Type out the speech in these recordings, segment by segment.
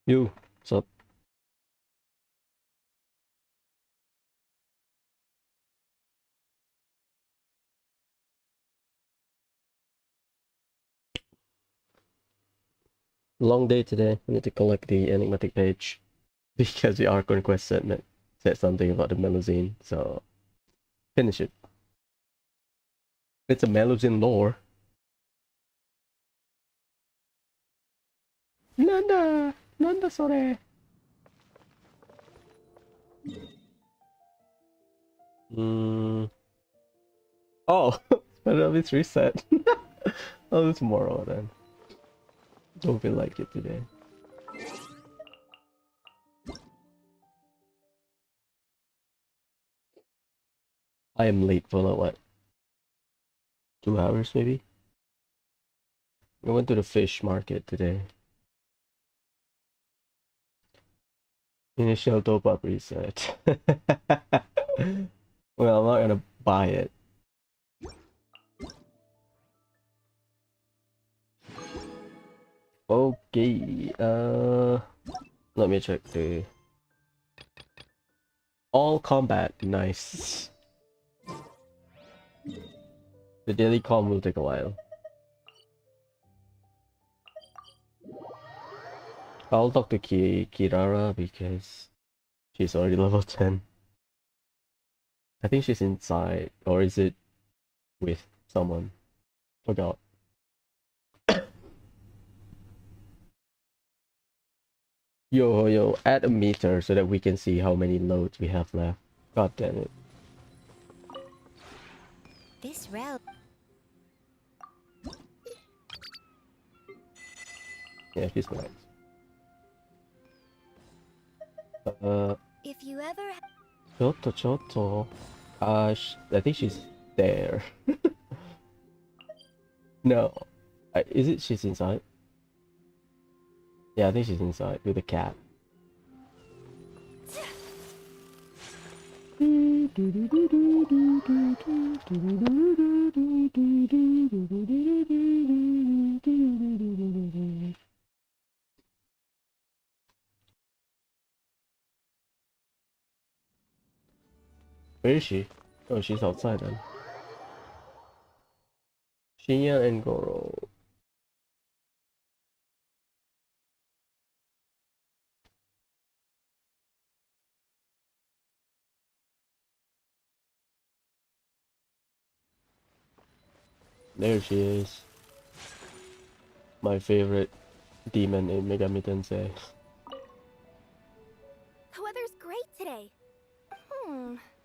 You, so long day today. I need to collect the enigmatic page because the Archon quest said something about the Melusine, so finish it. It's a Melusine lore. Nanda, Nanda, sorry. Hmm. Oh, but it's reset. Oh, it's tomorrow then. Don't feel like it today. I am late for like what? 2 hours maybe? I went to the fish market today. Initial top up reset. Well, I'm not gonna buy it. Okay, let me check the all combat. Nice. The daily com will take a while. I'll talk to Kirara because she's already level 10. I think she's inside, or is it with someone? Forgot. Yo, add a meter so that we can see how many loads we have left. God damn it. This route. Yeah, she's nice. If you ever. Choto. I think she's there. No. Is it she's inside? Yeah, I think she's inside with the cat. Where is she? Oh, she's outside then. Shinya and Goro. There she is. My favorite demon in Megami Tensei. The weather's great today.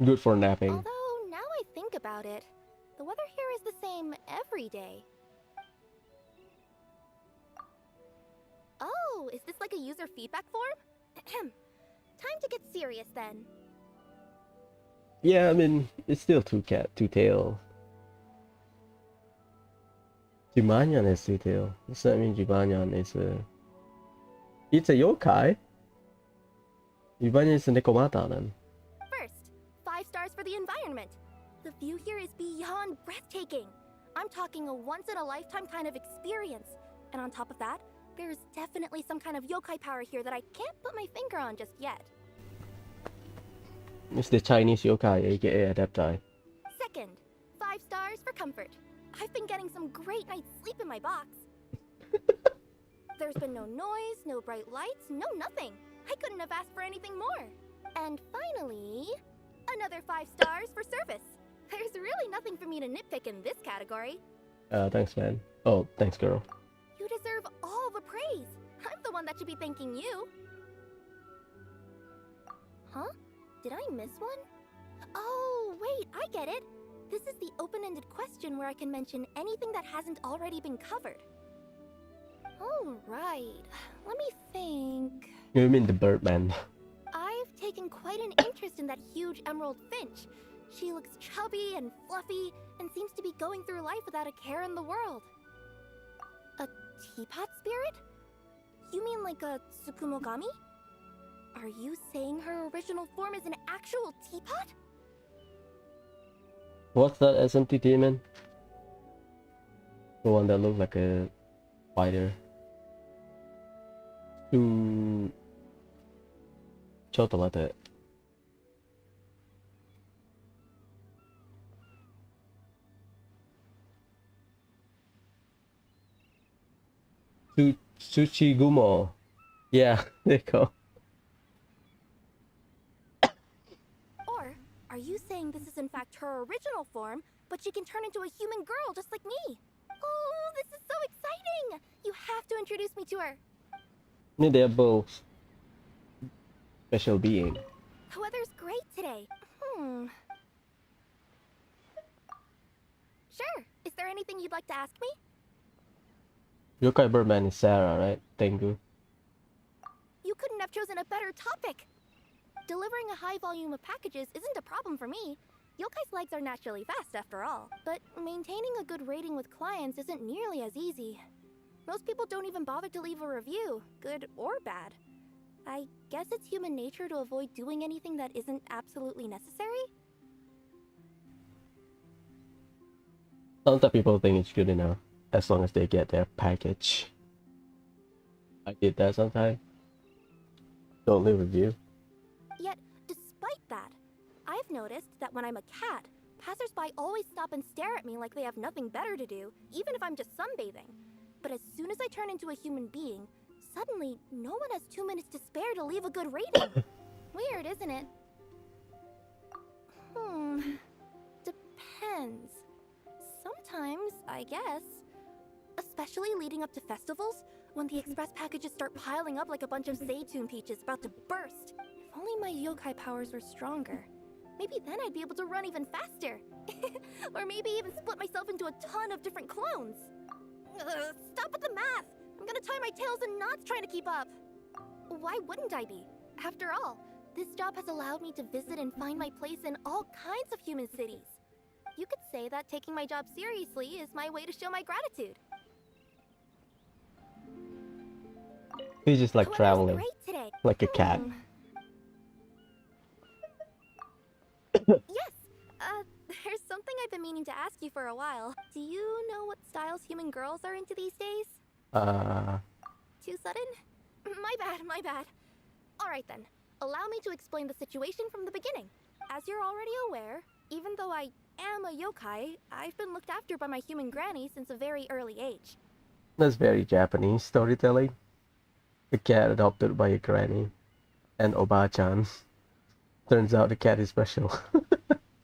Good for napping. Although, now I think about it, the weather here is the same every day. Oh, is this like a user feedback form? Time to get serious then. Yeah, I mean, it's still two tail. Jibanyan is two tail. Does that mean Jibanyan is a... It's a yokai? Jibanyan is a Nekomata then. First, 5 stars for the environment. The view here is beyond breathtaking. I'm talking a once-in-a-lifetime kind of experience. And on top of that, there's definitely some kind of yokai power here that I can't put my finger on just yet. It's the Chinese yokai, aka Adepti. Second, 5 stars for comfort. I've been getting some great night's sleep in my box. There's been no noise, no bright lights, no nothing. I couldn't have asked for anything more. And finally, another 5 stars for service. There's really nothing for me to nitpick in this category. Thanks, man. Oh, thanks, girl. You deserve all the praise. I'm the one that should be thanking you. Huh? Did I miss one? Oh, wait, I get it. This is the open-ended question where I can mention anything that hasn't already been covered. Oh, right. Let me think. You mean the Birdman? I've taken quite an interest in that huge emerald finch. She looks chubby and fluffy and seems to be going through life without a care in the world. A teapot spirit? You mean like a Tsukumogami? Are you saying her original form is an actual teapot? What's that SMT demon? The one that looked like a spider. ちょっと待って。Tsuchigumo. Yeah, there you go. Or are you saying this is in fact her original form, but she can turn into a human girl just like me? Oh, this is so exciting! You have to introduce me to her. They're both special being. The weather's great today. Sure. Is there anything you'd like to ask me? Yokai Birdman is Sarah, right? Tengu. You couldn't have chosen a better topic. Delivering a high volume of packages isn't a problem for me. Yokai's legs are naturally fast after all. But maintaining a good rating with clients isn't nearly as easy. Most people don't even bother to leave a review, good or bad. I guess it's human nature to avoid doing anything that isn't absolutely necessary? Sometimes people think it's good enough as long as they get their package. I did that sometimes. Don't leave a review. Yet, despite that, I've noticed that when I'm a cat, passersby always stop and stare at me like they have nothing better to do, even if I'm just sunbathing. But as soon as I turn into a human being, suddenly no one has 2 minutes to spare to leave a good rating. Weird, isn't it? Depends. Sometimes, I guess. Especially leading up to festivals, when the express packages start piling up like a bunch of Zaytune peaches about to burst. If only my yokai powers were stronger. Maybe then I'd be able to run even faster. Or maybe even split myself into a ton of different clones. Stop with the math! I'm gonna tie my tails in knots trying to keep up. Why wouldn't I be? After all, this job has allowed me to visit and find my place in all kinds of human cities. You could say that taking my job seriously is my way to show my gratitude. He's just like The weather's traveling, great today. like a cat. Yes, there's something I've been meaning to ask you for a while. Do you know what styles human girls are into these days? Too sudden? My bad. Alright then, allow me to explain the situation from the beginning. As you're already aware, even though I am a yokai, I've been looked after by my human granny since a very early age. That's very Japanese storytelling. A cat adopted by a granny and Oba-chan. Turns out the cat is special.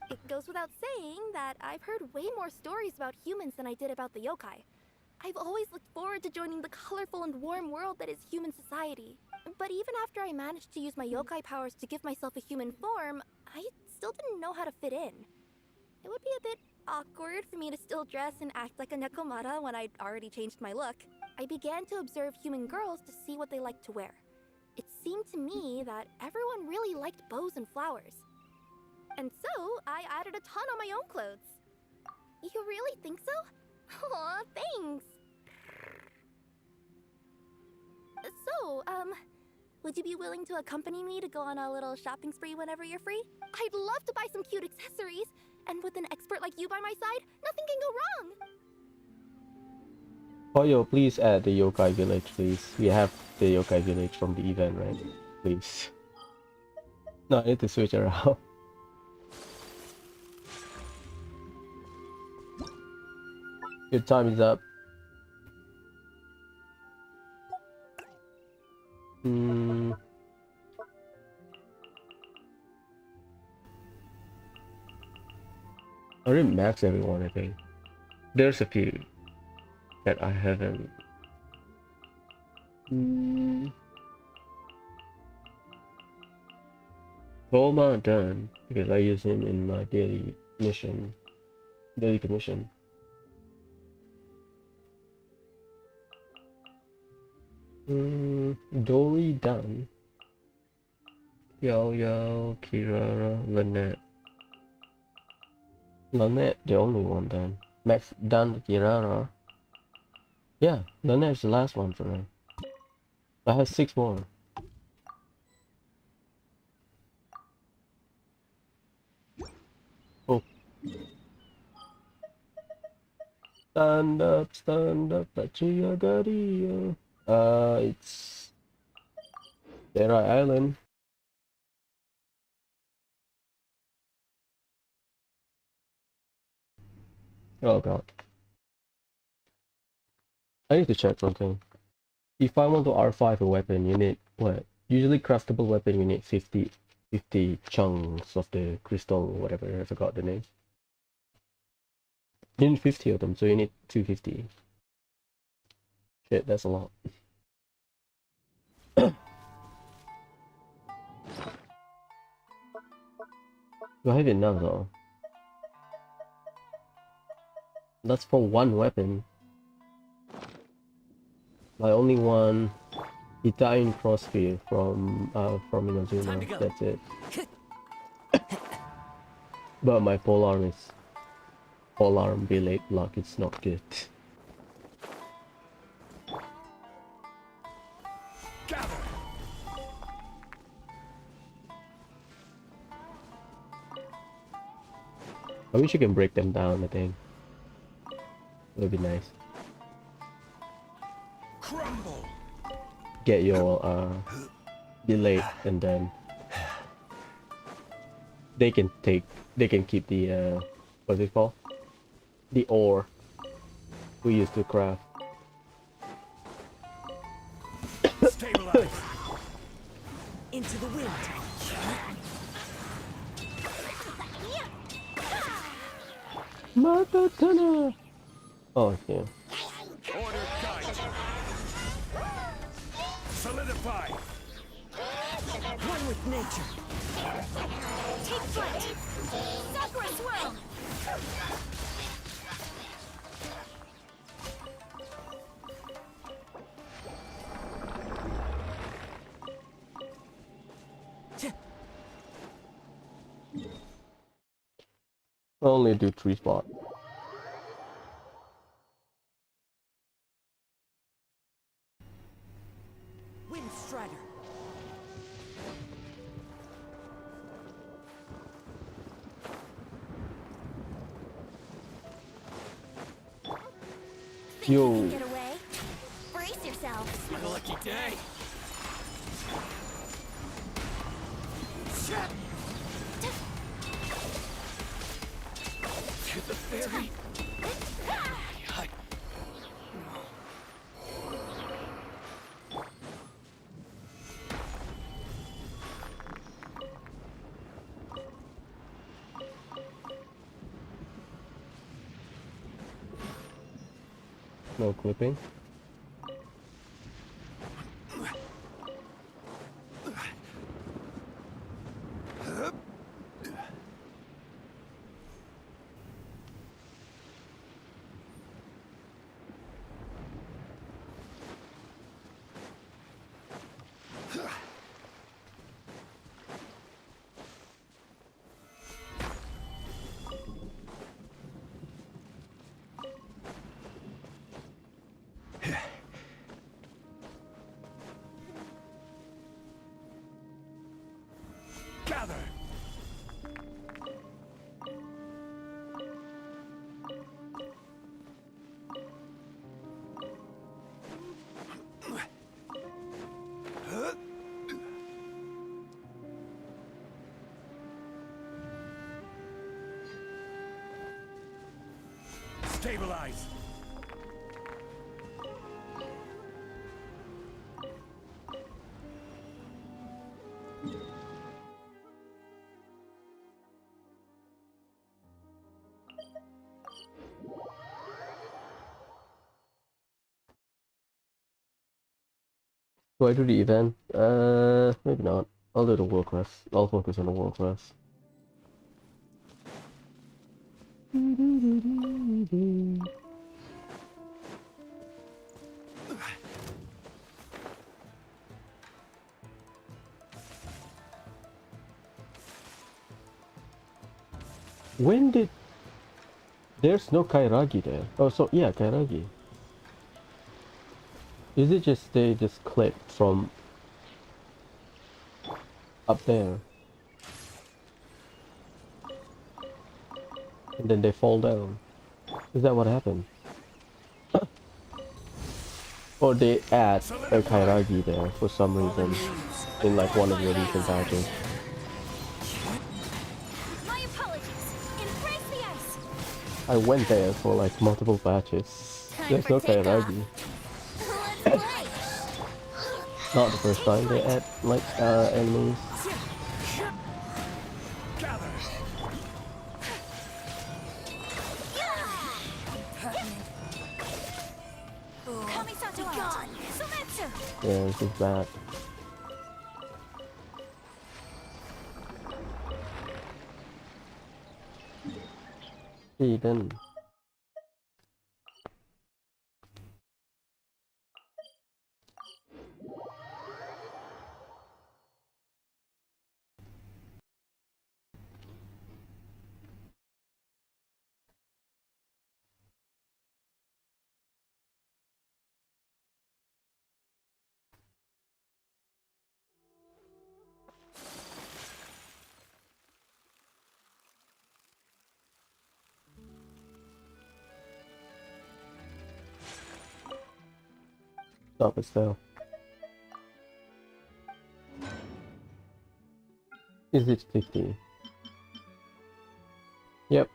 It goes without saying that I've heard way more stories about humans than I did about the yokai. I've always looked forward to joining the colorful and warm world that is human society. But even after I managed to use my yokai powers to give myself a human form, I still didn't know how to fit in. It would be a bit awkward for me to still dress and act like a nekomata when I'd already changed my look. I began to observe human girls to see what they liked to wear. It seemed to me that everyone really liked bows and flowers. And so, I added a ton on my own clothes. You really think so? Aw, thanks! So, would you be willing to accompany me to go on a little shopping spree whenever you're free? I'd love to buy some cute accessories, and with an expert like you by my side, nothing can go wrong! Poyo, please add the yokai village, please. We have the yokai village from the event, right? Please. No, I need to switch around. Your time is up. I didn't max everyone, I think. There's a few that I haven't. Volma done because I use him in my daily commission. Dory done. Yo, Kirara, Lynette. Lynette, the only one done. Max done, Kirara. Yeah, Lynette's the last one for me. I have 6 more. Oh. Stand up, Pachiyagario. It's There are island. Oh god. I need to check something. If I want to R5 a weapon, you need what? Usually craftable weapon you need 50 chunks of the crystal or whatever, I forgot the name. You need 50 of them, so you need 250. Shit, that's a lot. Do I have enough though? That's for one weapon. I only one Italian crossfire from Inazuma. That's it. But my polearm belate block, it's not good. I wish you can break them down, I think. It would be nice. Crumble. Get your delay and then they can keep the what's it called? The ore we used to craft. Stabilize. Into the wind. Matatana! Oh yeah. Order guide. Solidify. One with nature. Take flight! Sakura swirl! I only do 3 spots. Wind strider. Yo. You can get away. Brace yourself. My lucky day. To the ferry. No clipping. Gather. Stabilize. Do I do the event? Maybe not. I'll do the world quest. I'll focus on the world quest. When did... There's no Kairagi there. Oh, so yeah, Kairagi. Is it just they just clip from up there? And then they fall down. Is that what happened? Or they add a Solidify. Kairagi there for some reason in like one of the recent patches. My apologies. Embrace the ice. I went there for like multiple patches. Time There's for no takeoff. Kairagi. Let's play. Not the first Take time they flight. add like enemies. Gather. Kamisato gone. Sumetsu. Yeah, this is bad. Eden. Stop it still. Is it 50? Yep.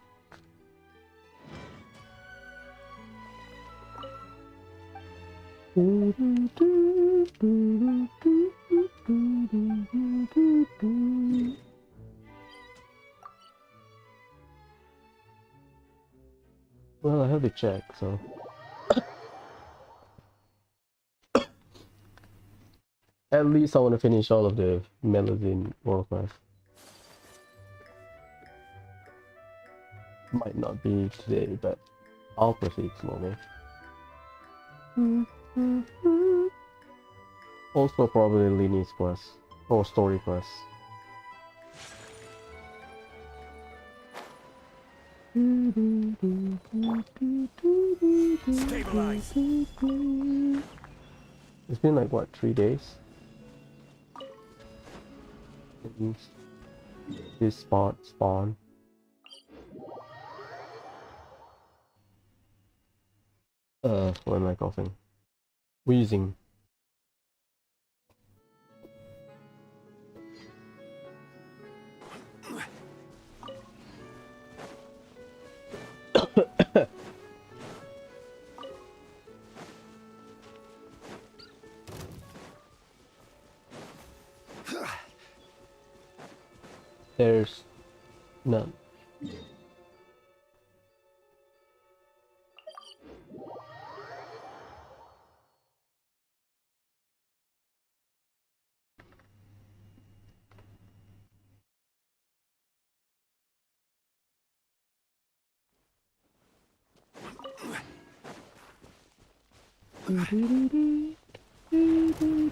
Well, I have to check, so. At least I want to finish all of the Melody World Quest. Might not be today, but I'll proceed slowly. Also probably Lini's quest or story quest. Stabilize. It's been like what, 3 days? Since this spot spawn. Why am I coughing? Wheezing. There's none.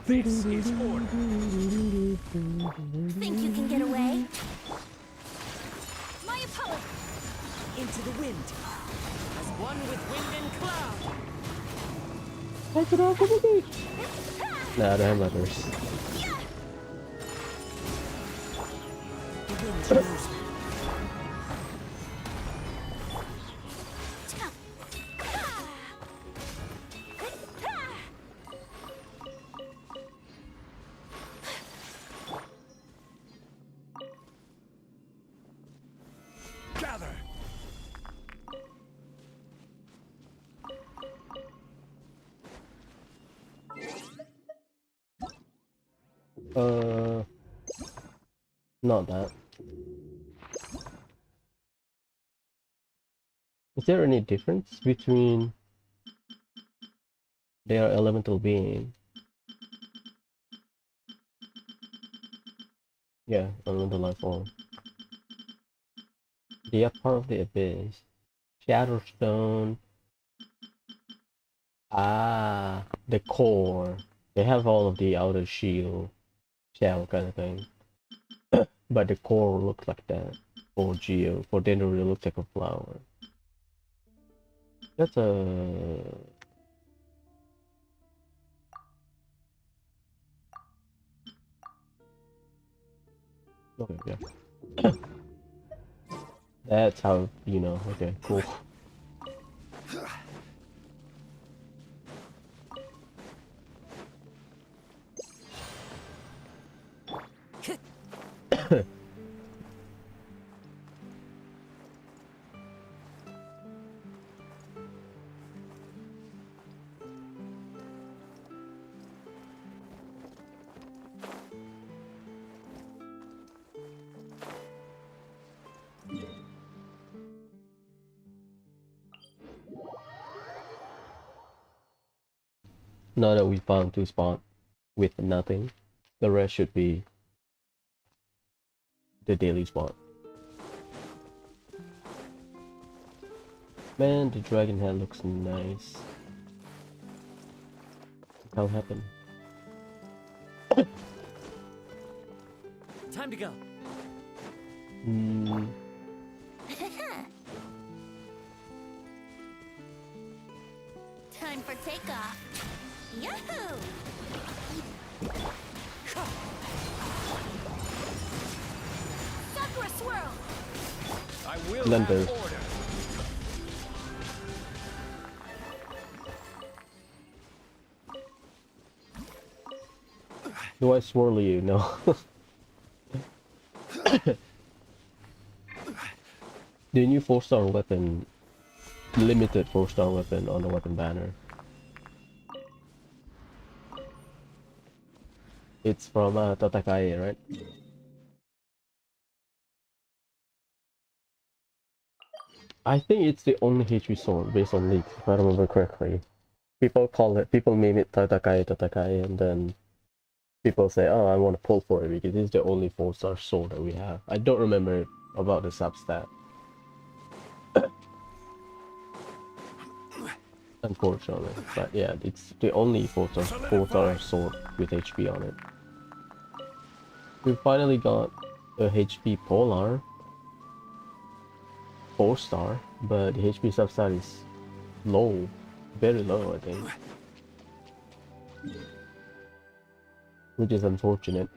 This is order. Think you can get away? My apologies. Into the wind, as one with wind and cloud. Nah, I don't have letters. The wind knows me. Gather. Not that. Is there any difference between their elemental being? Yeah, elemental life form. They are part of the abyss. Shadowstone. Ah, the core. They have all of the outer shield, shell kind of thing. But the core looks like that. For Geo, for Dendro, it looks like a flower. That's a... Okay, yeah. That's how, you know, okay, cool. Now that we found 2 spots with nothing, the rest should be the daily spot. Man, the dragon head looks nice. What the hell happened? Time to go. Time for takeoff. Yahoo! Sakura swirl! I will Thunder. have order. Do I swirl you? No. The new 4-star weapon, limited 4-star weapon on the weapon banner. It's from Tatakae, right? I think it's the only HP sword based on leaks, if I remember correctly. People name it Tatakae, and then people say, oh, I want to pull for it because it's the only 4-star sword that we have. I don't remember about the substat. Unfortunately, but yeah, it's the only 4-star sword with HP on it. We finally got a HP Polar 4-star, but the HP substat is low, very low, I think, which is unfortunate.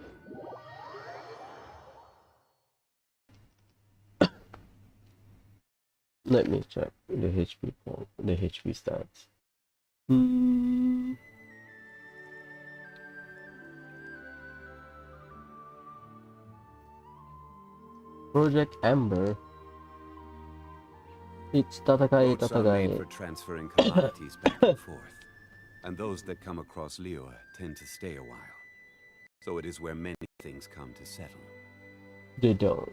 Let me check the HP stats. Project Amber. It's Tatakae. Boats are made for transferring commodities back and forth, and those that come across Liyue tend to stay a while. So it is where many things come to settle. They don't.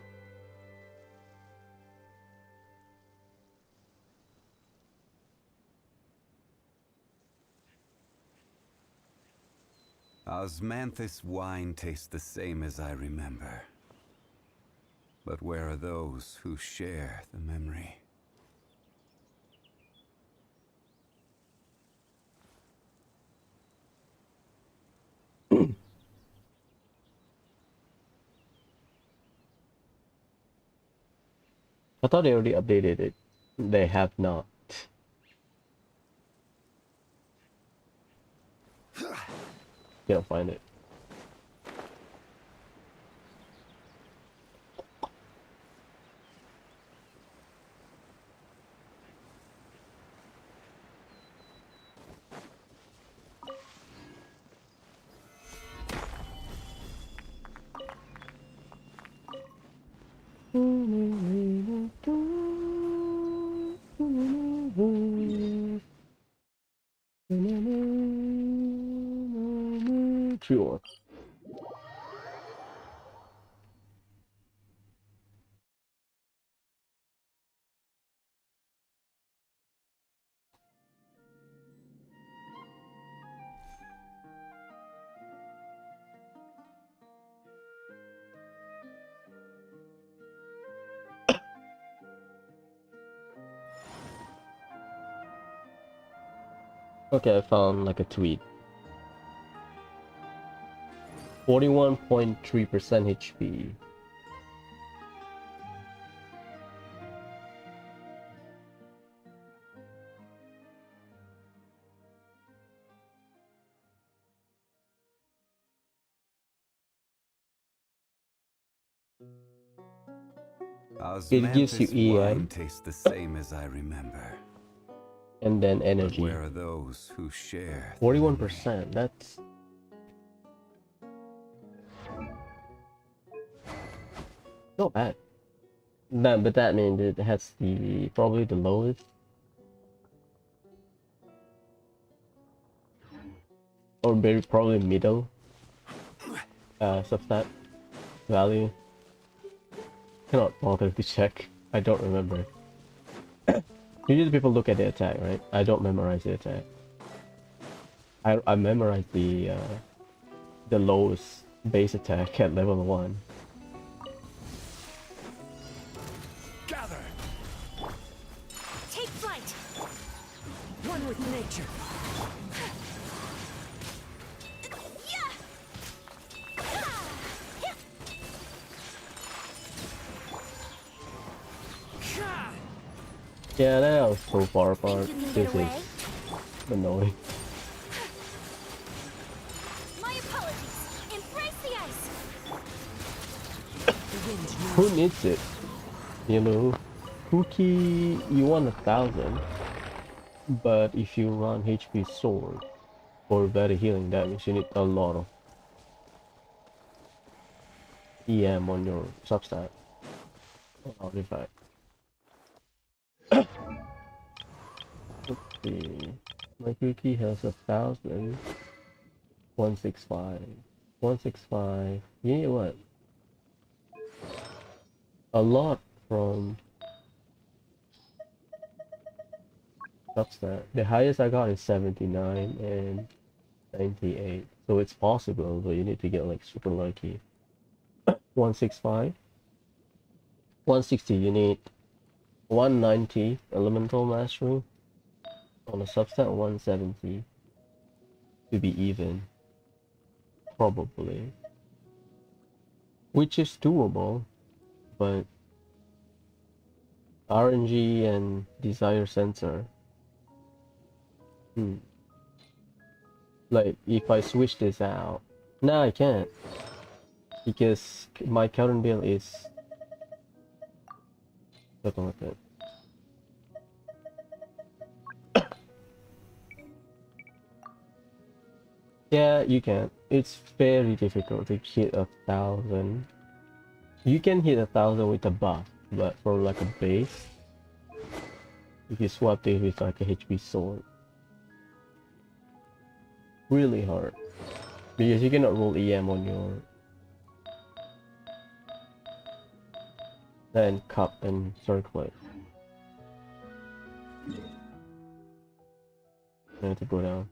Osmanthus wine tastes the same as I remember. But where are those who share the memory? I thought they already updated it. They have not. Can't find it. Sure. Okay, I found like a tweet. 41.3% HP. It gives you Osmanthus EI wine tastes the same as I remember. and then But energy. where are those who share the memory? 41%. That's Not bad. That, but that means it has the probably the lowest, or very probably middle substat value. Cannot bother to check. I don't remember. Usually people look at the attack, right? I don't memorize the attack. I memorize the lowest base attack at level 1. Gather. Take flight. One with nature. Yeah, they are so far apart. Think you can This get away? is annoying. My apologies. Embrace the ice. The wind knows. Who needs it? You know, Cookie, you want 1,000, but if you run HP sword for better healing damage, you need a lot of EM on your substat or artifact. Let's see. My Cookie has 1,000. 165. 165. You need what? A lot from substat. The highest I got is 79 and 98. So it's possible, but you need to get like super lucky. 165. 160, you need 190 elemental mastery on a substat, 170 to be even. Probably. Which is doable, but RNG and desire sensor. Like if I switch this out, no, I can't, because my current build is something like that. Yeah, you can. It's very difficult to hit 1,000. You can hit 1,000 with a buff, but for like a base, if you swap it with like a HP sword, really hard. Because you cannot roll EM on your then cup and circlet. I have to go down.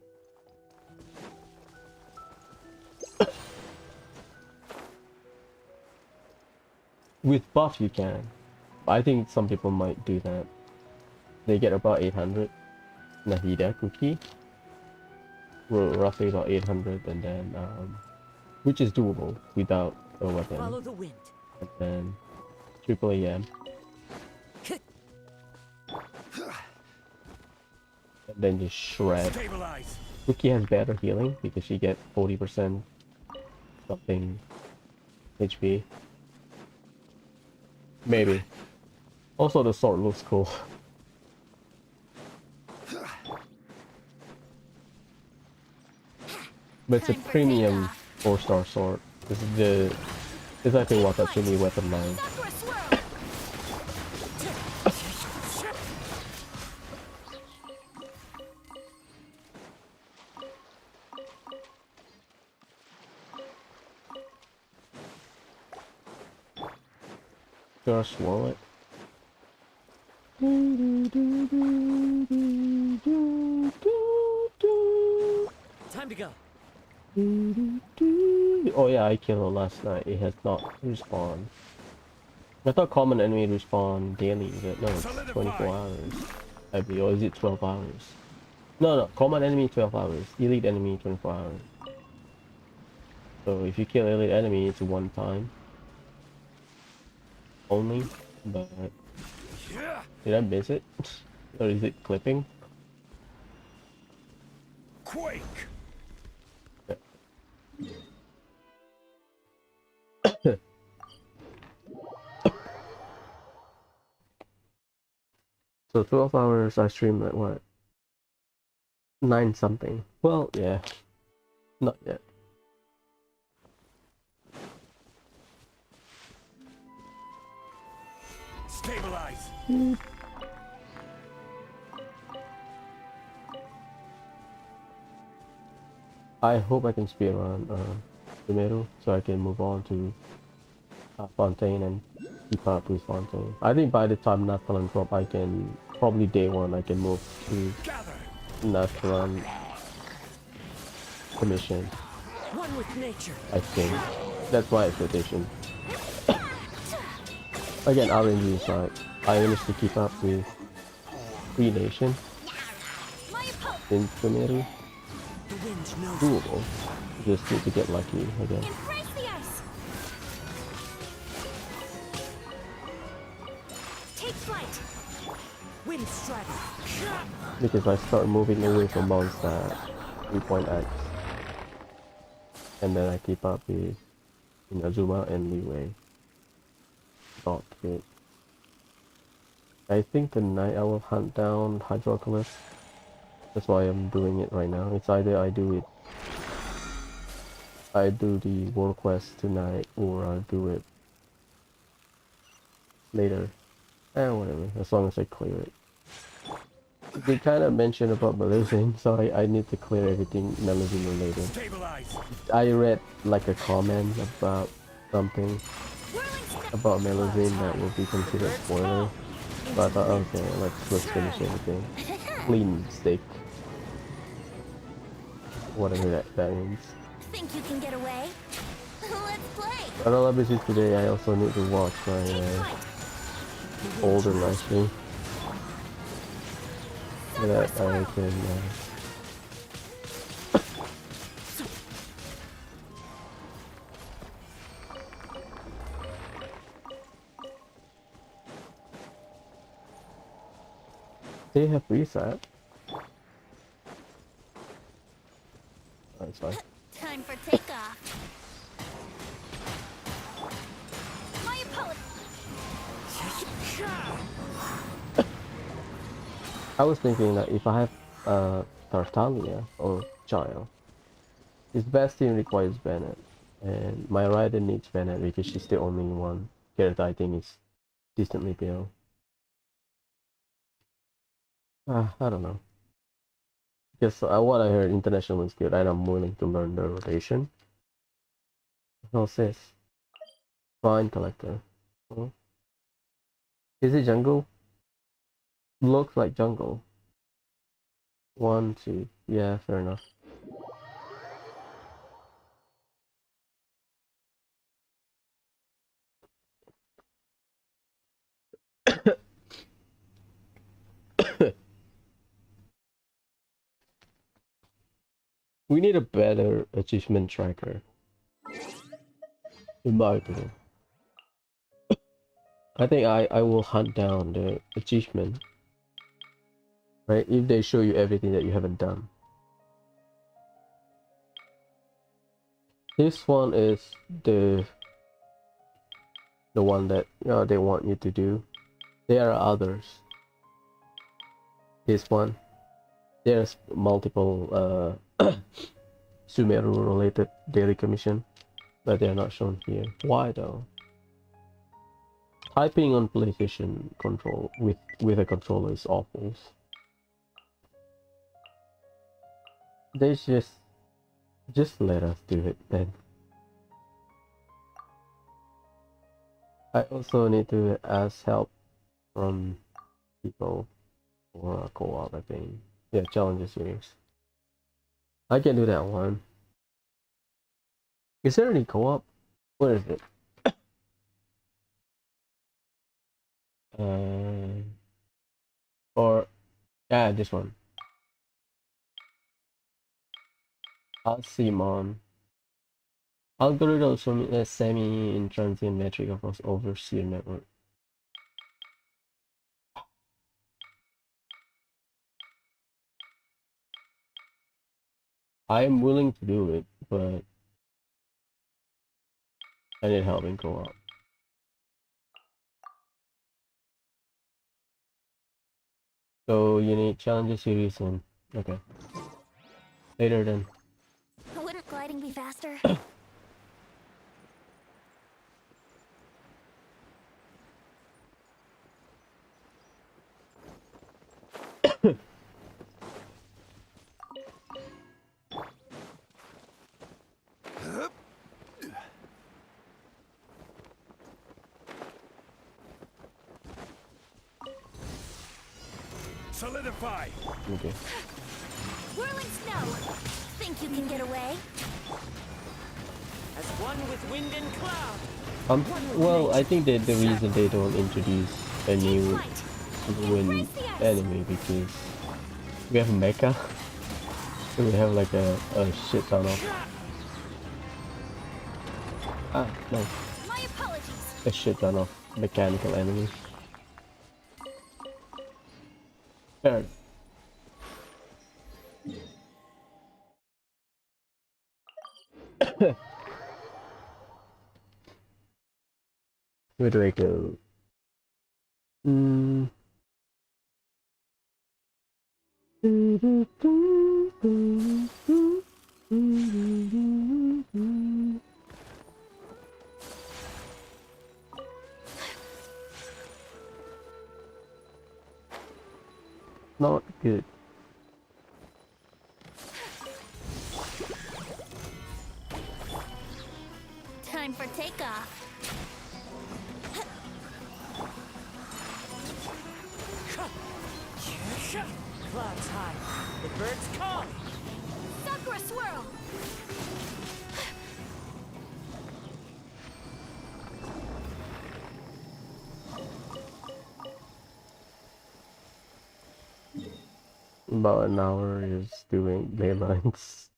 With buff you can. I think some people might do that. They get about 800 Nahida cookie. Roughly about 800, and then which is doable without a weapon. Follow the wind. And then triple AM. And then just shred. Stabilize. Cookie has better healing because she get 40% something HP. Maybe. Also the sword looks cool. But it's a Time for premium takeoff. 4-star sword. This is the exactly what Tatsumi weapon line. Sakura swirl. Gonna swirl it. Time to go. Oh yeah, I killed it last night. It has not respawned. I thought common enemy respawn daily, but no, it's 24 hours. I believe, or is it 12 hours? No, common enemy 12 hours. Elite enemy 24 hours. So if you kill elite enemy, it's one time. Only, but did I miss it? Or is it clipping? Quake. So 12 hours I streamed at what? 9 something. Well, yeah. Not yet. I hope I can speed around Tomato so I can move on to Fontaine and keep up with Fontaine. I think by the time Nathalan drop, I can probably day one I can move to Gather. Nathalan commission. One with nature. I think that's my expectation. Again, RNG is like I managed to keep up with Free Nation in Tomato. The wind knows. Doable. Just need to get lucky again. Embrace the ice! Take flight! Wind straddle. Because I start moving away from monster 3.x. And then I keep up with Inazuma and Leeway. Not good. I think tonight I will hunt down Hydroculus. That's why I'm doing it right now. It's either I do the world quest tonight or I'll do it later. Whatever, as long as I clear it. They kind of mentioned about Melusine, so I need to clear everything Melusine related. Stabilize. I read like a comment about something about Melusine that will be considered spoiler. So I thought, okay, let's finish everything. Clean steak. Whatever that means. Think you can get away? Let's play! But all of this is today, I also need to watch my older live stream. So that I can they have reset. That's fine. Time for takeoff. My apologies. I was thinking that if I have Tartaglia or Child, his best team requires Bennett, and my rider needs Bennett because she's the only one character I think is decently built. I don't know. Because what I heard, international is good, and I'm willing to learn the rotation. How's this? Fine collector. Huh? Is it jungle? Looks like jungle. 1, 2. Yeah, fair enough. We need a better achievement tracker. In my opinion. I think I will hunt down the achievement. Right? If they show you everything that you haven't done. This one is the one that they want you to do. There are others. This one. There's multiple Sumeru related daily commission, but they're not shown here. Why though? Typing on PlayStation control with a controller is awful. They just let us do it then. I also need to ask help from people for a co-op, I think. Yeah, challenger series. I can do that one. Is there any co-op? Where is it? Or this one. Simon. Algorithm semi-intransient metric across overseer network. I am willing to do it, but I need help in co-op. So you need challenger series and okay. Later then. Wouldn't gliding be faster? Solidify. Okay. Whirling snow! Think you can get away? As one with wind and cloud. Well, I think that the reason they don't introduce a Take new flight! wind Embrace the ice! enemy because we have mecha, so we have like a shit ton of no, My apologies! a shit ton of mechanical enemies. Alright. Where do I go? Not good. Time for takeoff. Clouds high. The birds call. Sakura swirl! About an hour is doing ley lines.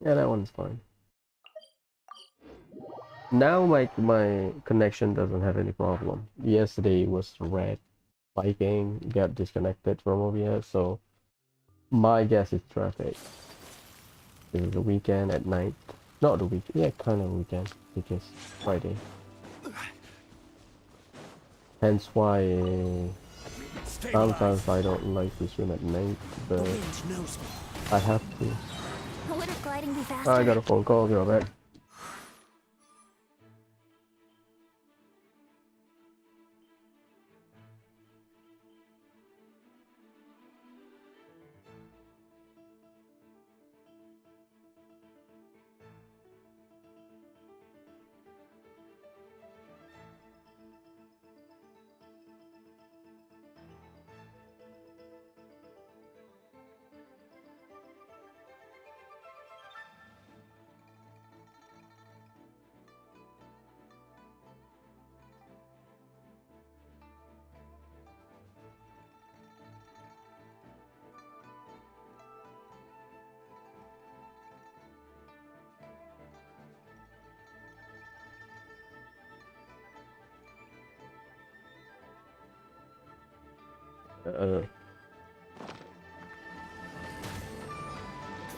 Yeah, that one's fine. Now my connection doesn't have any problem. Yesterday was red spiking, got disconnected from OBS, so my guess is traffic. This is the weekend at night. Not the weekend, yeah, kind of weekend because Friday. Hence why sometimes I don't like to swim at night, but I have to. Wouldn't gliding be faster? I got a phone call, girl back.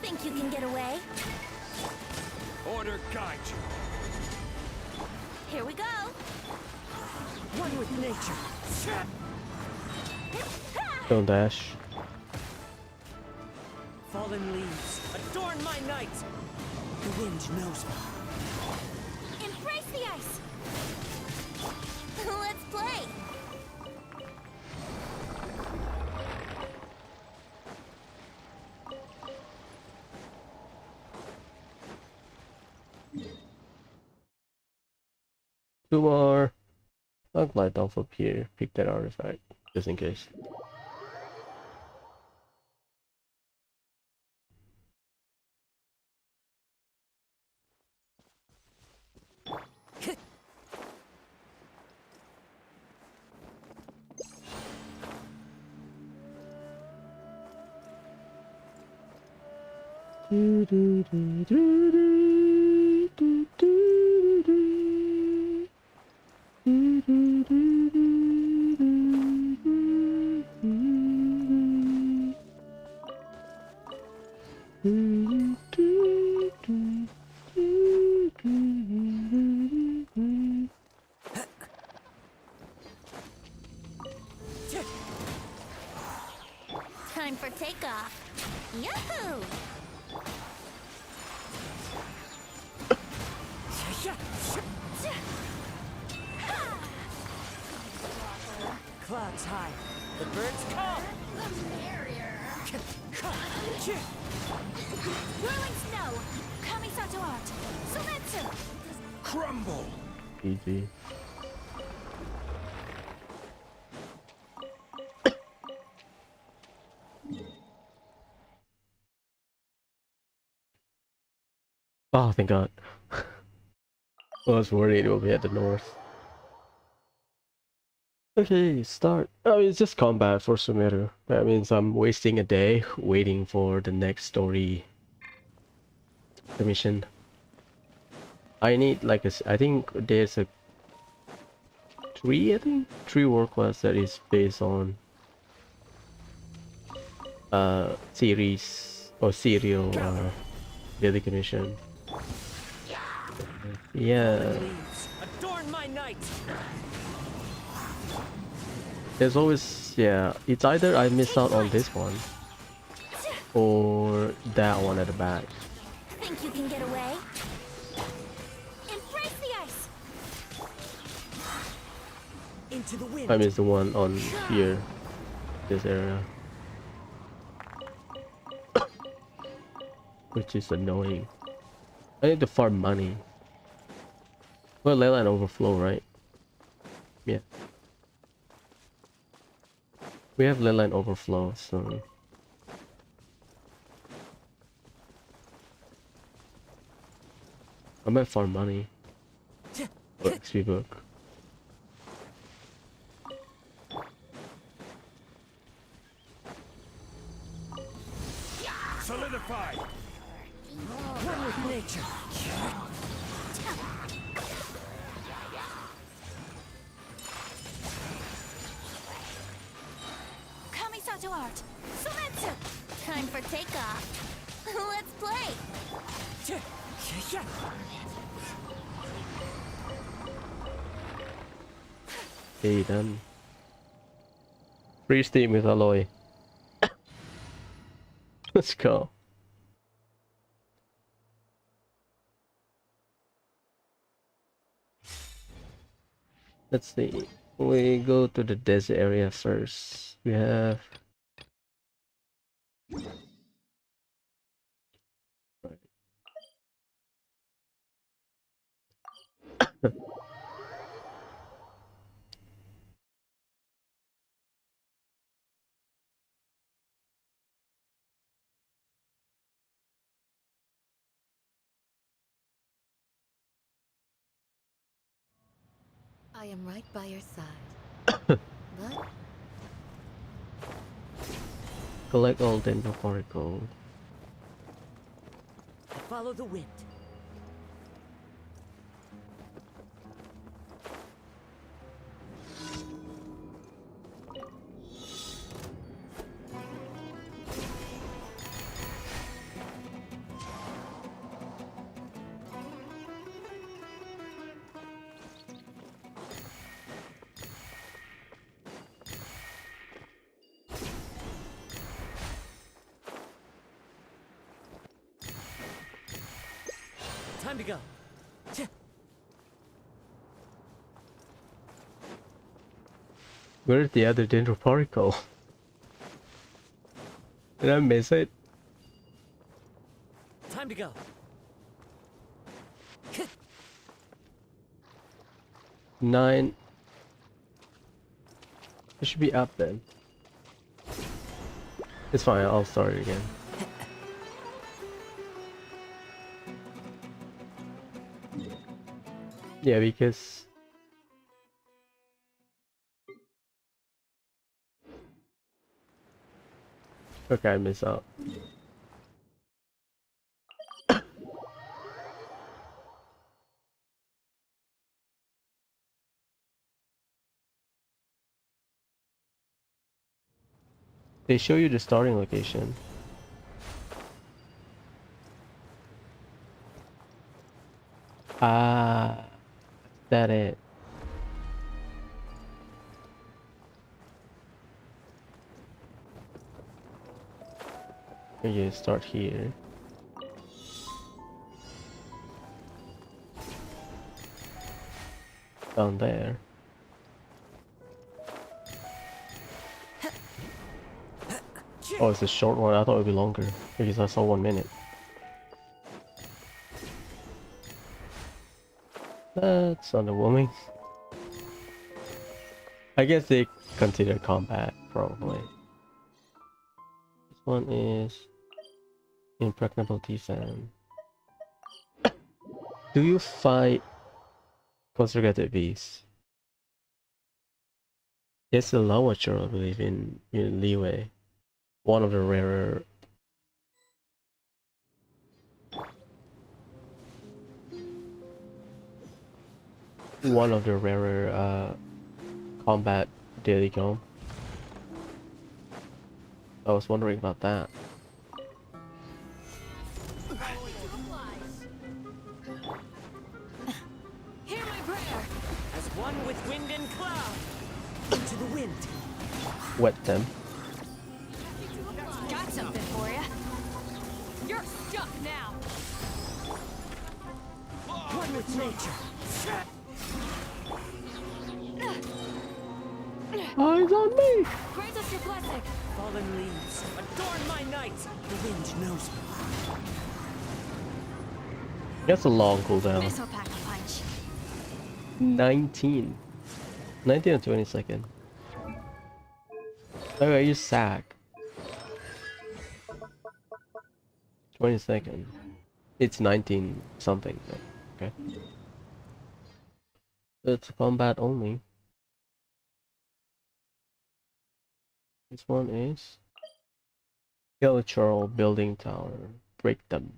Think you can get away? Order guide you. Here we go! One with nature. Don't dash. Fallen leaves. Adorn my night. The wind knows me. Embrace the ice! Let's play! Two more. I'll glide off up here, pick that artifact, just in case. Time for takeoff. Yahoo! Clouds high. The birds call. Whirling snow! Kamisato art! Sumetsu! Crumble. GG. Oh, thank God. I was worried it will be at the north. Okay, start. I mean, it's just combat for Sumeru. That means I'm wasting a day waiting for the next story mission. I need like I think there's a three world quest that is based on series or serial daily commission. Yeah, Please, adorn my night. there's always, yeah, it's either I miss out on this one or that one at the back. Think you can get away? Embrace the ice! Into the wind. I miss the one on here, this area, which is annoying. I need to farm money. Well, Leyline Overflow, right? Yeah. We have Leyline Overflow, so... I might farm money. Or XP book. Solidify! One with nature. Kamisato art! Sumetsu! Time for takeoff. Let's play! Okay, done. Free Steam with Alloy. Let's go. Let's see. We go to the desert area first. We have... I am right by your side. But Collect all dental particles. Follow the wind. Time to go. Where's the other dental particle? Did I miss it? Time to go. 9. It should be up then. It's fine, I'll start it again. Yeah, because... Okay, I miss out. They show you the starting location. Ah, that it. Okay, start here. Down there. Oh, it's a short one. I thought it would be longer because I saw 1 minute. That's underwhelming. I guess they consider combat, probably. This one is impregnable defense. Do you fight conservative beasts? It's a Lowacher, I believe, in Liyue. One of the rarer. One of the rarer combat daily gome. I was wondering about that. Hear my prayer! As one with wind and cloud! Into the wind! Wet them. Got something for you. You're stuck now. One with nature! Eyes on me! Grant us your blessing. Fallen leaves, adorn my night! The wind knows me. That's a long cooldown. Mistletoe punch. 19. 19 or 20 second. Okay, I use sack. 20 second. It's 19 something. Okay. It's combat only. This one is kill a Churl building tower. Break them.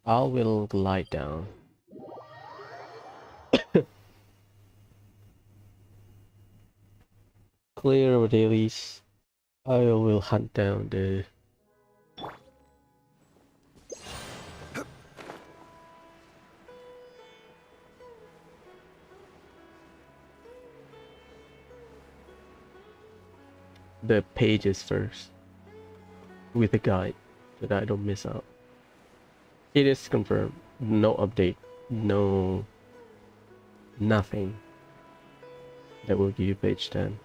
I will glide down. Clear our dailies. I will hunt down the pages first with a guide so that I don't miss out. It is confirmed. No update. No nothing that will give you page 10.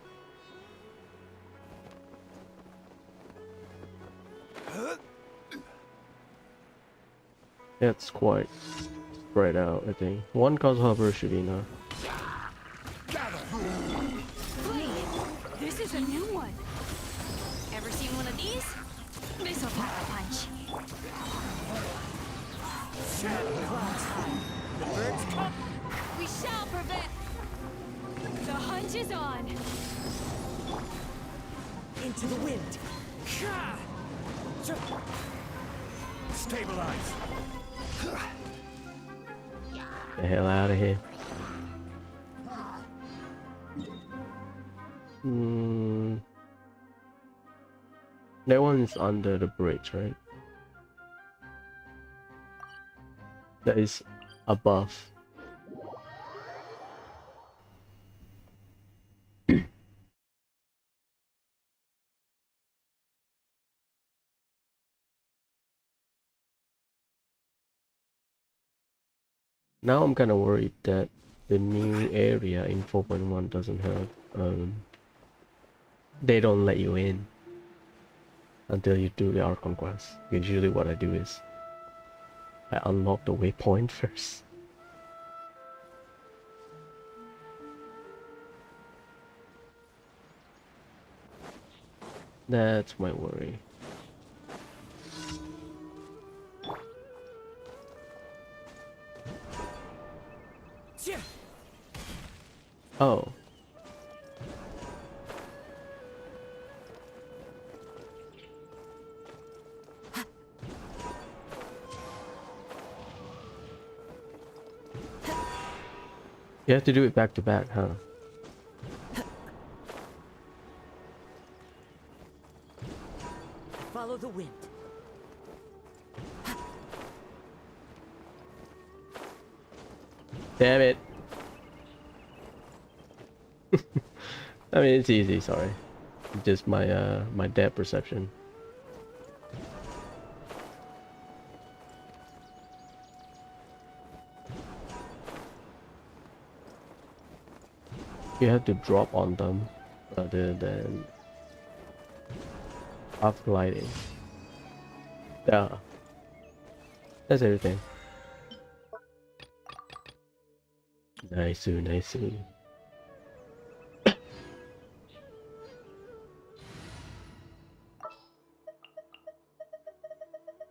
That's quite spread out, I think. One cause hover should be enough. This is a new one. Ever seen one of these? Mistletoe punch. Clouds high. The birds come. We shall prevent. The hunt is on. Into the wind. Stabilize. The hell out of here. That one's under the bridge, right? That is above. Now I'm kind of worried that the new area in 4.1 doesn't have they don't let you in until you do the Archon quest. Usually what I do is I unlock the waypoint first. That's my worry. Oh. You have to do it back to back, huh? Follow the wind. Damn it. I mean, it's easy, sorry. Just my my depth perception. You have to drop on them rather than off gliding. Yeah. That's everything. Nice, nice.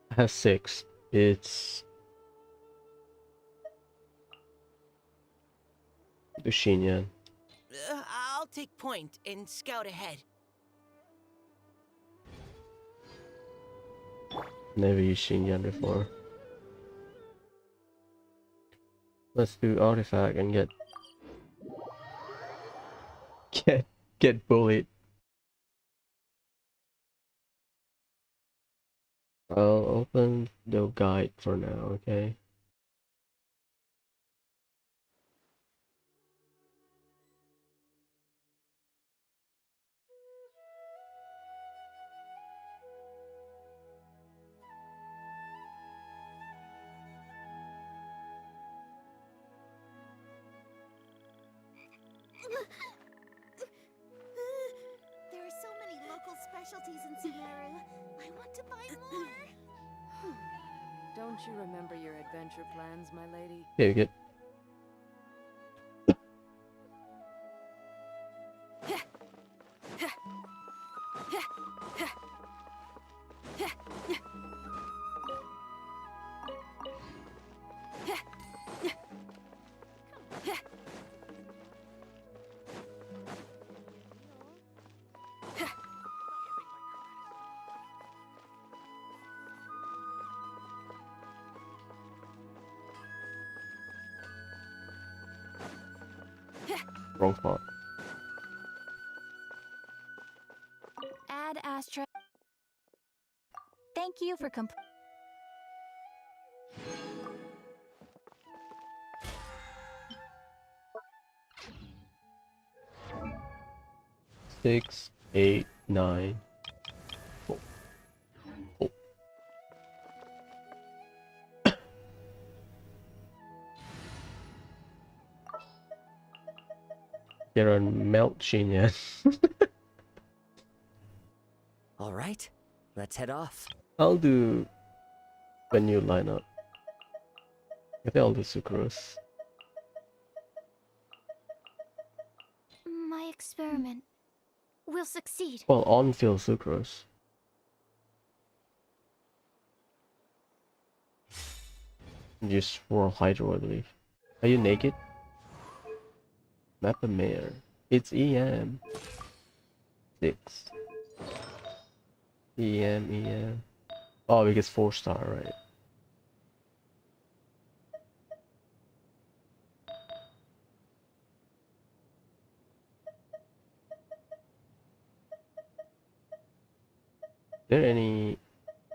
Has 6. It's To Xinyan. I'll take point and scout ahead. Never used Xinyan before. Let's do artifact and get bullied. I'll open the guide for now, okay? There are so many local specialties in Sumeru. I want to buy more. Don't you remember your adventure plans, my lady? Okay, good. Wrong spot. Add Astra. Thank you for 6, 8, 9. Oh. Oh. You're on melt Xinyan. All right, let's head off. I'll do when you line up. I think I'll do sucrose. my experiment will succeed. Well, on field sucrose. Just for hydro, I believe. Are you naked? Map a mare. It's EM. 6. EM. Oh, because 4-star, right? Is there any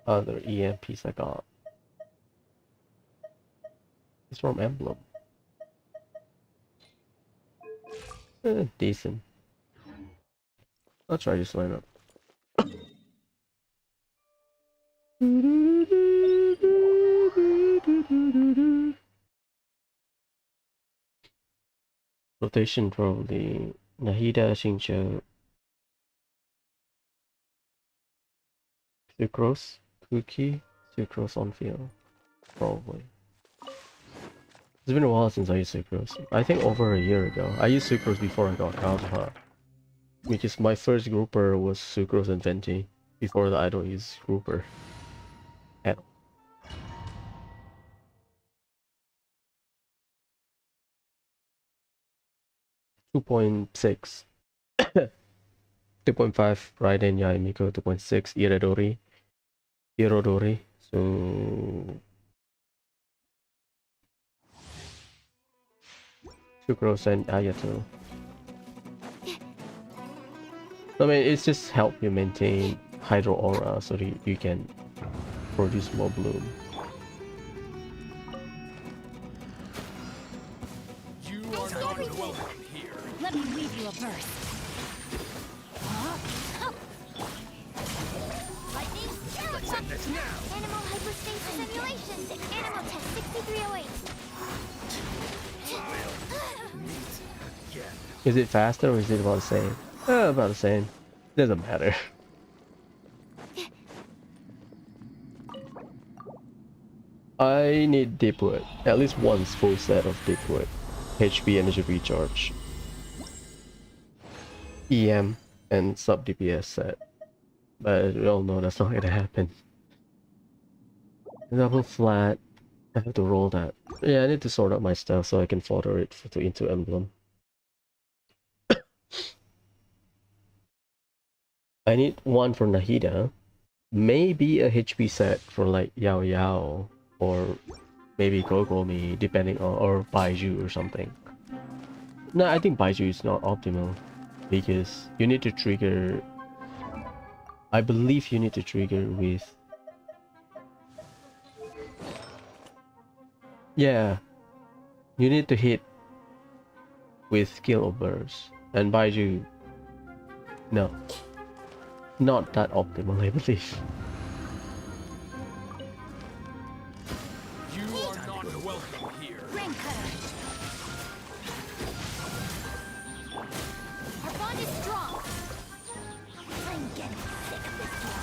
other EMPs I got? It's from Emblem. Decent. I'll try this lineup. Rotation probably Nahida, Shincho, Sucrose, Kuki, Sucrose on field. Probably. It's been a while since I used Sucrose. I think over a year ago. I used Sucrose before I got Kazuha. Because my first grouper was Sucrose and Venti. Before that I don't use grouper at all. .6 2.5 Raiden Yaimiko, 2.6 Irodori. So Sucrose and Ayato. I mean, it's just help you maintain Hydro Aura so that you can produce more bloom. You are not welcome here. Let me read you a verse. Lightning, Send this now. Animal hyperstasis simulations. Animal test 6308. Again. Is it faster or is it about the same? About the same. Doesn't matter. I need Deep Wood. At least one full set of Deep Wood. HP energy recharge. EM and sub DPS set. But we all know that's not gonna happen. Double flat. I have to roll that. Yeah, I need to sort out my stuff so I can fodder it into Emblem. I need one for Nahida. Maybe a HP set for like Yao Yao or maybe Kokomi, depending on, or Baiju or something. No, I think Baiju is not optimal because you need to trigger. I believe you need to trigger with. Yeah, you need to hit with skill of burst, and Baiju, no, not that optimal, I believe. You are not welcome here. Rain cutter. Our bond is strong. I'm getting sick of this one.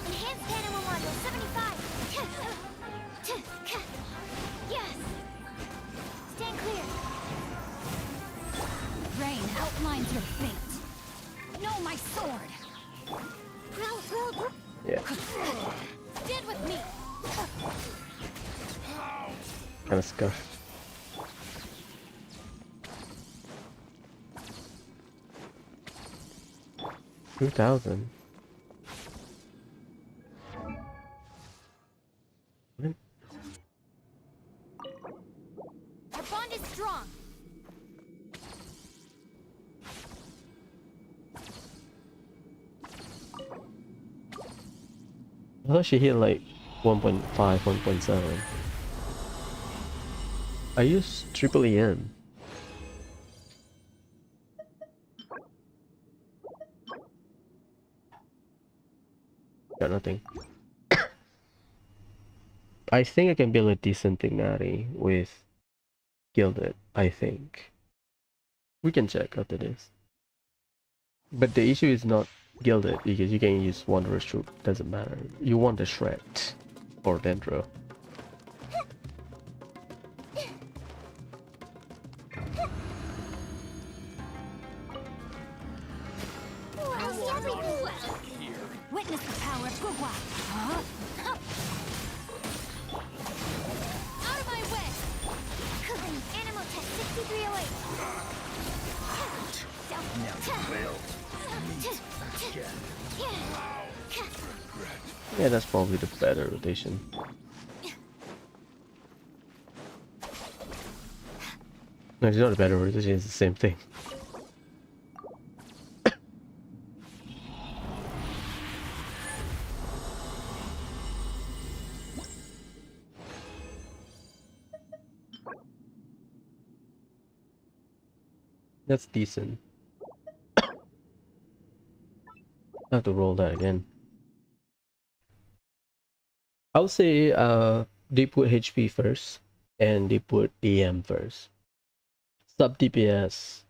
Enhanced animal module 75. Yes. Stand clear. Rain outlines your fate. Know my sword. Yeah, Stand with me. kind of scuffed. 2,000. Our bond is strong. I thought she hit like 1.5, 1.7. I use triple EM. Got nothing. I think I can build a decent Dignari with Gilded, I think. We can check after this. But the issue is not Gilded, because you can use Wanderer's Troop, doesn't matter. You want the Shred or Dendro. Witness the power of Gugwa. Out of my way. Animal test 6308. Yeah, that's probably the better rotation. No, it's not a better rotation, it's the same thing. That's decent. I have to roll that again. I would say they put HP first and they put EM first. Sub DPS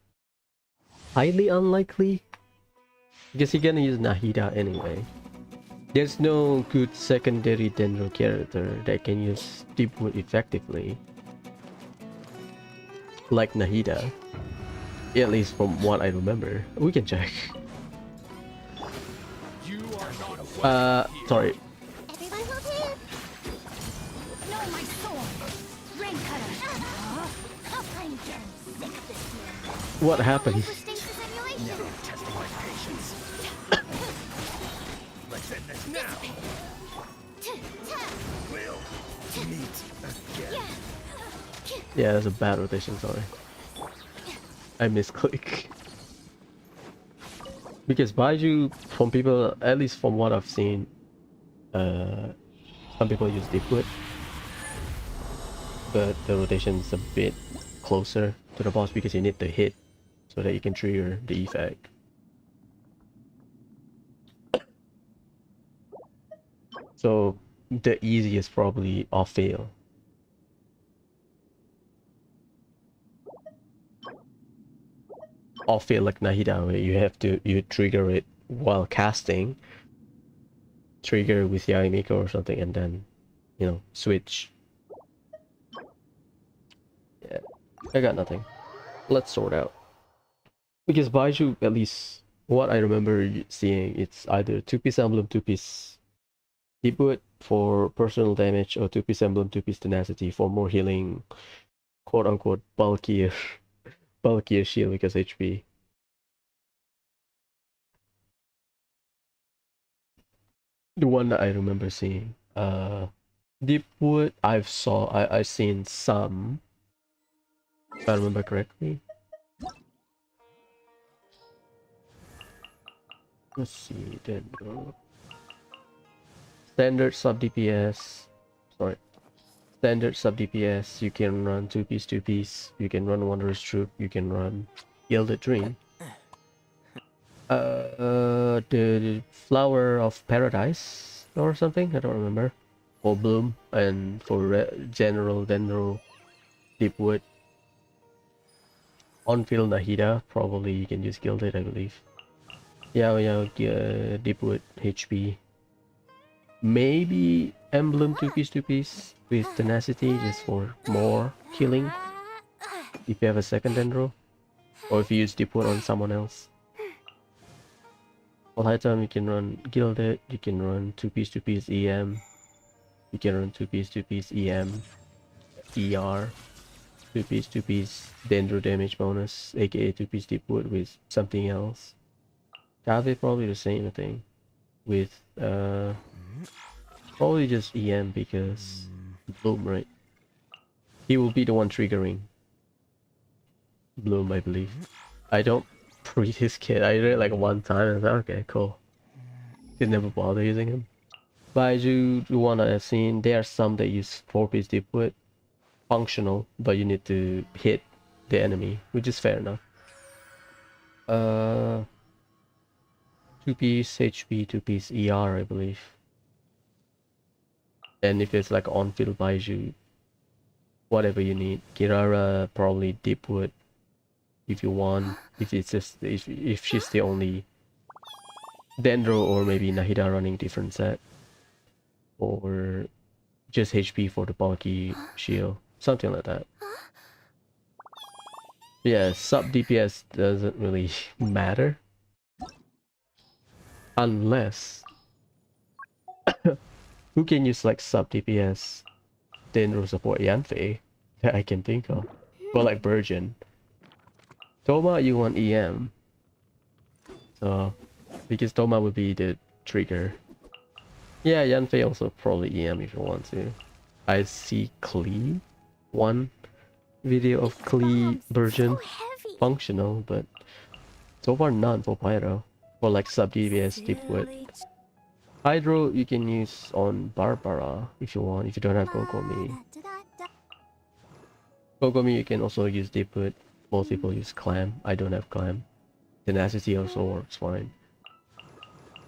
highly unlikely because you're gonna use Nahida anyway. There's no good secondary Dendro character that can use Deepwood effectively like Nahida. At least from what I remember. We can check. You are not welcome here. Sorry. Everyone hold here. Know my sword. Rain cutter. I'm getting sick of this man. What happened? Hyperstasis simulation. Testing my patience. Let's end this now. We'll meet again. Yeah, that's a bad rotation, sorry. I misclick. Because Baiju, from people, at least from what I've seen, some people use Deepwood. But the rotation is a bit closer to the boss because you need to hit so that you can trigger the effect. So the easiest probably off fail. Off fail like Nahida, where you trigger it while casting, trigger with Yaimiko or something, and then switch. Yeah, I got nothing. Let's sort out. Because Baiju, at least what I remember seeing, it's either 2-piece emblem, 2-piece Deepwood, for personal damage or 2-piece emblem, 2-piece tenacity for more healing, quote unquote bulkier bulkier shield because HP. The one that I remember seeing. Deepwood I've seen some, if I remember correctly. Let's see, then standard sub DPS. Sorry. Standard sub DPS, you can run 2-piece, 2-piece, you can run Wanderer's Troop, you can run Gilded Dream. The Flower of Paradise or something, I don't remember. For Bloom, and for General Dendro, Deepwood. On-field Nahida, probably you can use Gilded, I believe. Yeah, Deepwood, HP. Maybe Emblem 2-piece, 2-piece with Tenacity just for more healing if you have a second Dendro, or if you use Deepwood on someone else. All high time you can run Gilded, you can run 2-piece, 2-piece EM, you can run 2-piece, 2-piece EM, ER, 2-piece, 2-piece Dendro damage bonus, aka 2-piece Deepwood with something else. Kave probably the same thing with probably just EM because Bloom, right? He will be the one triggering Bloom, I believe. I don't read his kit. I read it like one time and I thought, okay, cool. Did never bother using him. But I do one I've seen, there are some that use 4-piece Deepwood. Functional, but you need to hit the enemy, which is fair enough. 2-piece HP, 2-piece ER, I believe. And if it's like on-field Baiju, whatever you need. Kirara, probably Deepwood, if you want. If it's just if she's the only Dendro, or maybe Nahida running different set, or just HP for the bulky shield, something like that. Yeah, sub DPS doesn't really matter unless who can use like sub DPS Dendro support Yanfei that I can think of. But like Virgin. Toma, you want EM. So because Toma would be the trigger. Yeah, Yanfei also probably EM if you want to. I see Klee. One video of Klee Virgin functional, but so far none for Pyro. Or like sub DPS Deepwood. Hydro you can use on Barbara if you want, if you don't have Gogomi. Gogomi you can also use Deepwood. Most people use Clam. I don't have Clam. Tenacity also works fine.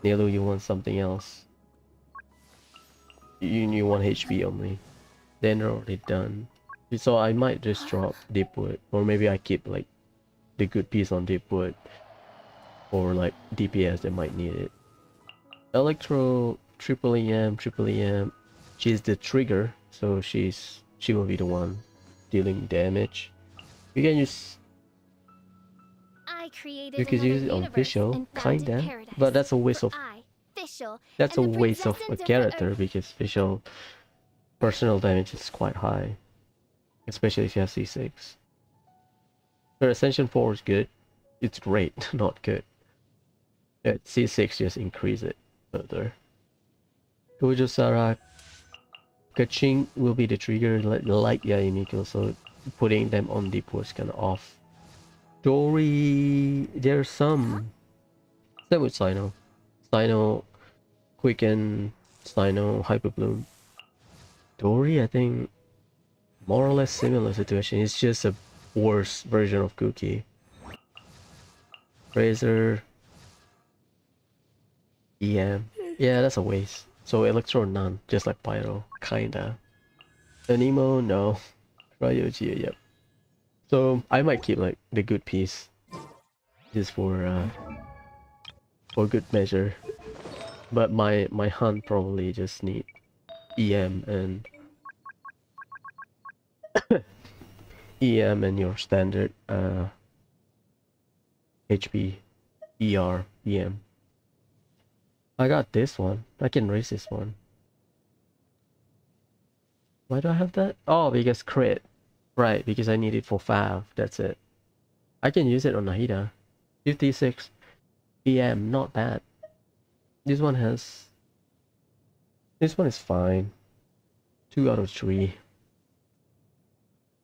Nelu, you want something else. You want HP only. Then they're already done. So I might just drop Deepwood. Or maybe I keep like the good piece on Deepwood. Or like DPS that might need it. Electro, triple EM. She's the trigger, so she will be the one dealing damage. You can use You could use it on Fischl, kinda, but that's a waste of a character Earth. because Fischl personal damage is quite high, especially if you have C6. Her Ascension 4 is good. It's great, not good. C6 just increase it further. Gojo Sarak, Kaching will be the trigger, like Yaimiko, so putting them on deep was kind of off. Dory, there's some. Same with Sino. Sino, Quicken, Sino, Hyper Bloom. Dory, I think, more or less similar situation. It's just a worse version of Cookie. Razor, EM. Yeah, that's a waste. So Electro, none, just like Pyro, kinda. Anemo, no. Ryoji, yep. So I might keep like the good piece, just for good measure. But my hunt probably just need EM and EM and your standard HP, ER, EM. I got this one. I can raise this one. Why do I have that? Oh, because crit. Right, because I need it for 5. That's it. I can use it on Nahida. 56 PM, not bad. This one has... This one is fine. 2 out of 3.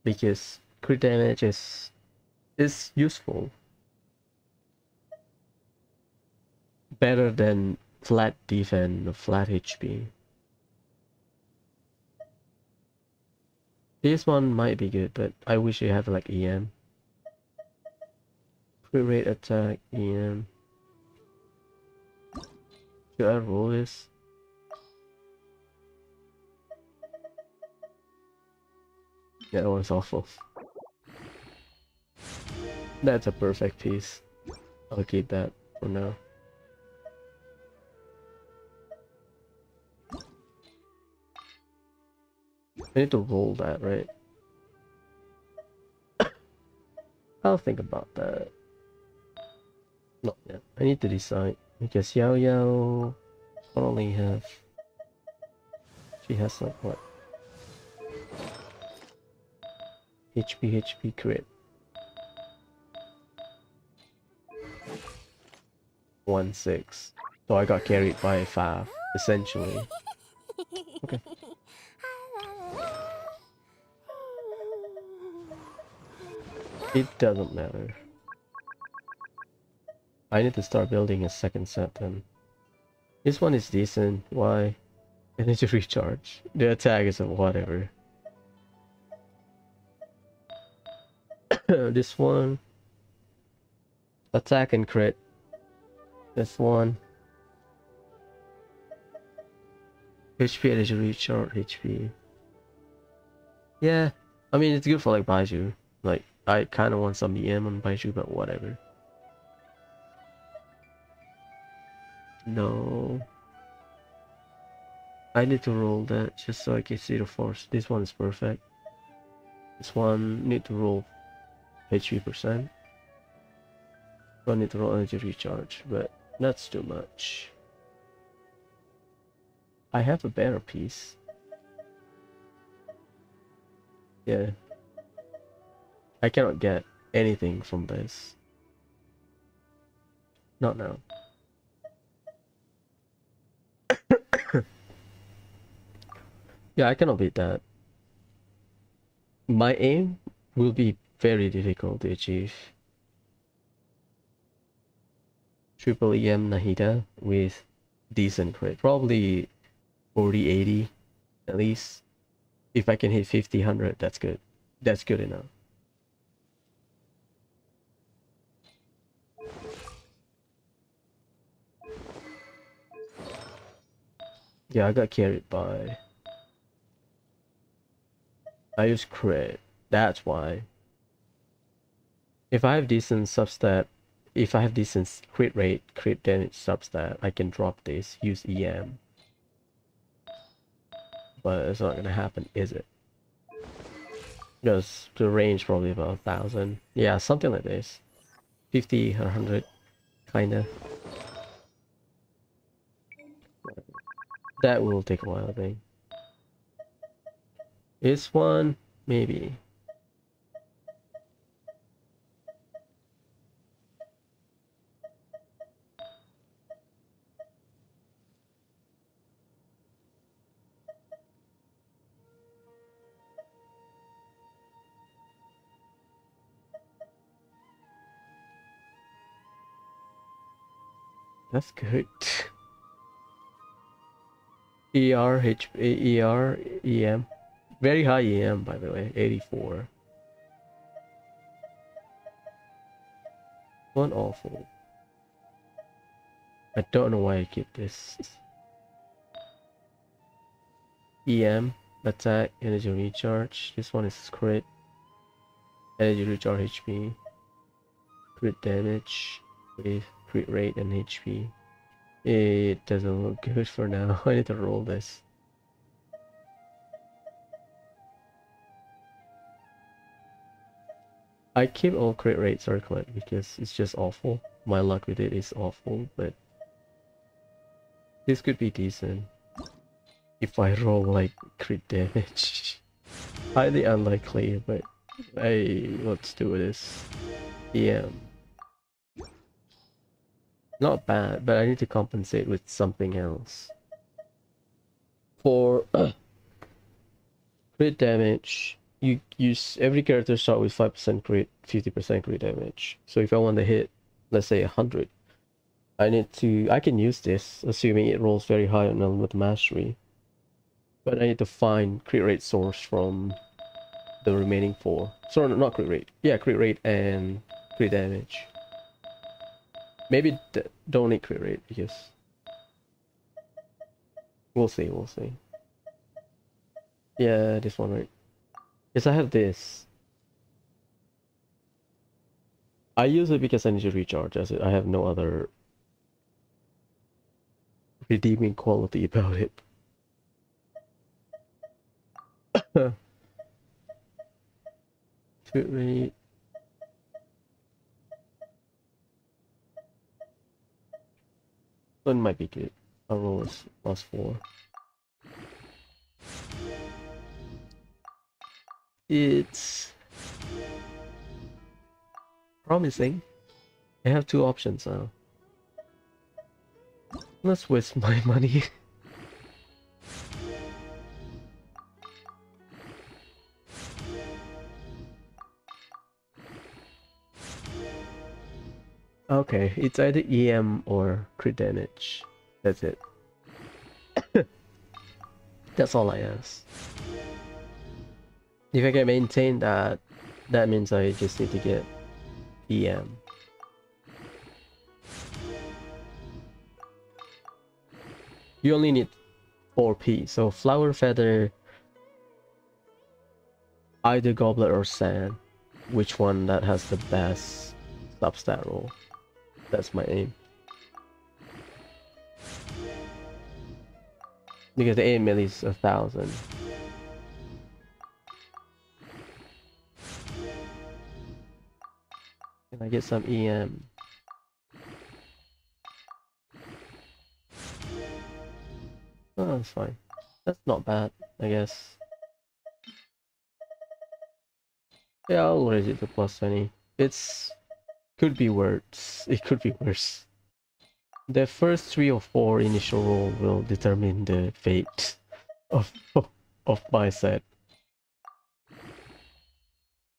Because crit damage is useful. Better than flat defense or flat HP. This one might be good, but I wish you have like EM. Crit rate attack, EM. Should I roll this? Yeah, that one's awful. That's a perfect piece. I'll keep that for now. I need to roll that, right? I'll think about that. Not yet. I need to decide. Because Yao Yao only have... She has like what? HP crit. 1-6. So I got carried by 5, essentially. Okay. It doesn't matter. I need to start building a second set then. This one is decent. Why? I need to recharge. The attack is a whatever. This one. Attack and crit. This one. HP energy recharge HP. Yeah. I mean it's good for like Baiju. Like I kinda want some EM on Baiju, but whatever. No. I need to roll that just so I can see the force. This one is perfect. This one need to roll HP percent. I need to roll energy recharge, but that's too much. I have a better piece. Yeah. I cannot get anything from this. Not now. Yeah, I cannot beat that. My aim will be very difficult to achieve. Triple EM Nahida with decent crit. Probably 40, 80 at least. If I can hit 50, 100, that's good. That's good enough. Yeah, I got carried by... I use crit. That's why. If I have decent substat, if I have decent crit rate, crit damage substat, I can drop this, use EM. But it's not gonna happen, is it? Because the range probably about 1,000. Yeah, something like this. 50 or 100, kinda. That will take a while, I think. This one, maybe. That's good. EM. Very high EM, by the way. 84. One awful. I don't know why I keep this. EM, attack, energy recharge. This one is crit. Energy recharge HP. Crit damage with crit rate and HP. It doesn't look good for now. I need to roll this. I keep all crit rate circlet because it's just awful. My luck with it is awful, but this could be decent. if I roll like crit damage. Highly unlikely, but hey, let's do this. Yeah. Not bad, but I need to compensate with something else. For crit damage, you use every character start with 5% crit, 50% crit damage. So if I want to hit, let's say 100, I can use this, assuming it rolls very high on Element Mastery. But I need to find crit rate source from the remaining 4. Sorry, not crit rate. Yeah, crit rate and crit damage. Maybe don't need crit rate because we'll see. Yeah, this one, right? Yes, I have this. I use it because I need to recharge. I have no other redeeming quality about it. Crit rate. One might be good. I'll roll +4. It's promising. I have 2 options now. Let's waste my money. Okay, it's either EM or crit damage. That's it. That's all I ask. If I can maintain that, that means I just need to get EM. You only need 4p, so Flower Feather, either Goblet or Sand. Which one that has the best substat roll? That's my aim. Because the aim is 1,000. Can I get some EM? Oh, that's fine. That's not bad, I guess. Yeah, I'll raise it to +20. It's could be worse. It could be worse. The first 3 or 4 initial roll will determine the fate of of my set.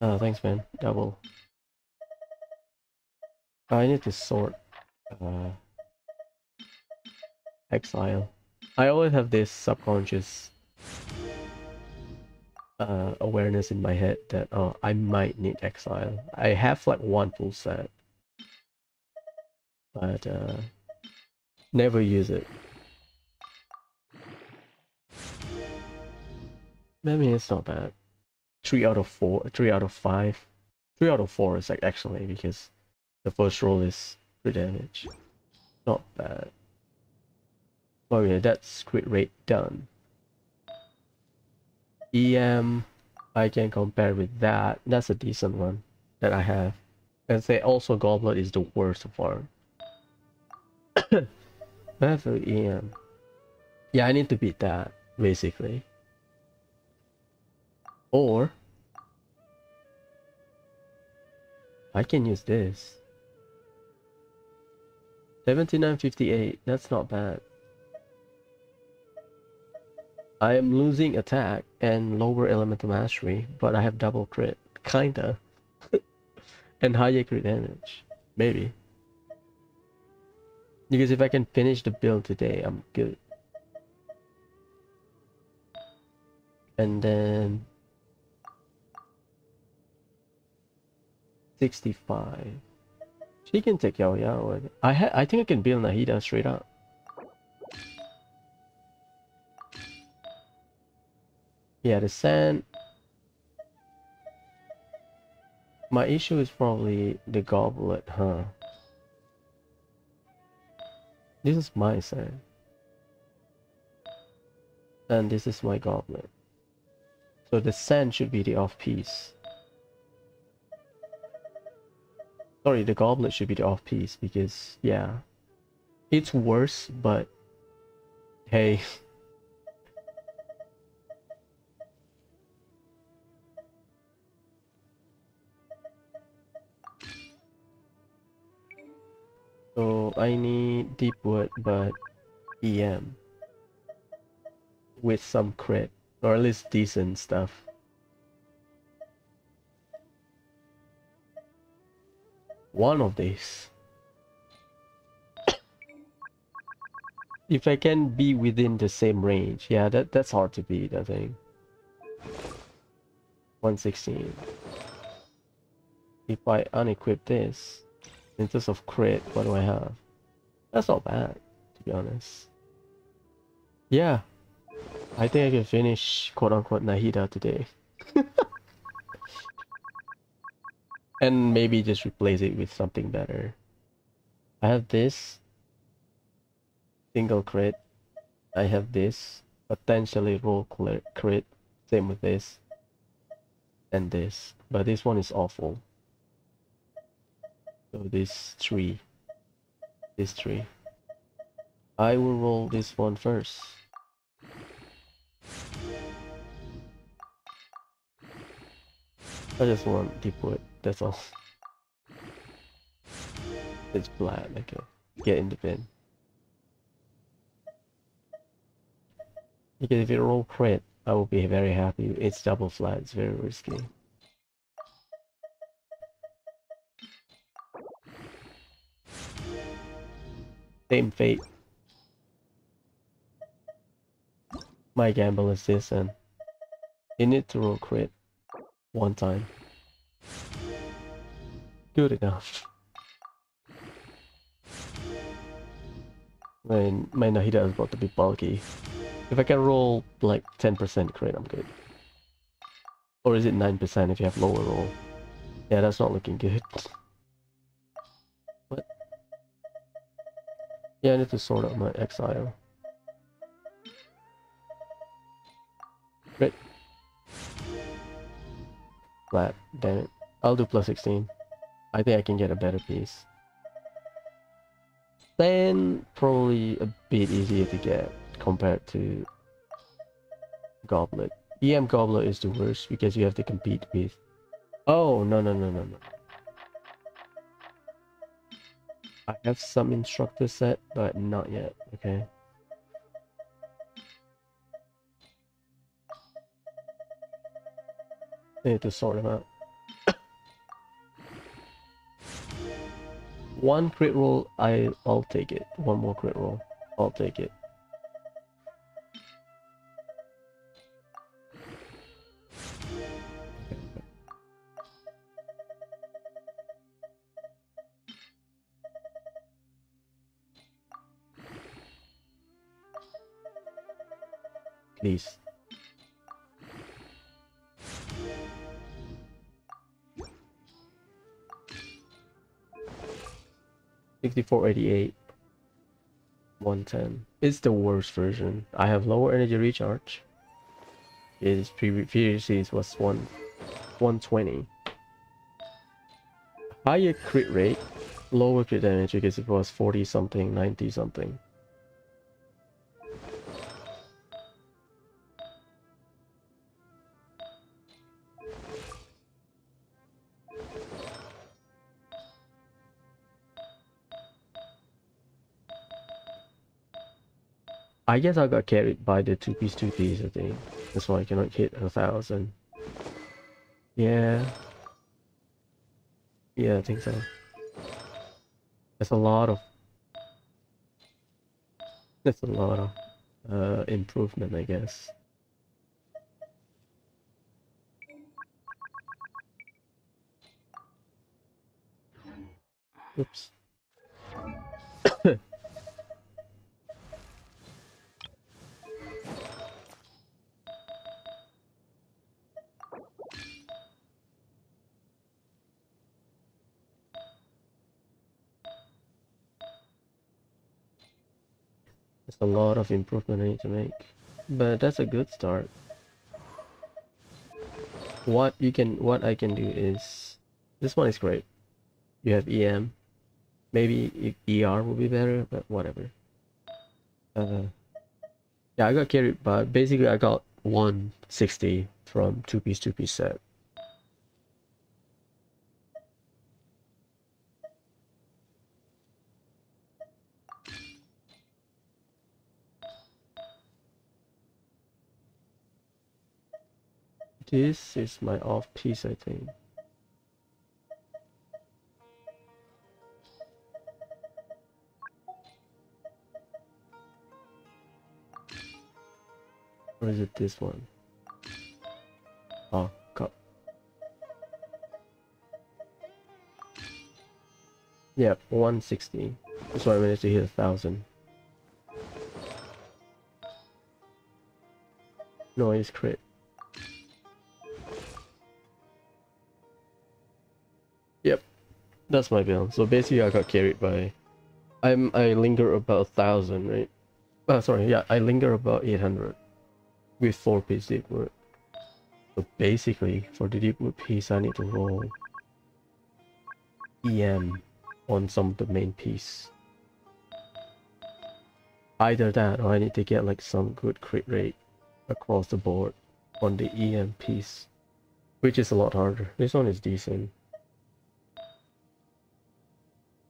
Oh, thanks, man. Double. I need to sort exile. I always have this subconscious awareness in my head that I might need exile. I have like 1 full set, but never use it. I mean, it's not bad. 3 out of 4, 3 out of 5, 3 out of 4 is like actually because the first roll is crit damage. Not bad. Oh yeah, that's crit rate done. EM, I can compare with that. That's a decent one that I have. And say also Goblet is the worst so far. I have an EM. Yeah, I need to beat that, basically. Or I can use this. 7958, that's not bad. I am losing attack and lower elemental mastery, but I have double crit. Kinda. And higher crit damage. Maybe. Because if I can finish the build today, I'm good. And then 65. She can take Yao Yao. I think I can build Nahida straight up. Yeah, the sand. My issue is probably the goblet, huh? This is my sand. And this is my goblet. So the sand should be the off piece. Sorry, the goblet should be the off piece because, yeah. It's worse, but hey, So I need deep wood, but EM with some crit, or at least decent stuff. One of these. If I can be within the same range, yeah, that's hard to beat, I think. 116. If I unequip this, in terms of crit, what do I have? That's not bad, to be honest. Yeah, I think I can finish quote-unquote Nahida today. And maybe just replace it with something better. I have this. Single crit. I have this. Potentially roll crit. Same with this. And this. But this one is awful. So this 3. This 3. I will roll this one first. I just want deep wood, that's all. It's flat, okay. Get in the bin. Because if you roll crit, I will be very happy. It's double flat, it's very risky. Same fate. My gamble is this, and you need to roll crit one time. Good enough. When my Nahida is about to be bulky. If I can roll like 10% crit, I'm good. Or is it 9% if you have lower roll? Yeah, that's not looking good. What? Yeah, I need to sort out my exile. Crit. Flat, damn it. I'll do plus 16. I think I can get a better piece. Then probably a bit easier to get compared to Goblet. EM Goblet is the worst because you have to compete with... Oh, no. I have some instructor set, but not yet, okay. I need to sort them out. One crit roll, I'll take it. One more crit roll, I'll take it. Please. $64.88. 110. It's the worst version. I have lower energy recharge. Previously it was 120. Higher crit rate, lower crit damage because it was 40 something, 90 something. I guess I got carried by the 2-piece, I think. That's why I cannot hit 1,000. Yeah. Yeah, I think so. That's a lot of... That's a lot of improvement, I guess. Oops. There's a lot of improvement I need to make, but that's a good start. What I can do is, this one is great. You have EM, maybe ER will be better, but whatever. Yeah, I got carried, but basically I got 160 from 2-piece set. This is my off piece, I think. Or is it this one? Oh, God. Yeah, 160. That's why I managed to hit 1,000. Noise crit. Yep, that's my build. So basically, I got carried by. I linger about 1,000, right? Sorry, yeah, I linger about 800 with 4-piece deep wood. So basically, for the deep wood piece, I need to roll EM on some of the main piece. Either that, or I need to get like some good crit rate across the board on the EM piece, which is a lot harder. This one is decent.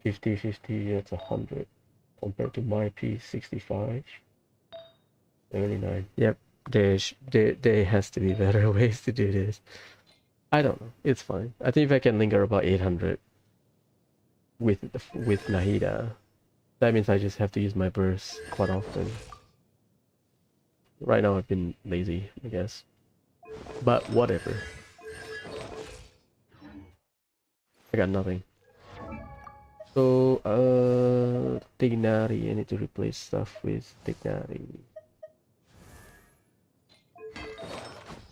50, 50, that's 100. Compared to my piece, 65. 79. Yep, there has to be better ways to do this. I don't know. It's fine. I think if I can linger about 800 with Nahida, that means I just have to use my burst quite often. Right now I've been lazy, I guess. But whatever. I got nothing. So, Dignari. I need to replace stuff with Dignari.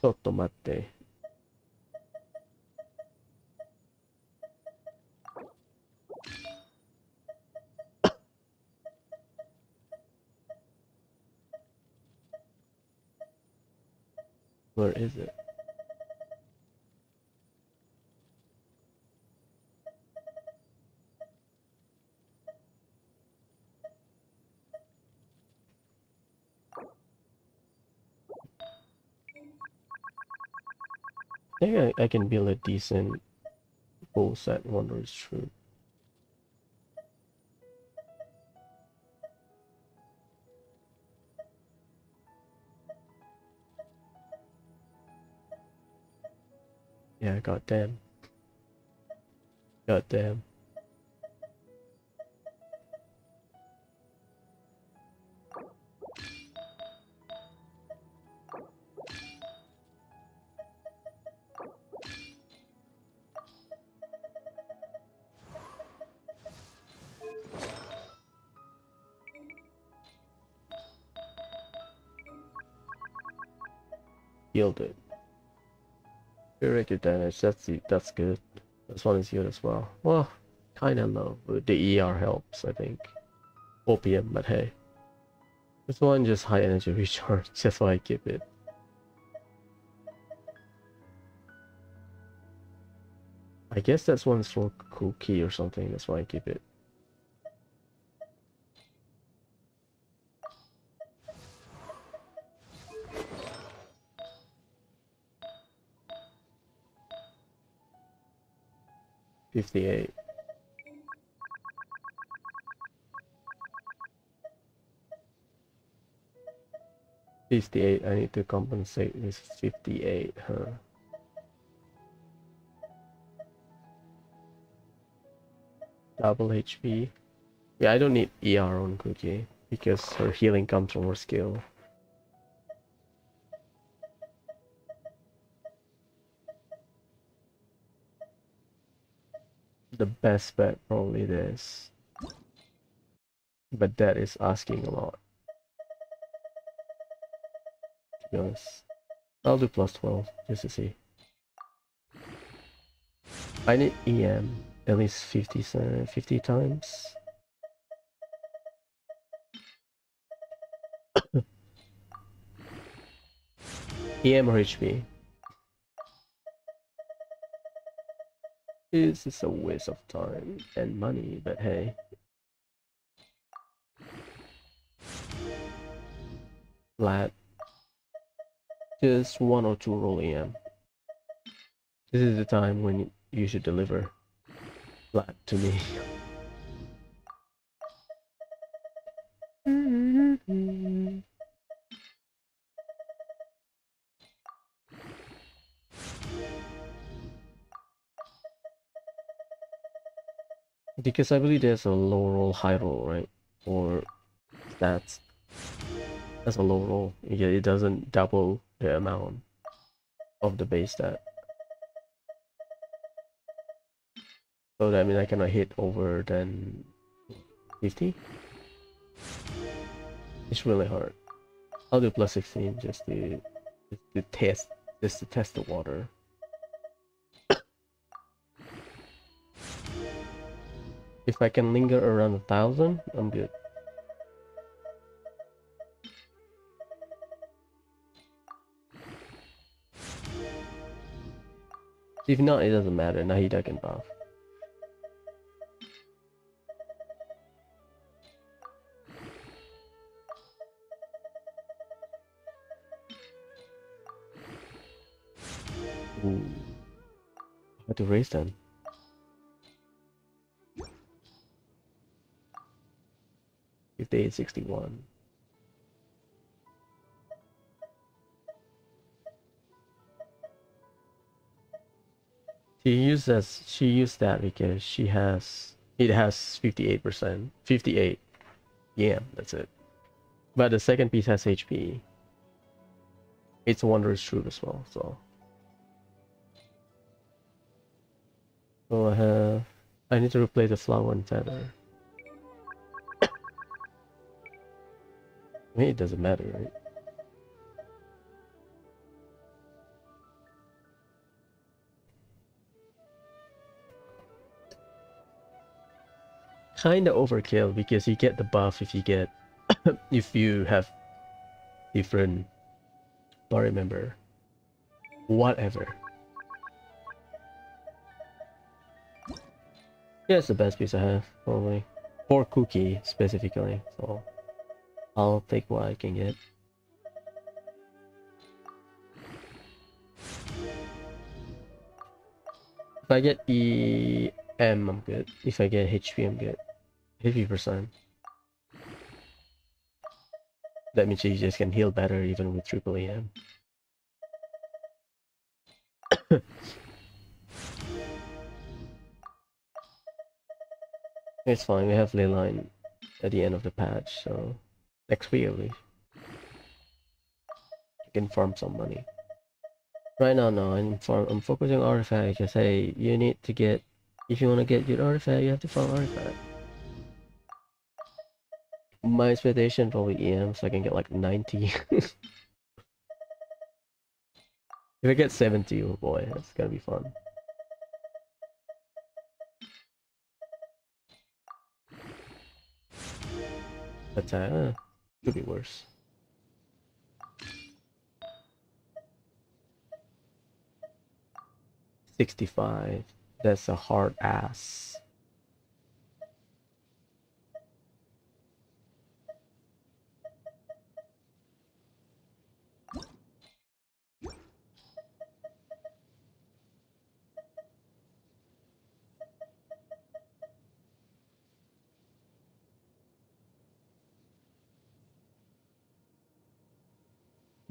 Sottomate. Where is it? I think I can build a decent full set Wanderer's Troop. Yeah, goddamn. Goddamn. Yielded. Irregular damage, that's good. This one is good as well. Well, kinda low, but the ER helps, I think. OPM, but hey. This one just high energy recharge, that's why I keep it. I guess that's one's for cookie or something, that's why I keep it. $58. 58, I need to compensate with 58, huh? Double HP. Yeah, I don't need ER on Cookie because her healing comes from her skill. The best bet probably this. But that is asking a lot. To be honest. I'll do plus 12 just to see. I need EM at least 50 times. EM or HP. This is a waste of time and money, but hey. Flat. Just 1 or 2 roll EM. This is the time when you should deliver flat to me. Because I believe there's a low roll, high roll, right? Or stats. That's a low roll. Yeah, it doesn't double the amount of the base stat. So that means I cannot hit over than 50. It's really hard. I'll do plus 16 just to test the water. If I can linger around 1,000, I'm good. If not, it doesn't matter. Nahida can buff. Ooh. I have to raise them. If they hit 61. She used that because it has 58%. 58. Yeah, that's it. But the second piece has HP. It's wondrous truth as well, so. So I need to replace the flower and feather. I mean, it doesn't matter, right? Kinda overkill because you get the buff if you have different party member. Whatever. Yeah, it's the best piece I have, probably. For Cookie, specifically, so I'll take what I can get. If I get EM, I'm good. If I get HP, I'm good. 50%. That means you just can heal better even with triple EM. It's fine, we have Leyline at the end of the patch, so next week at least. You can farm some money. Right now, no, I'm focusing on artifact because hey, you need to get, if you want to get good artifact, you have to farm artifact. My expectation probably EM, so I can get like 90. If I get 70, oh boy, that's gonna be fun. Attack, could be worse. 65. That's a hard ass.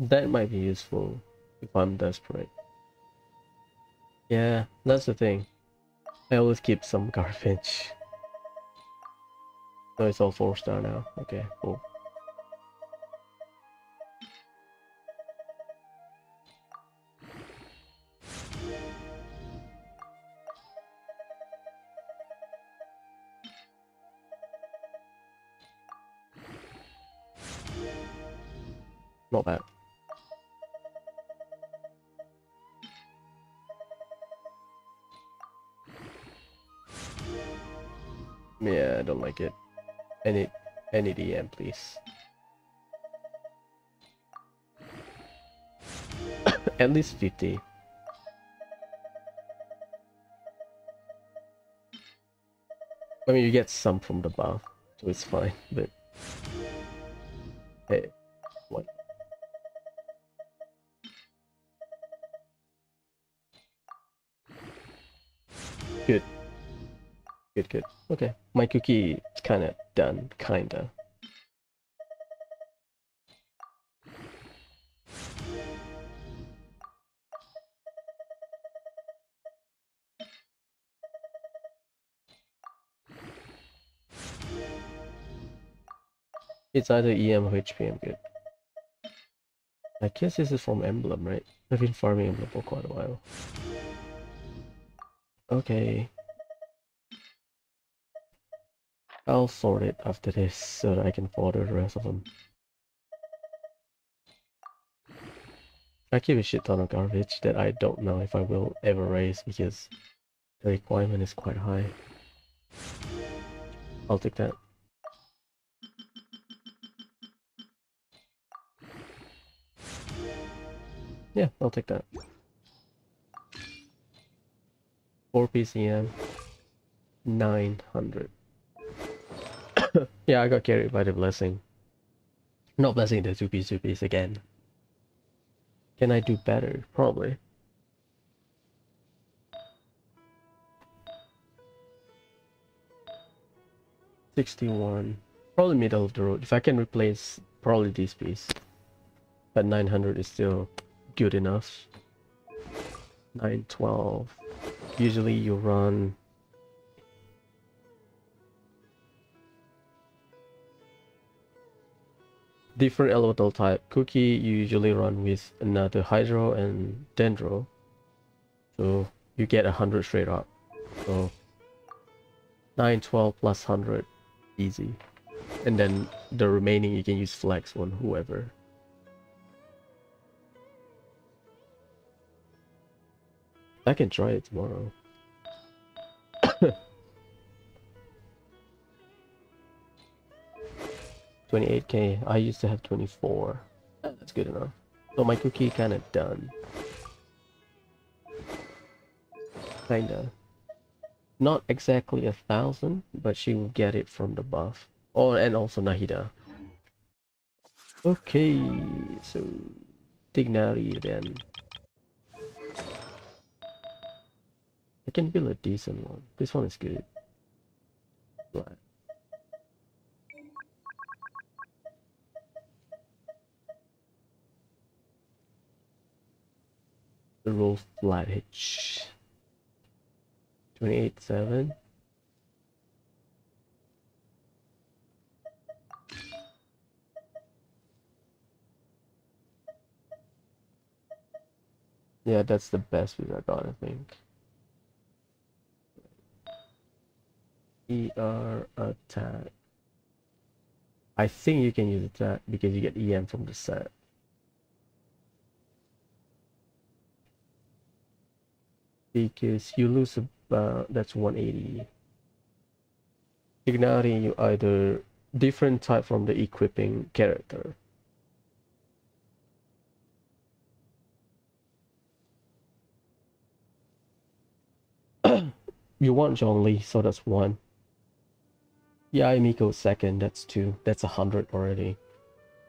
That might be useful if I'm desperate. Yeah, that's the thing. I always keep some garbage. So it's all 4-star now. Okay, cool. Not bad. Yeah, I don't like it. Any DM, please. At least 50. I mean, you get some from the buff, so it's fine, but... Hey, what? Good. Good, good. Okay, my cookie is kinda done, kinda. It's either EM or HP, I'm good. I guess this is from Emblem, right? I've been farming Emblem for quite a while. Okay. I'll sort it after this so that I can fodder the rest of them. I keep a shit ton of garbage that I don't know if I will ever raise because the requirement is quite high. I'll take that. Yeah, I'll take that. 4 PCM, 900. Yeah, I got carried by the blessing. Not blessing, the 2 piece again. Can I do better? Probably. 61. Probably middle of the road. If I can replace probably this piece. But 900 is still good enough. 912. Usually you run different elemental type. Cookie you usually run with another Hydro and Dendro. So you get 100 straight up. So 912 plus 100. Easy. And then the remaining you can use flex on whoever. I can try it tomorrow. 28k. I used to have 24. That's good enough. So my cookie kind of done. Kinda. Not exactly 1,000, but she will get it from the buff. Oh, and also Nahida. Okay, so Tignari then. I can build a decent one. This one is good. Flat. The roll flat hitch. 28.7. Yeah, that's the best we got, I think. ER attack. I think you can use attack because you get EM from the set. Because you lose about, that's 180. Igniting you either different type from the equipping character. You want John Lee, so that's 1. Yeah, Miko second, that's 2. That's 100 already.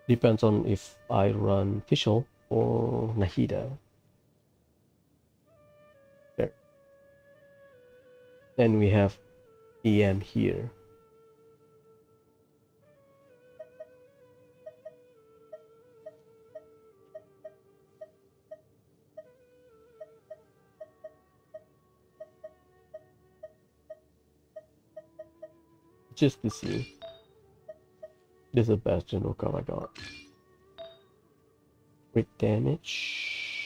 Depends on if I run Fischl or Nahida. There. Then we have EM here. Just to see. This is the best general card I got. Crit damage.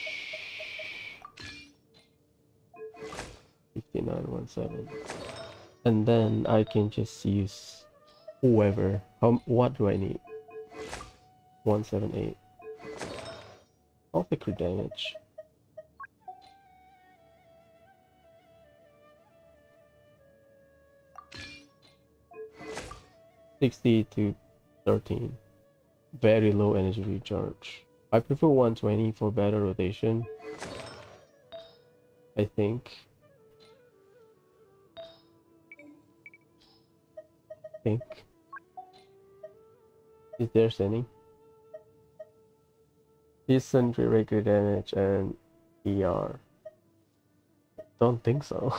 5917. And then I can just use whoever. What do I need? 178. I'll pick crit damage. 60 to 13. Very low energy recharge. I prefer 120 for better rotation. I think. Is there any? Decent regular damage and ER. Don't think so.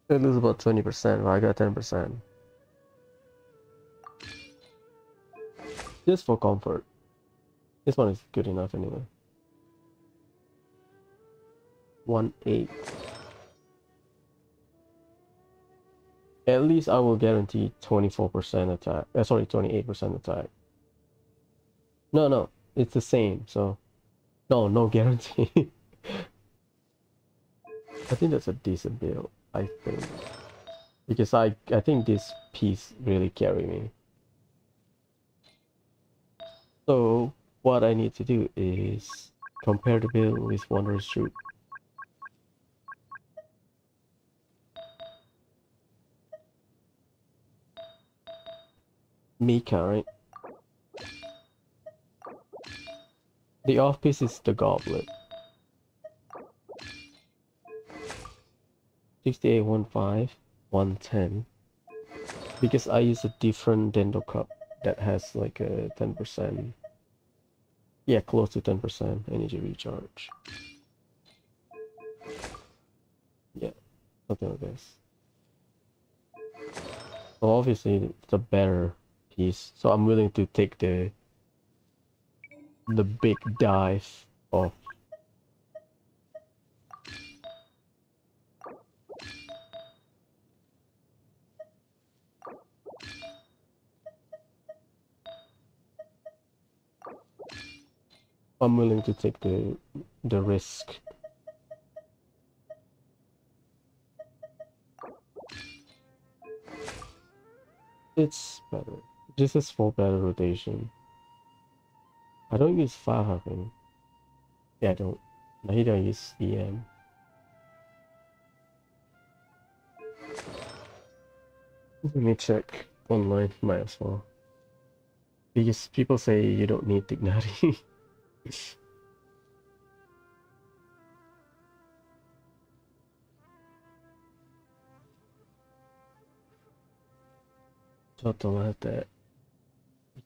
I lose about 20%, I got 10%. Just for comfort. This one is good enough anyway. 1-8. At least I will guarantee 24% attack. Sorry, 28% attack. No, it's the same. So, no guarantee. I think that's a decent build. I think because I think this piece really carry me. So what I need to do is compare the build with Wondrous Fruit. Mika, right? The off piece is the Goblet. 68, 15, 110. Because I use a different Dendo Cup that has like a 10%. Yeah, close to 10% energy recharge. Yeah, something like this. So obviously it's a better piece. So I'm willing to take the big dive of I'm willing to take the risk. It's better. This is for better rotation. I don't use 5, I think. Yeah, I don't. I don't use EM. Let me check online, might as well. Because people say you don't need Dignity. So don't have that.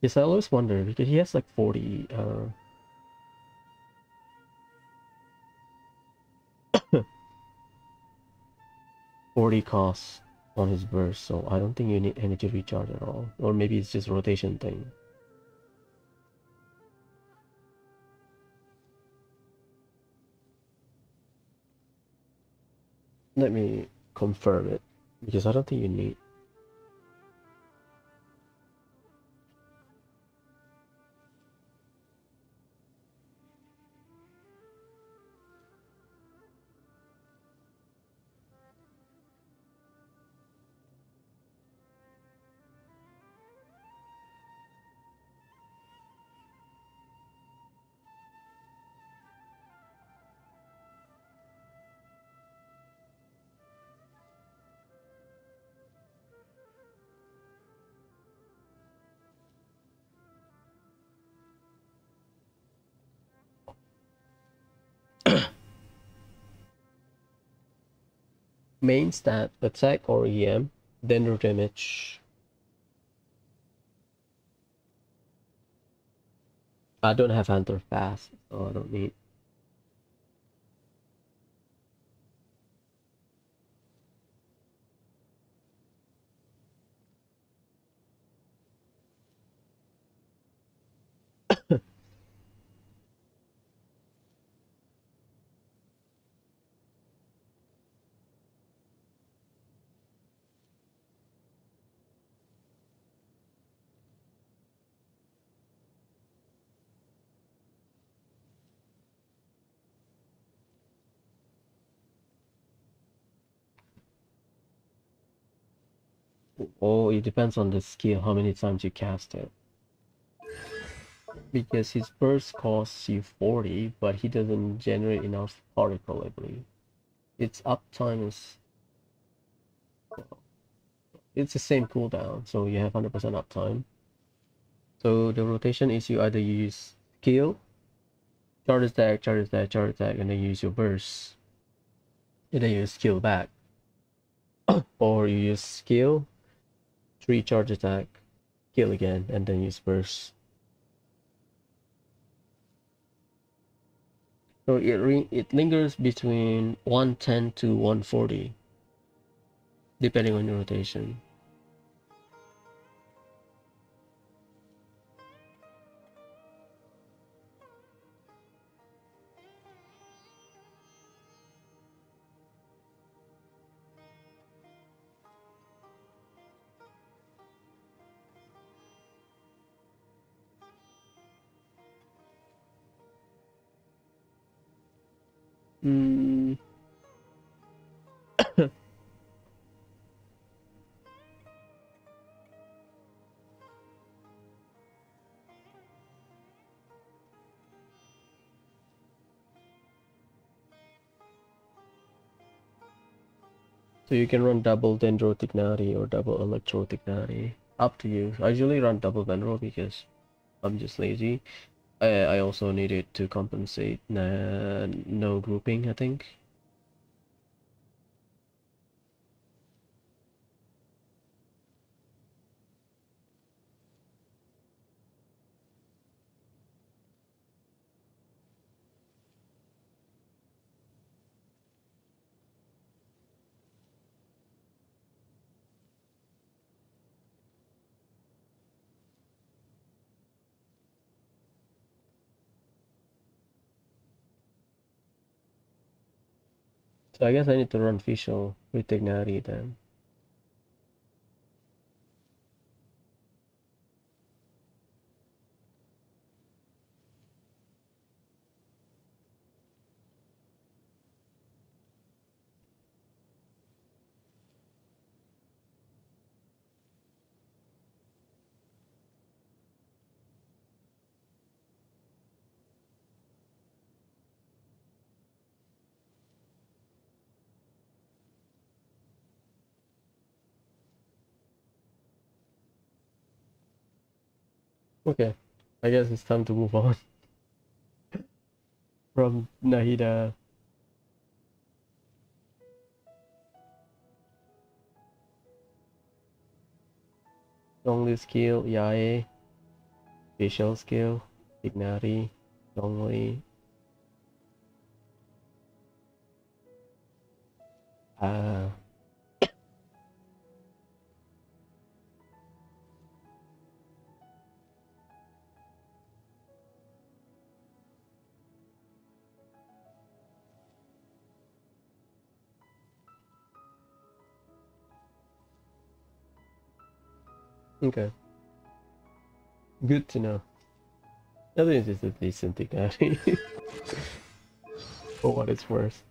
Because I always wonder, because he has like 40, 40 costs on his burst, so I don't think you need energy recharge at all. Or maybe it's just rotation thing. Let me confirm it, because I don't think you need. Main stat, attack or EM, then your damage. I don't have Hunter fast, so I don't need. Oh, it depends on the skill, how many times you cast it. Because his burst costs you 40, but he doesn't generate enough particle, I believe. Its uptime is. It's the same cooldown, so you have 100% uptime. So the rotation is you either use skill, charge attack, charge attack, charge attack, and then use your burst. And then you use skill back. Or you use skill, 3 charge attack, kill again, and then use burst. So it lingers between 110 to 140. depending on your rotation. Hmm. So you can run double Dendrotic Nari or double Electrotic Nari. Up to you. I usually run double Dendro because I'm just lazy. I also needed to compensate no grouping, I think. So I guess I need to run Fischl with Ignari then. Okay, I guess it's time to move on from Nahida. Zhongli skill, Yae, Fischl skill, Ignari, Zhongli. Ah, okay. Good to know. I think it's a decent Ignari. For what it's worth.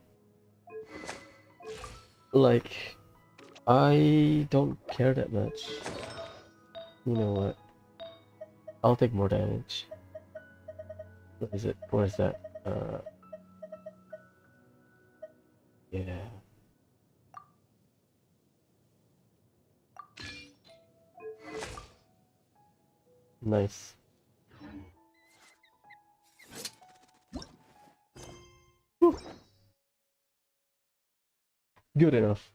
Like, I don't care that much. You know what? I'll take more damage. What is it? What is that? Yeah. Nice. Whew. Good enough.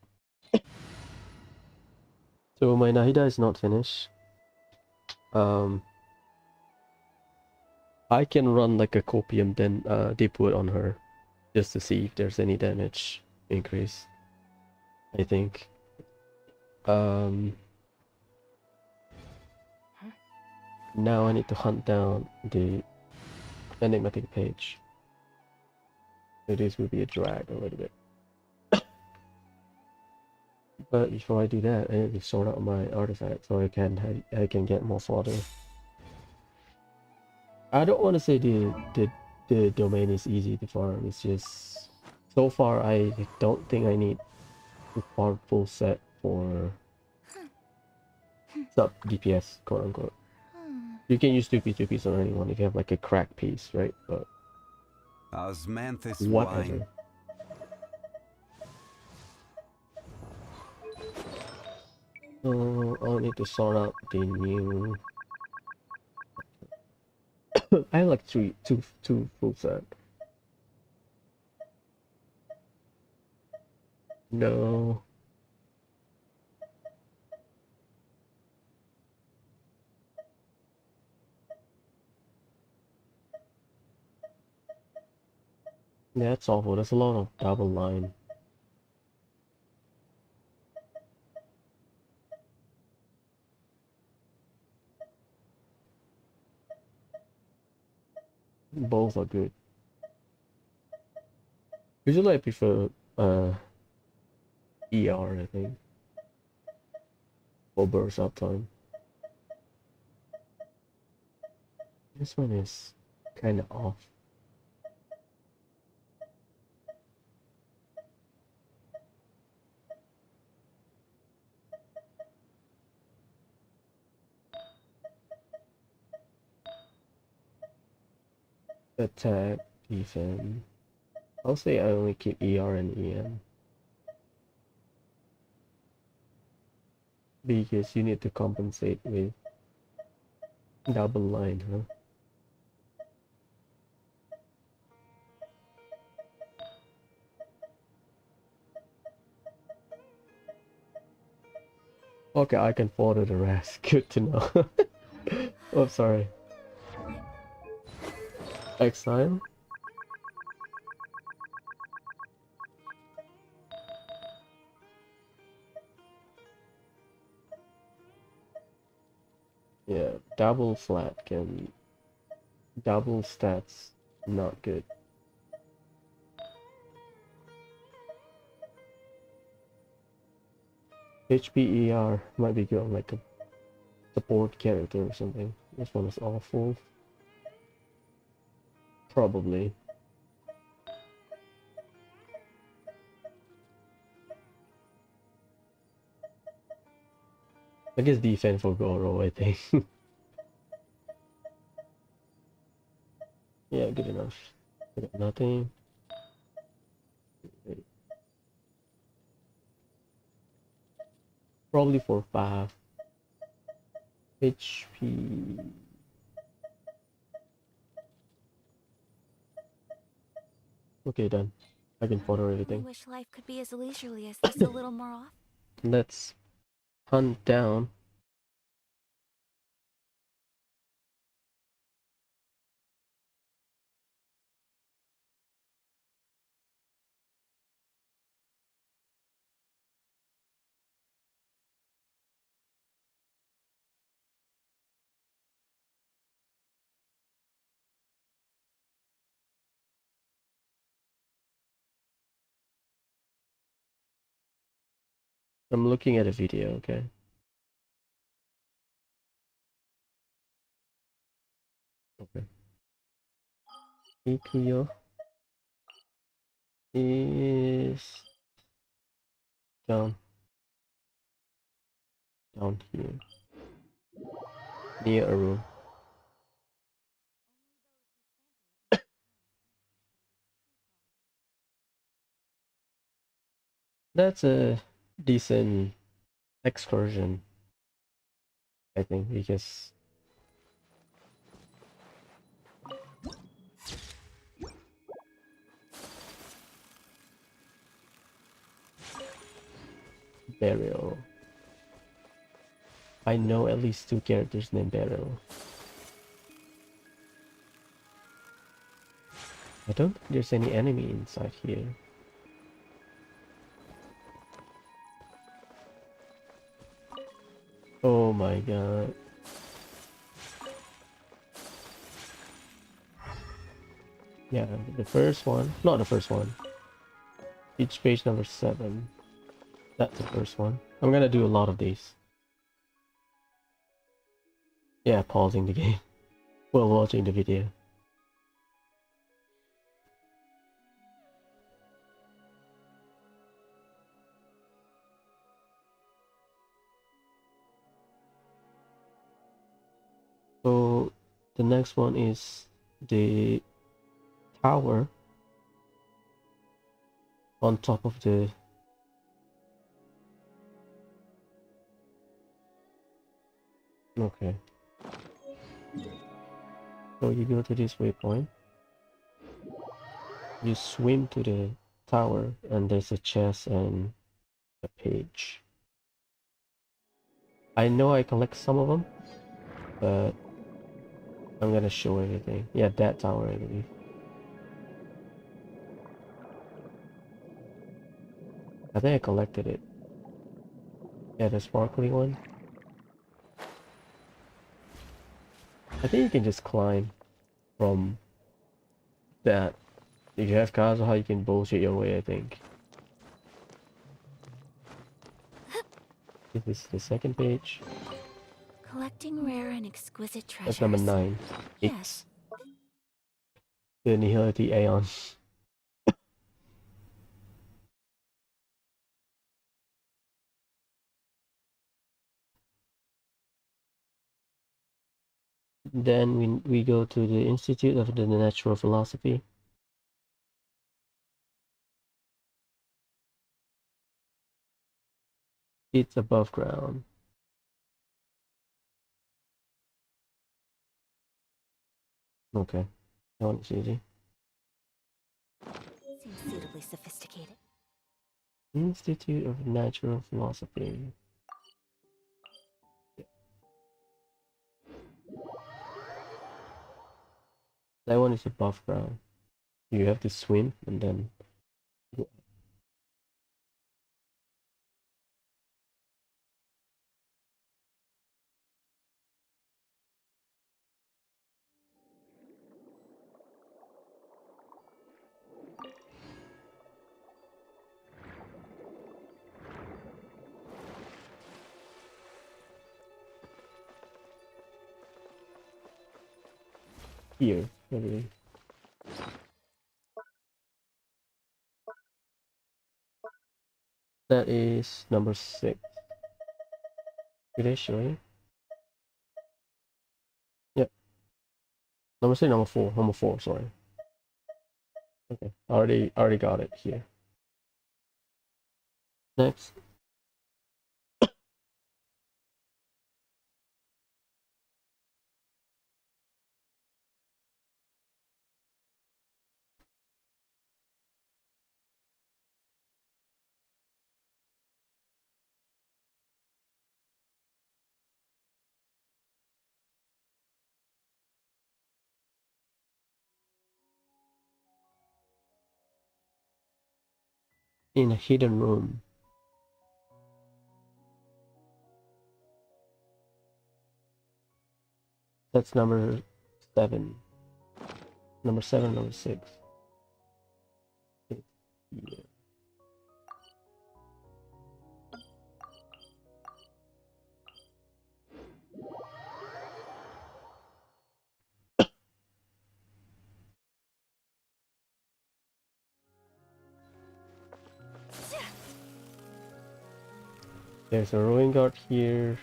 So my Nahida is not finished. I can run like a copium then deep wood on her just to see if there's any damage increase. I think. Now I need to hunt down the enigmatic page. So this will be a drag a little bit. But before I do that, I need to sort out my artifact so I can get more fodder. I don't want to say the domain is easy to farm. It's just so far I don't think I need to farm full set for sub DPS, quote unquote. You can use 2P on anyone if you have like a crack piece, right? But Osmanthus whatever. wine. So I'll need to sort out the new. I have like two full set. No. Yeah, that's awful. There's a lot of double line. Both are good. Usually I prefer ER, I think, for burst up time. This one is kind of off. Attack, defense. I'll say I only keep ER and EM. Because you need to compensate with double line, huh? Okay, I can follow the rest. Good to know. Oh, sorry. Exile? Yeah, double flat can... Double stats, not good. HPER might be good on like a support character or something. This one is awful. Probably. I guess defense for Goro, I think. Yeah, good enough. I got nothing. Probably for 5 HP. Okay, done. I can follow I everything. wish life could be as leisurely as this a little more often. Let's hunt down. I'm looking at a video, okay? Okay. Ikio is down here near a room. That's a decent excursion, I think, because Burial. I know at least 2 characters named Burial. I don't think there's any enemy inside here. Oh my god. Yeah, the first one. Not the first one. Each page number 7. That's the first one. I'm gonna do a lot of these. Yeah, pausing the game while watching the video. So the next one is the tower on top of the okay. So you go to this waypoint, you swim to the tower, and there's a chest and a page. I know I collect some of them, but I'm gonna show everything. Yeah, that tower, I believe. I think I collected it. Yeah, the sparkling one. I think you can just climb from that if you have Kazuha, you can bullshit your way, I think. This is the second page. Collecting rare and exquisite treasures. That's number 9. Yes. The Nihility Aeon. Then we go to the Institute of the Natural Philosophy. It's above ground. Okay. That one is easy. Seems suitably sophisticated. Institute of Natural Philosophy. That one is above ground. You have to swim and then go. Here, maybe. That is number 6. Did I show you? Yep. Number 6, number 4. Number 4, sorry. Okay. Already got it here. Next. In a hidden room. That's number 7. Number 7, number 6. Yeah. There's a rowing guard here.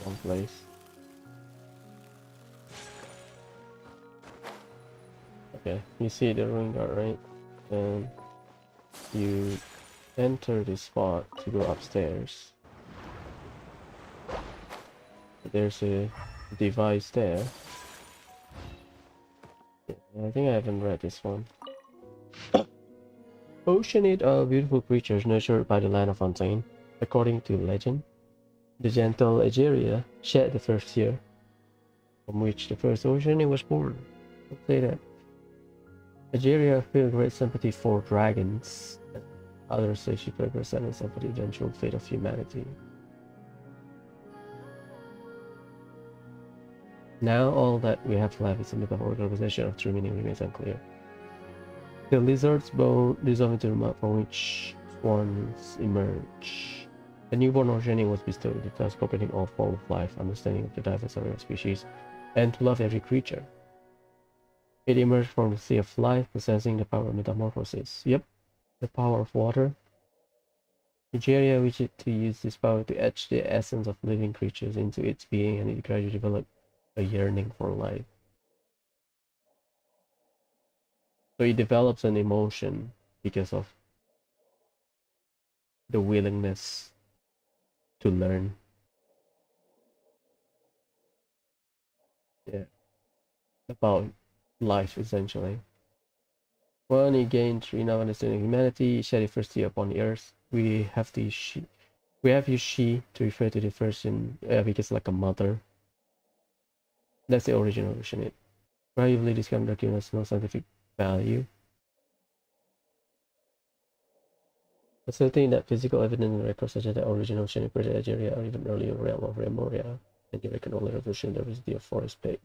One place. Okay, you see the rowing guard, right? And you enter this spot to go upstairs. There's a device there. I think I haven't read this one. Oceanid are beautiful creatures nurtured by the land of Fontaine. According to legend, the gentle Egeria shed the first tear, from which the first Oceanid was born. Don't say that. Egeria feel great sympathy for dragons. Others say she represents for the eventual fate of humanity. Now all that we have left is a metaphorical possession of true meaning remains unclear. The lizard's bone dissolved into the mud from which swans emerge. The newborn Oceanic was bestowed with the task of opening all form of life, understanding of the diversity of species, and to love every creature. It emerged from the sea of life, possessing the power of metamorphosis. Yep, the power of water. Nigeria wished to use this power to etch the essence of living creatures into its being, and it gradually developed a yearning for life. So it develops an emotion because of the willingness to learn. Yeah, about life essentially. When he gained enough understanding of humanity, he shed his first tear upon the earth. We have used she to refer to the person because like a mother. That's the original version. It probably this kind of document has no scientific value. Asserting that physical evidence and records such as the original oceanic present area or even earlier realm of Remoria, and you can only represent the diversity of forest peak.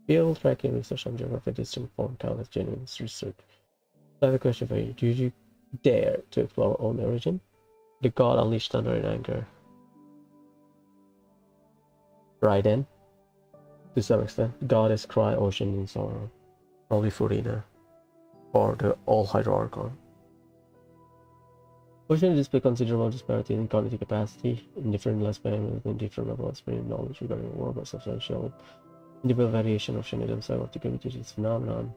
Field tracking research on geographic distant form count as genuine research. I have a question for you. Do you dare to explore our own origin? The god unleashed thunder and anger. Raiden, to some extent. Goddess cry ocean in sorrow. Probably Furina. Or the all hierarchical. Ocean display considerable disparity in cognitive capacity in different lifespans within different levels of experience knowledge regarding the world, but substantial individual variation of ocean themselves of the community is phenomenon.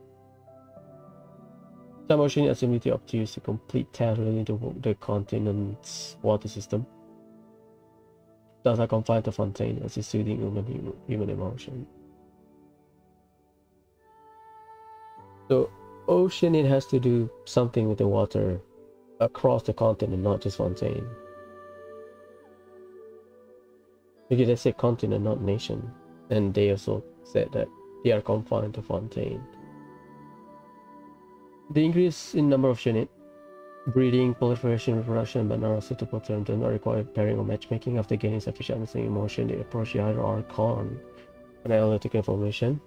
Some ocean ability obtuse to complete tasks relating to the continent's water system. Thus are confined to fontaine as is soothing human emotion. So ocean, it has to do something with the water across the continent, not just fontaine. Because they say continent, not nation, and they also said that they are confined to fontaine. The increase in number of unit, breeding, proliferation, reproduction, but not a suitable term do not require pairing or matchmaking. After gaining sufficient understanding emotion, they approach the other archon and analytical information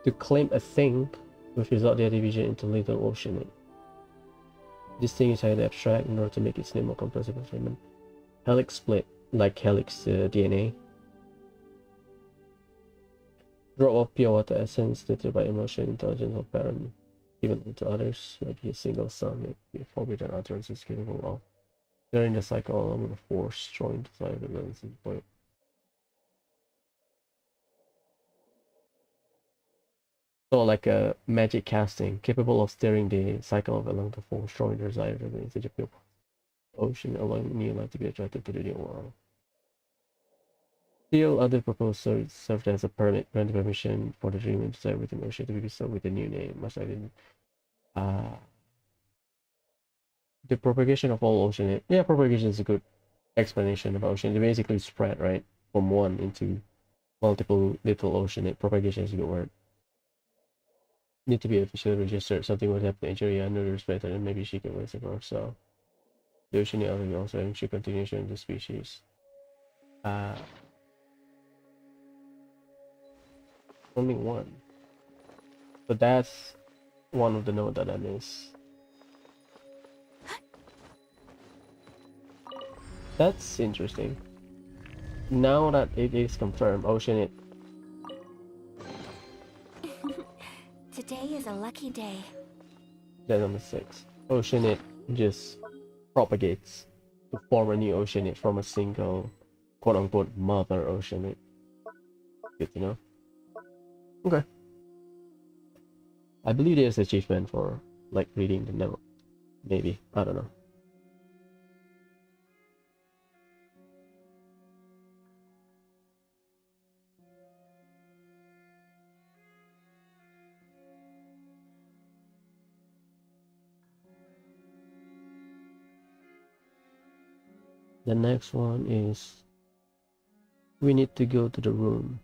to claim a thing, which result their division into little ocean. This thing is highly abstract in order to make its name more comprehensible for human. Helix split, like helix DNA. Drop of pure water essence littered by emotion, intelligence, or pattern. Even to others, might be a single sun, may be a forbidden utterances capable of during the cycle along with a force, joined to fly the lens and point. So like a magic casting, capable of steering the cycle of along the force, drawing the desired evidence of the ocean, allowing new life to be attracted to the new world. Still, other proposals served as a permit, granted permission for the dream and desire within ocean to be bestowed with a new name, much like in the propagation of all ocean. Yeah, propagation is a good explanation of ocean. They basically spread, right, from one into multiple little ocean. Propagation is a good word. Need to be officially registered. Something would happen to Ageria under respect, and maybe she can raise above. So the ocean also ensure continuation of the species. Only one. But that's one of the note that I miss. That's interesting. Now that it is confirmed, Oceanit. Today is a lucky day. That's number 6. Oceanit just propagates to form a new Oceanit from a single quote-unquote mother Oceanit. Good to know. Okay. I believe there's an achievement for like reading the note. Maybe. I don't know. The next one is we need to go to the room.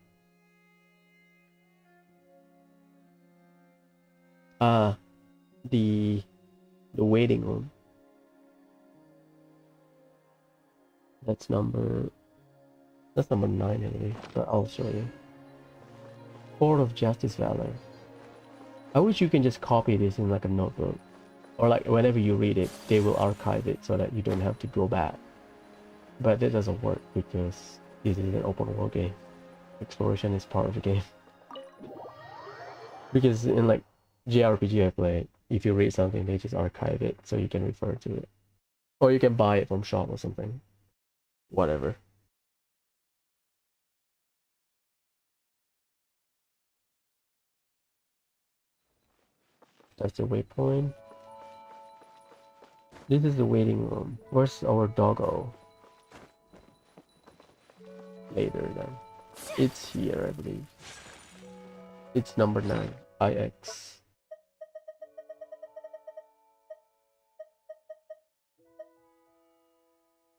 The waiting room. That's number 9 anyway, but I'll show you. Court of Justice Valor. I wish you can just copy this in like a notebook. Or like whenever you read it, they will archive it so that you don't have to go back. But that doesn't work because this is an open world game. Exploration is part of the game. Because in like JRPG I play, if you read something, they just archive it so you can refer to it. Or you can buy it from shop or something. Whatever. That's the waypoint. This is the waiting room. Where's our doggo? Later then. It's here, I believe. It's number 9. IX.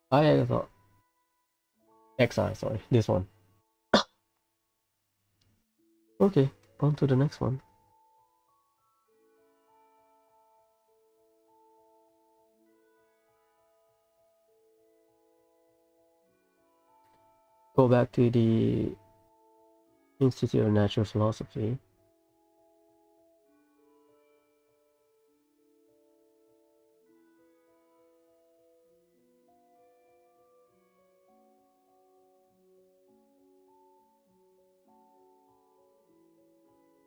IX. XI, sorry. This one. Okay, on to the next one. go back to the Institute of Natural Philosophy.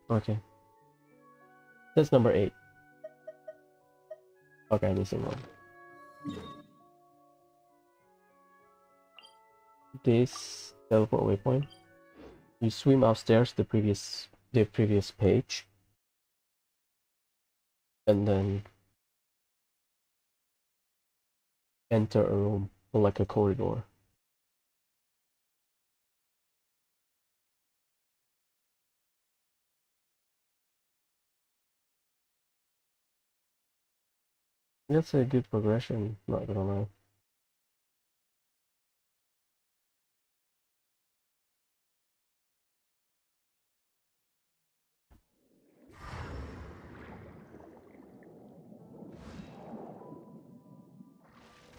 Okay. That's number 8. Okay, missing one. This teleport waypoint. You swim upstairs the previous page. And then enter a room or like a corridor. That's a good progression, not gonna lie.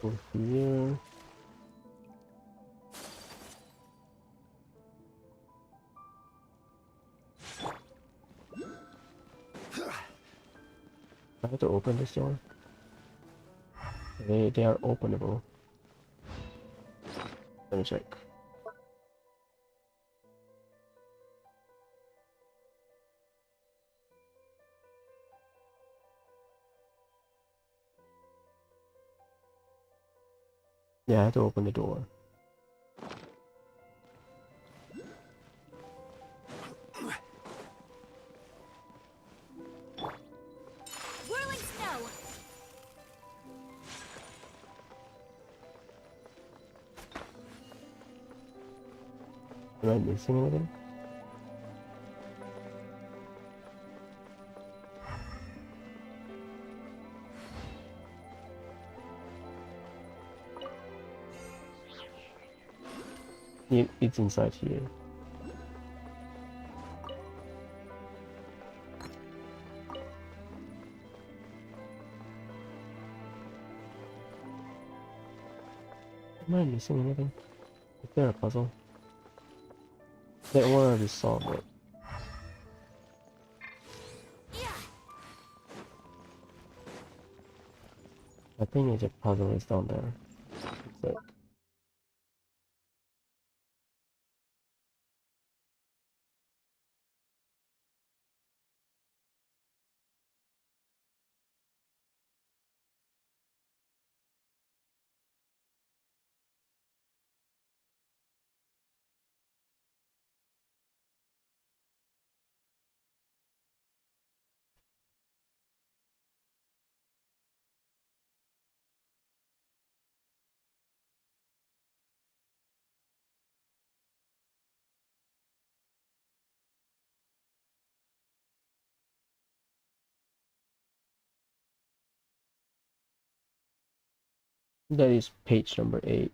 Go here. I have to open this door. They are openable. Let me check. Yeah, I have to open the door. Whirling snow! Am I missing anything? It's inside here. Am I missing anything? Is there a puzzle? That one already solved it. I think the puzzle is down there. It's like, that is page number 8.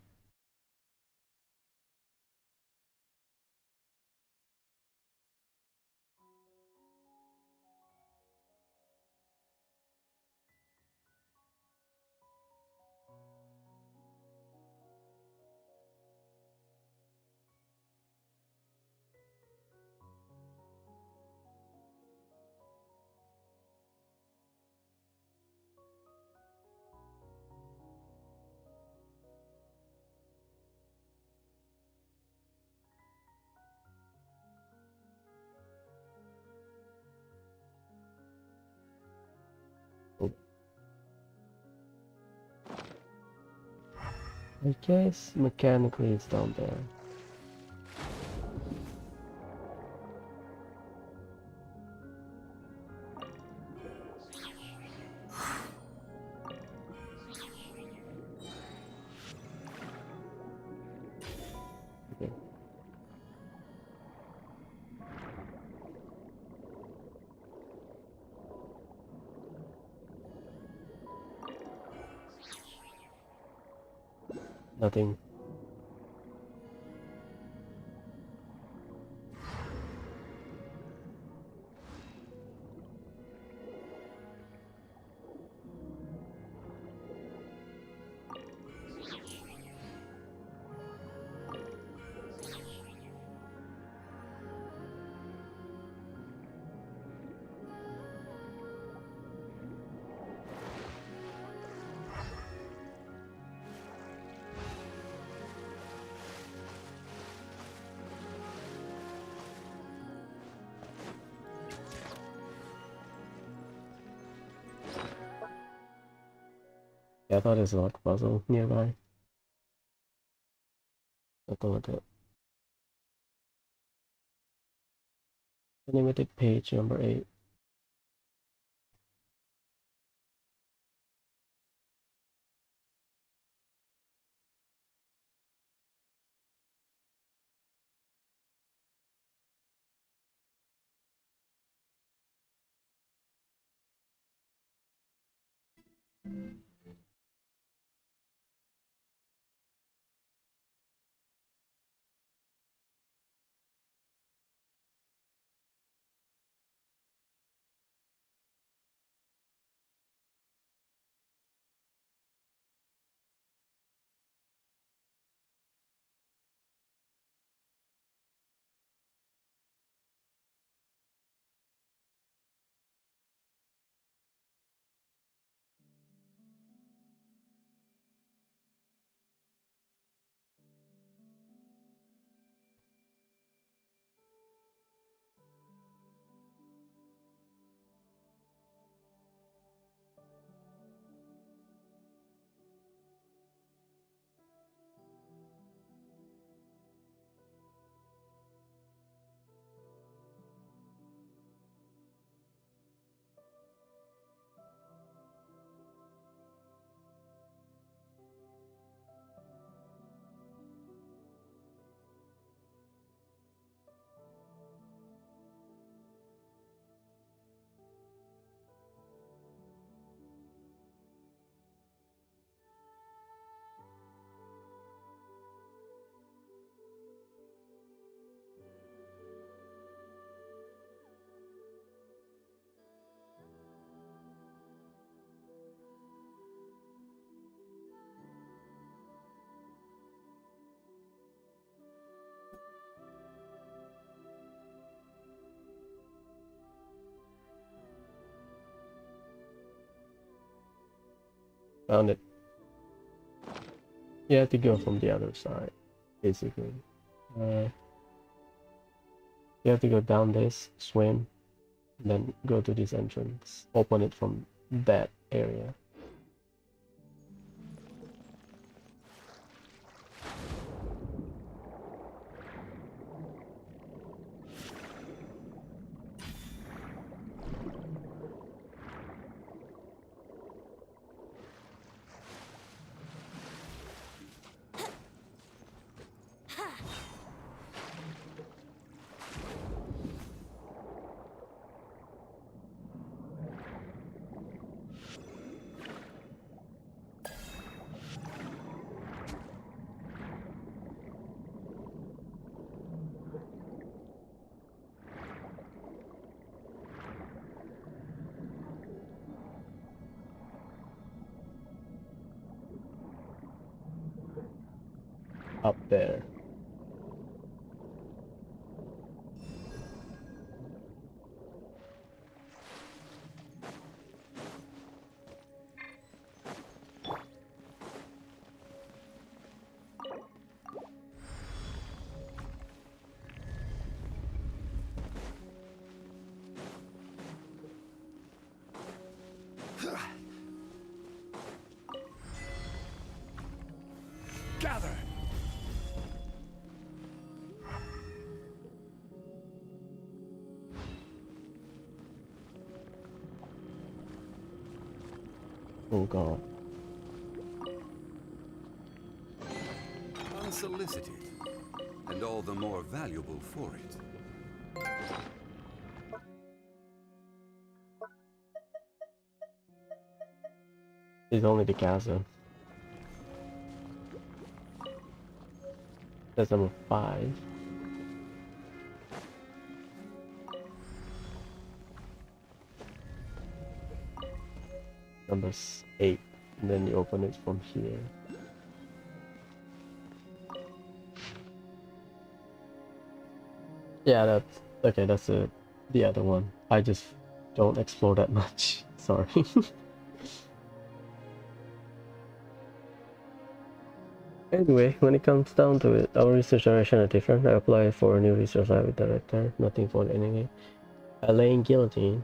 Oh. I guess mechanically it's down there. Okay. Nothing. Yeah, I thought there's a lock puzzle nearby. Something like that. Animated page number 8. Found it. You have to go from the other side, basically. You have to go down this, swim, then go to this entrance. Open it from that area. Up there. Gather. Oh god. Unsolicited, and all the more valuable for it. It's only the castle. That's number 5. Number 8. And then you open it from here. Yeah, that's okay. That's the other one. I just don't explore that much. Sorry. Anyway, when it comes down to it, our research direction are different. I apply for a new research library director, nothing for the enemy. A laying guillotine,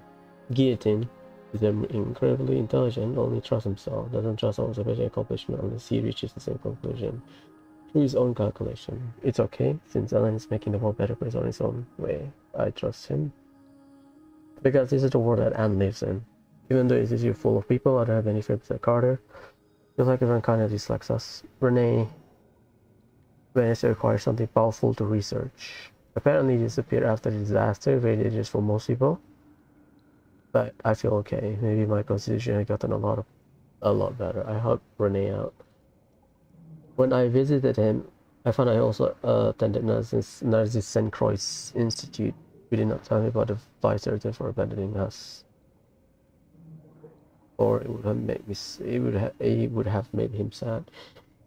He's incredibly intelligent, only trusts himself, doesn't trust observation accomplishment unless he reaches the same conclusion through his own calculation. It's okay, since Alan is making the world better place on his own way. I trust him. Because this is the world that Anne lives in. Even though it is full of people, I don't have any fear besides Carter. Feels like everyone kind of dislikes us. Renee requires something powerful to research. Apparently disappeared after the disaster, very dangerous for most people. But I feel okay. Maybe my constitution has gotten a lot better. I helped Renee out. When I visited him, I found I also attended Narcissus St. Croix Institute. We did not tell me about the vice rector for abandoning us. Or it would have made me. It would have made him sad.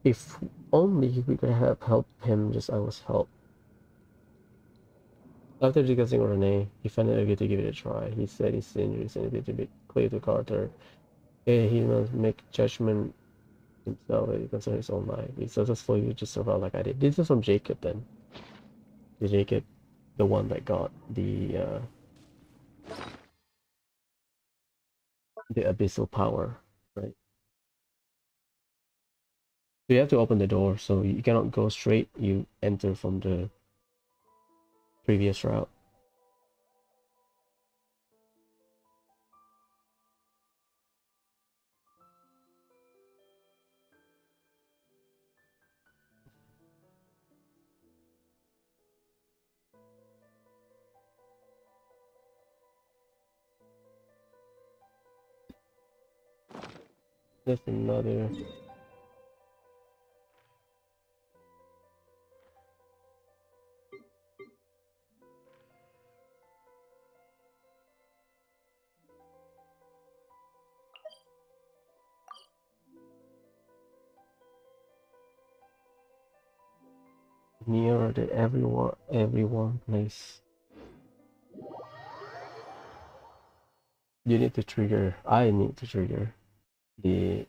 If only we could have helped him just I was helped. After discussing with Renee, he finally agreed to give it a try. He said his injuries and it to be clear to Carter. He must make judgment himself concerning his own life. He's successful, you just survive like I did. This is from Jacob then. The Jacob, the one that got the abyssal power, right? So you have to open the door, so you cannot go straight, you enter from the previous route. There's another. Near the everyone place. You need to trigger. I need to trigger the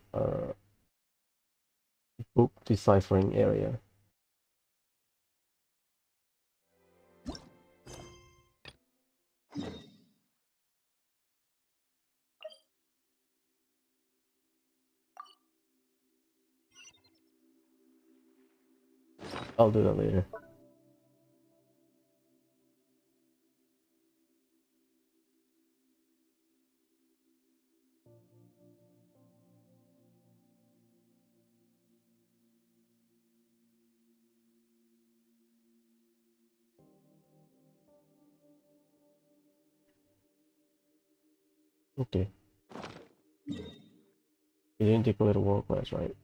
book deciphering area. I'll do that later. Okay. You didn't declare the world class, right?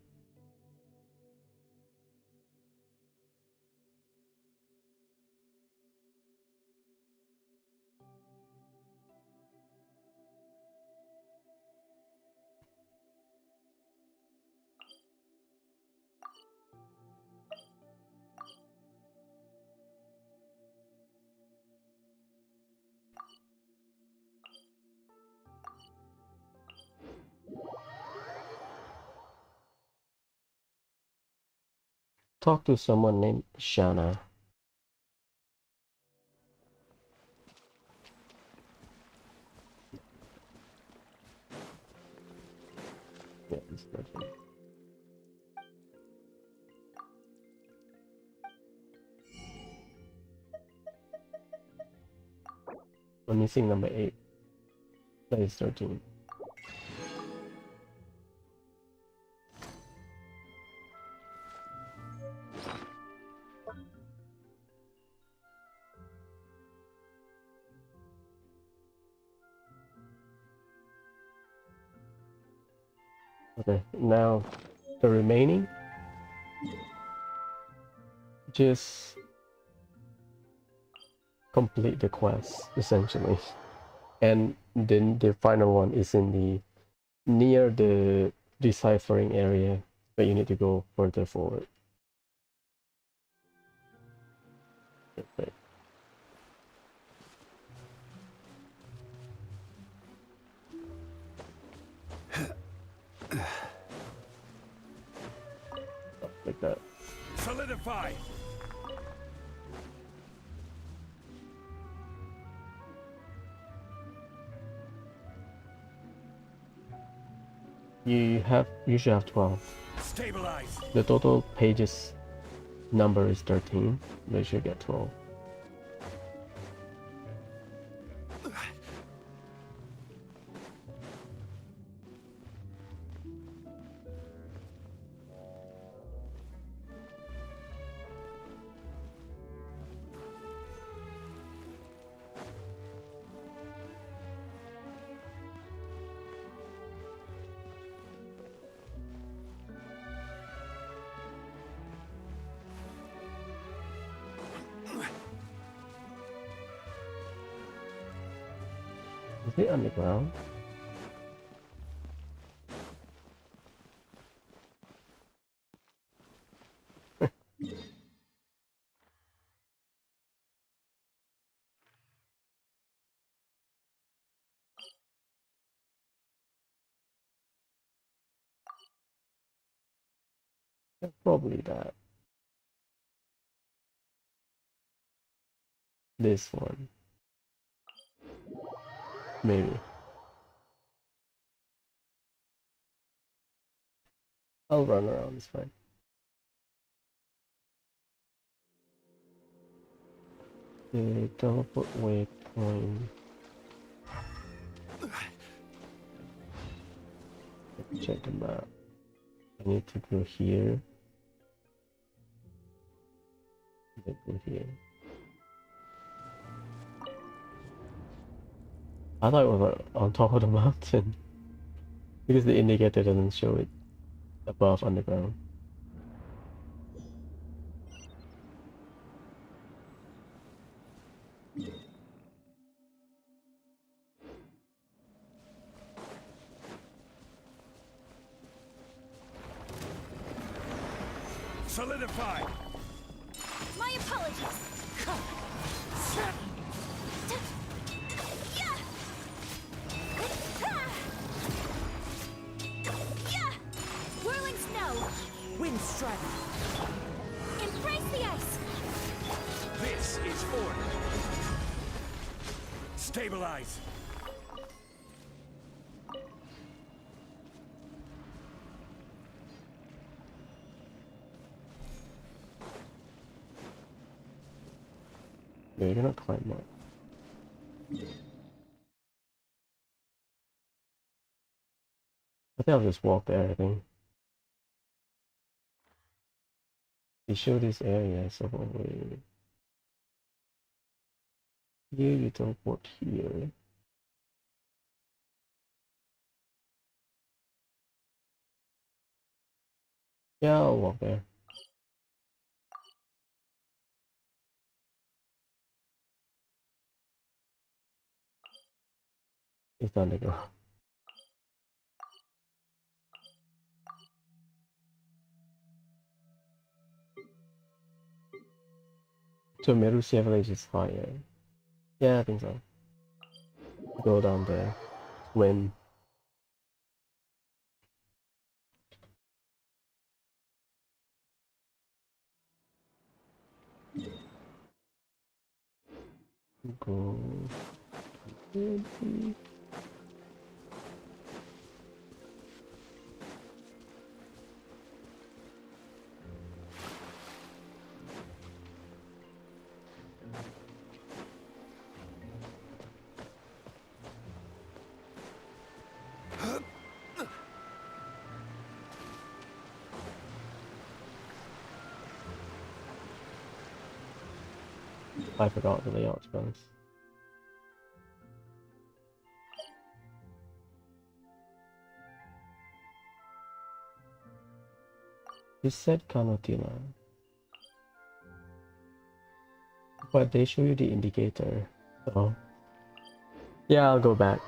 Talk to someone named Shana. Yeah, it's nothing. I'm missing number 8. That is 13. Okay, now the remaining, just complete the quest essentially, and then the final one is in the near the deciphering area, but you need to go further forward. Okay. Like that. Solidify! You should have 12. Stabilize. The total pages number is 13. But you should get 12. Is it underground? Yeah, probably that. This one. Maybe. I'll run around, it's fine. The teleport waypoint. Check the map. I need to go here. Then go here. I thought it was on top of the mountain. Because the indicator doesn't show it above underground. Solidify. My apologies. Yeah. Yeah. Whirling snow. Wind strike. Embrace the ice. This is order. Stabilize. Yeah, you're gonna climb up. I think I'll just walk there, I think. They show this area, so probably here you teleport here. Yeah, I'll walk there. It's time to go. So Merusi average is higher. Yeah, I think so. Go down there. Swim. Go. I forgot the layout, to be honest. You said Kanotila, but they show you the indicator, so yeah, I'll go back.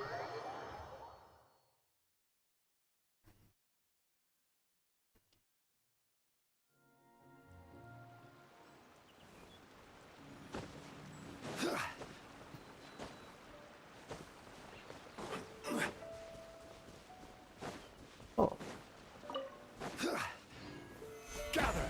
Oh, Gather.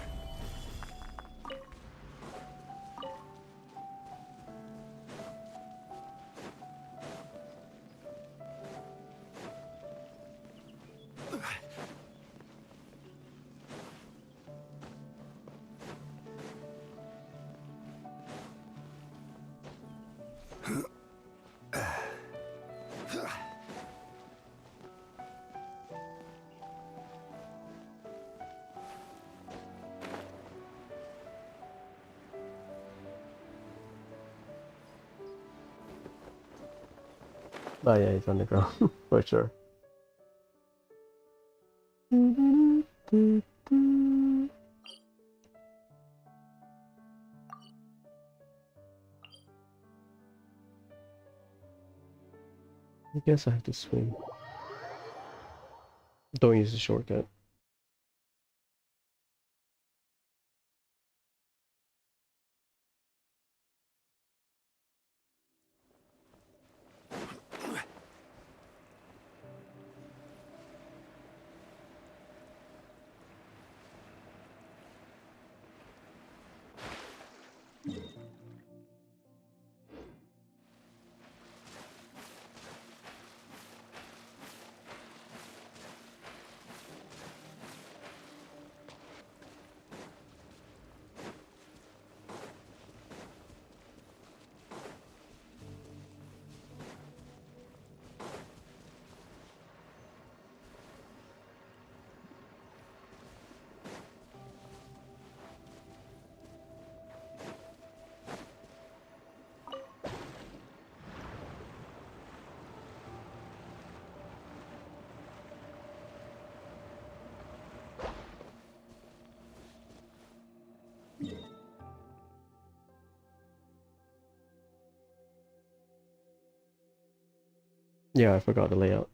Oh yeah, he's underground for sure. I guess I have to swim. Don't use the shortcut. Yeah, I forgot the layout.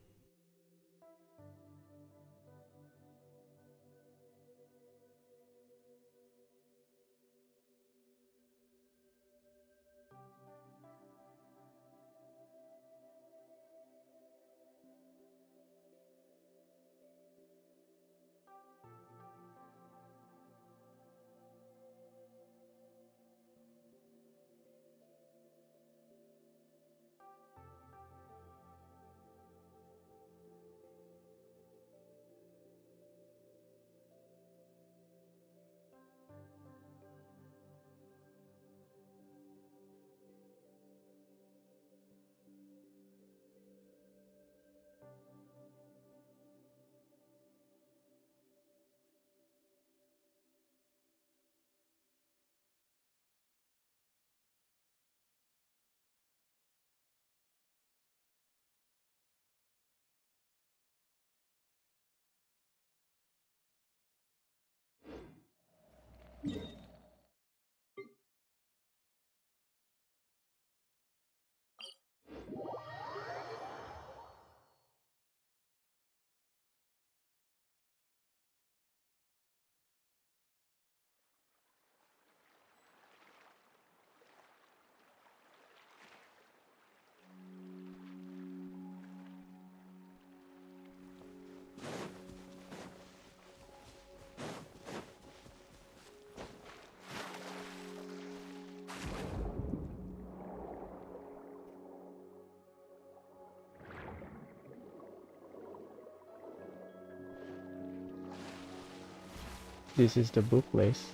This is the book place.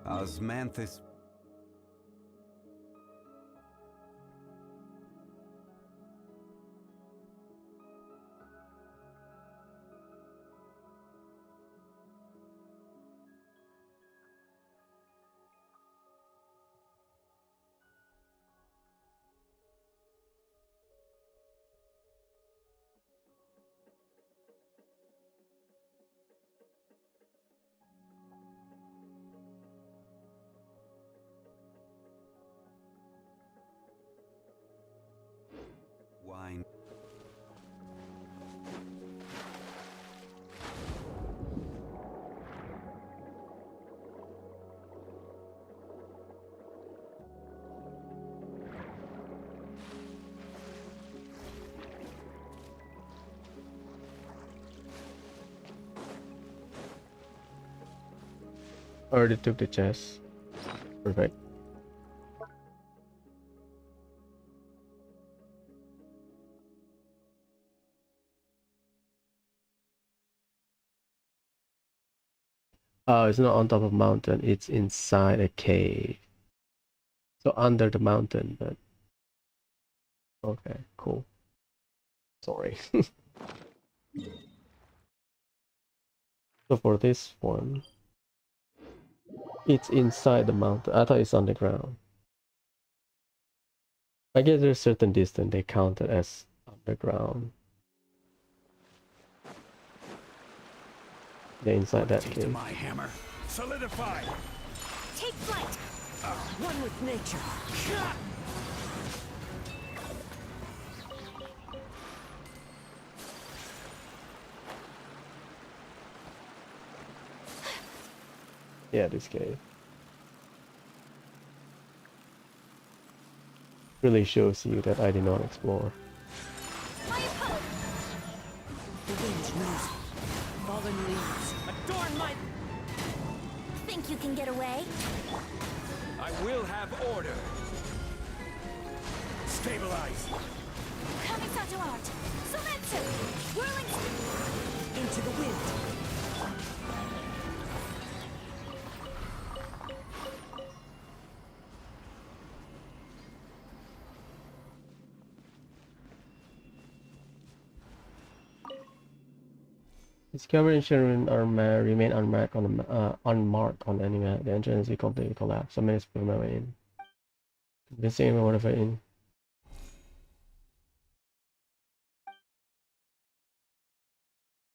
Osmanthus. Already took the chest. Perfect. Oh, it's not on top of a mountain, it's inside a cave. So under the mountain, but okay, cool. Sorry. So for this one, it's inside the mountain. I thought it's on the ground. I guess there's certain distance they count it as underground. They're inside that Take to cave. my hammer. Solidify. Take flight! One with nature. Yeah, this cave. Really shows you that I did not explore. My opponent! The wind knows. Fallen leaves. Adorn my... Think you can get away? I will have order. Stabilize. Kamisato art! Sumetsu! Whirling... Into the wind. Discover insurance remain unmarked on the enemy. The entrance is completely collapsed. So many people remember in. Convincing everyone of it in.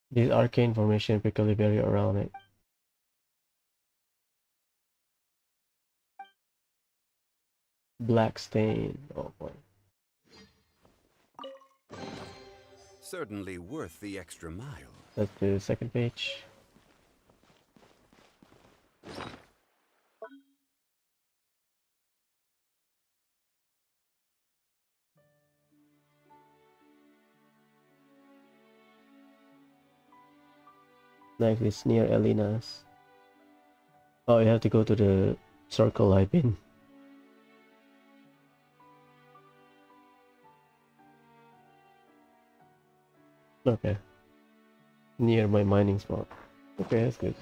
This arcane formation prickly barrier around it. Black stain. Oh boy. Certainly worth the extra mile. That's the second page. Next is near Elina's. Oh, you have to go to the circle I've been. Okay. Near my mining spot. Okay, that's good.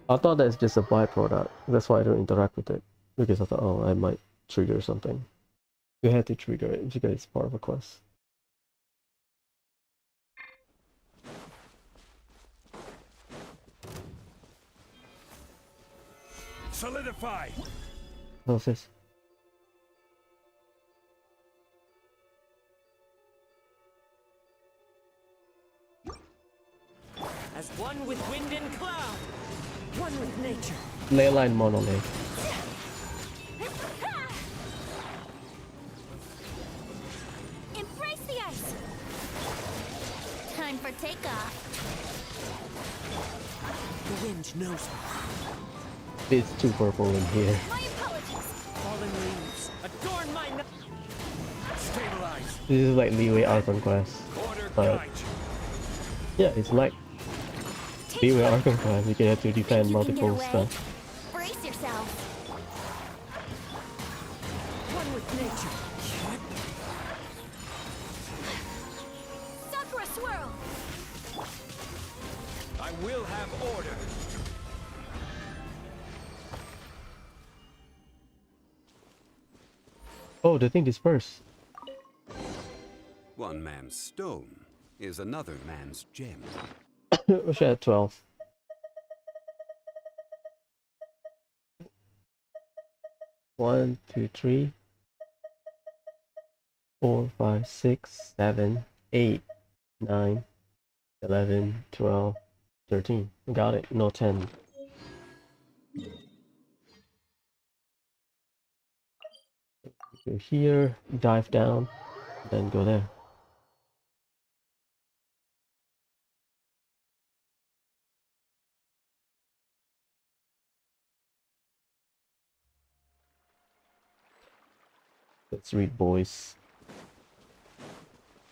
I thought that's just a byproduct. That's why I don't interact with it. Because I thought, oh, I might trigger something. You had to trigger it because it's part of a quest. Solidify. What's this? As one with wind and cloud. One with nature. Leyline monolith. Embrace the ice! Time for takeoff. The wind knows. It's too purple in here. My apologies! Fallen leaves. Adorn my... Stabilize. This is like Leeway Archon quest. Order But guide. yeah, it's like Take Leeway flight. Archon quest. You can have to defend You can get multiple away? stuff. Brace yourself. One with nature. Sakura swirl! I will have order. Oh, the thing dispersed. One man's stone is another man's gem. We should have 12. One, two, 3, 4, 5, 6, 7, 8, 9, 11, 12, 13. Got it. No 10. Go here, dive down, then go there. Let's read, boys.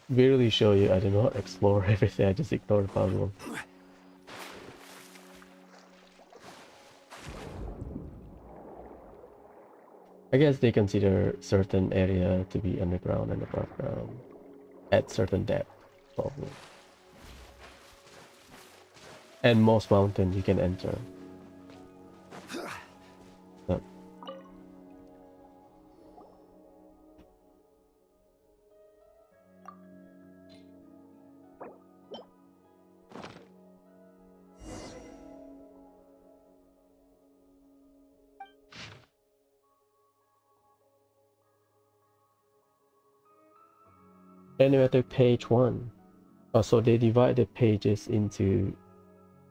Really show you I did not explore everything, I just ignored the puzzle. I guess they consider certain area to be underground and above ground at certain depth, probably. And most mountains you can enter. So, anyway, to page 1. So they divide the pages into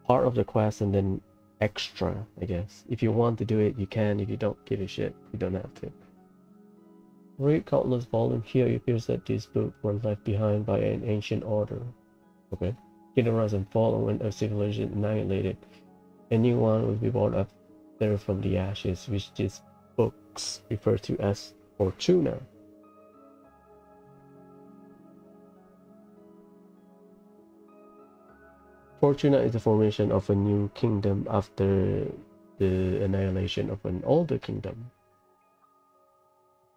part of the quest and then extra, I guess. If you want to do it, you can. If you don't give a shit, you don't have to. Read countless volumes. Here it appears that these books were left behind by an ancient order. Okay. Kingdom rise and fall, and when a civilization annihilated, a new one will be born up there from the ashes, which these books refer to as Fortuna. Fortuna is the formation of a new kingdom after the annihilation of an older kingdom.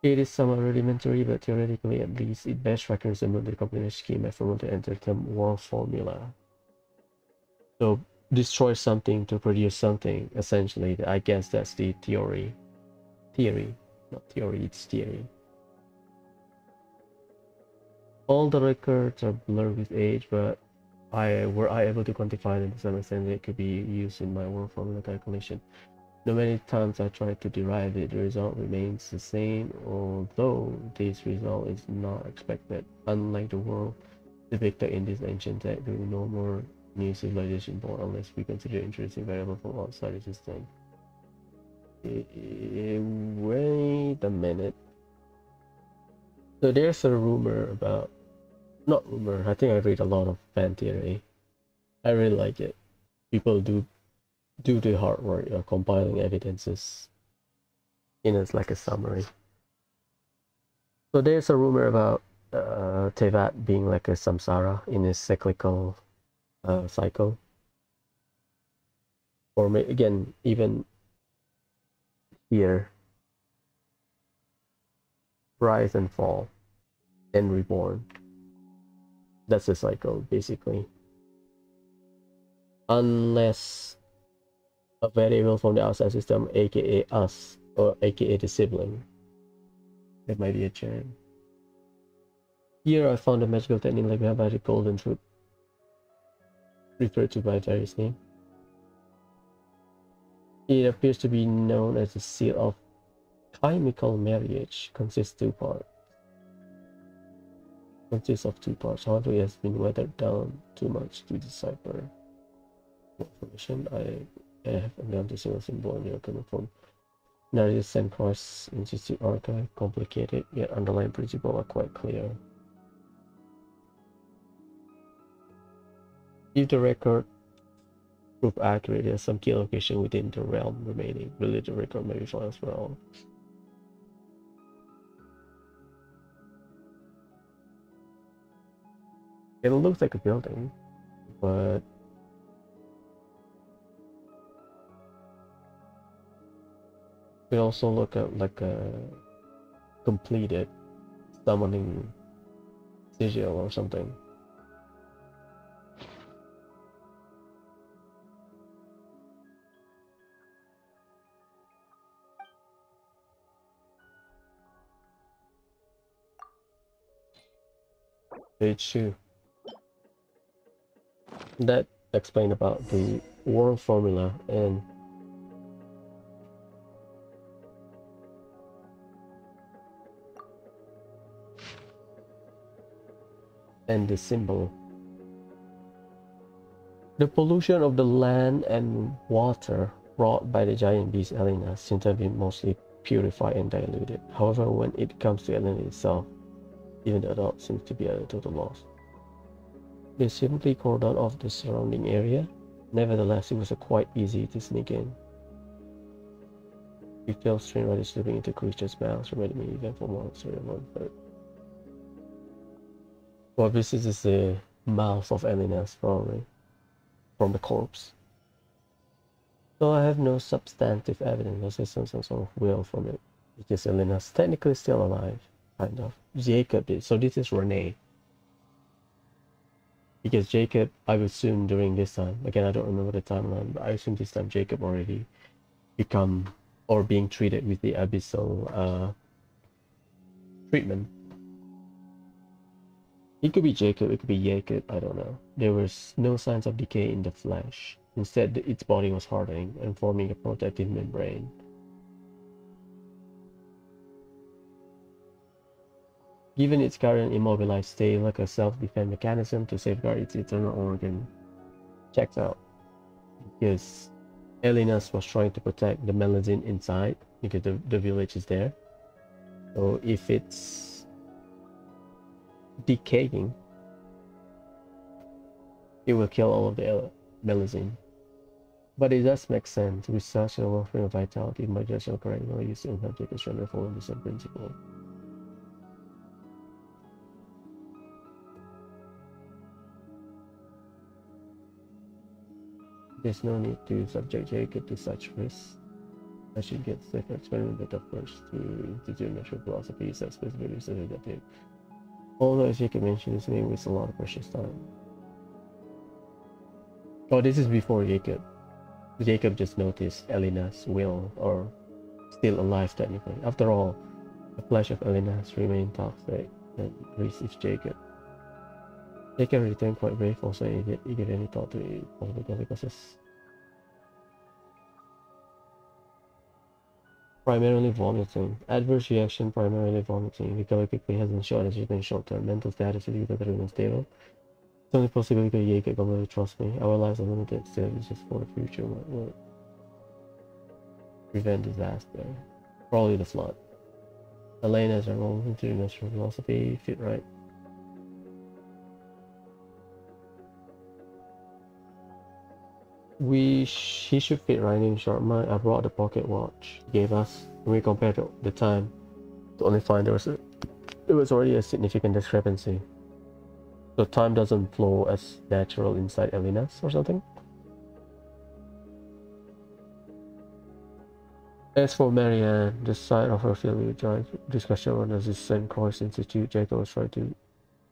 It is somewhat rudimentary, but theoretically at least it best resembles the combination scheme I formally to enter the war formula. So destroy something to produce something, essentially. I guess that's the theory. Not theory, it's theory. All the records are blurred with age, but were I able to quantify them to some extent, they could be used in my work formula calculation. No many times I tried to derive it, the result remains the same, although this result is not expected. Unlike the world depicted in this ancient text, there will be no more new civilization born unless we consider interesting variable from outside the system. Wait a minute. So there's a rumor about, not rumor, I think I read a lot of fan theory. I really like it. People do the hard work of compiling evidences in as like a summary. So there's a rumor about Tevat being like a samsara in a cyclical cycle. Or again, even here, rise and fall, and reborn. That's the cycle, basically. Unless a variable from the outside system, aka us, or aka the sibling. There might be a chance. Here I found a magical technique like we have by the golden fruit, referred to by various names. It appears to be known as the seal of chemical marriage. Consists of two parts. However, it has been weathered down too much to decipher. More information I have found the single symbol in your coming from Narrative and Cross Institute archive. Complicated, yet underlying principles are quite clear. If the record prove accurate, there's some key location within the realm remaining. Related record may be found as well. It looks like a building, but we also look at like a completed summoning sigil or something. Page 2. That explain about the world formula and the symbol. The pollution of the land and water wrought by the giant beast Elena seems to have been mostly purified and diluted. However, when it comes to Elena itself, even the adult seems to be at a total loss. They simply cordoned off the surrounding area. Nevertheless, it was quite easy to sneak in. We felt strange while slipping into creatures' mouths, reminding me even for monster and one bird. Well, this is the mouth of Elena's, probably, from the corpse. So I have no substantive evidence, or some sort of will from it. because Elena's technically still alive, kind of. Jacob is. So this is Renee. Because Jacob, I would assume during this time, again I don't remember the timeline, but I assume this time Jacob already become or being treated with the abyssal treatment. It could be Jacob, it could be Jacob, I don't know. There was no signs of decay in the flesh. Instead, its body was hardening and forming a protective membrane. Given its current immobilized state, like a self-defense mechanism to safeguard its internal organ. Checks out. Because Elinas was trying to protect the meladine inside, because the village is there. So if it's decaying, it will kill all of the meladine. But it does make sense. With such a offering of vitality, my judgment correct, no use to inhabit a surrender following the same principle. There's no need to subject Jacob to such risks. I should get safer experiment data first to institute natural philosophy that specifically studied that it. Although as Jacob mentioned, his name was a lot of precious time. Oh, this is before Jacob. Jacob just noticed Elena's will, or still alive technically. After all, the flesh of Elena's remained toxic and receives Jacob. Jacob returned quite brave, also he gave any thought to possible consequences. Primarily vomiting. Adverse reaction, primarily vomiting. Recover quickly hasn't shown as in short term. Mental status is either unstable. It's only possibility Jacob completely trust me. Our lives are limited, still it's just for the future. What prevent disaster. Probably the flood. Elena's enrolled into natural philosophy, fit right. He should fit right in short. I brought the pocket watch he gave us. When we compared the time, to only find there was already a significant discrepancy. So time doesn't flow as natural inside Elena's or something. As for Marianne, the sight of her filled with joy. Discussion on the St. Croix Institute. Jacob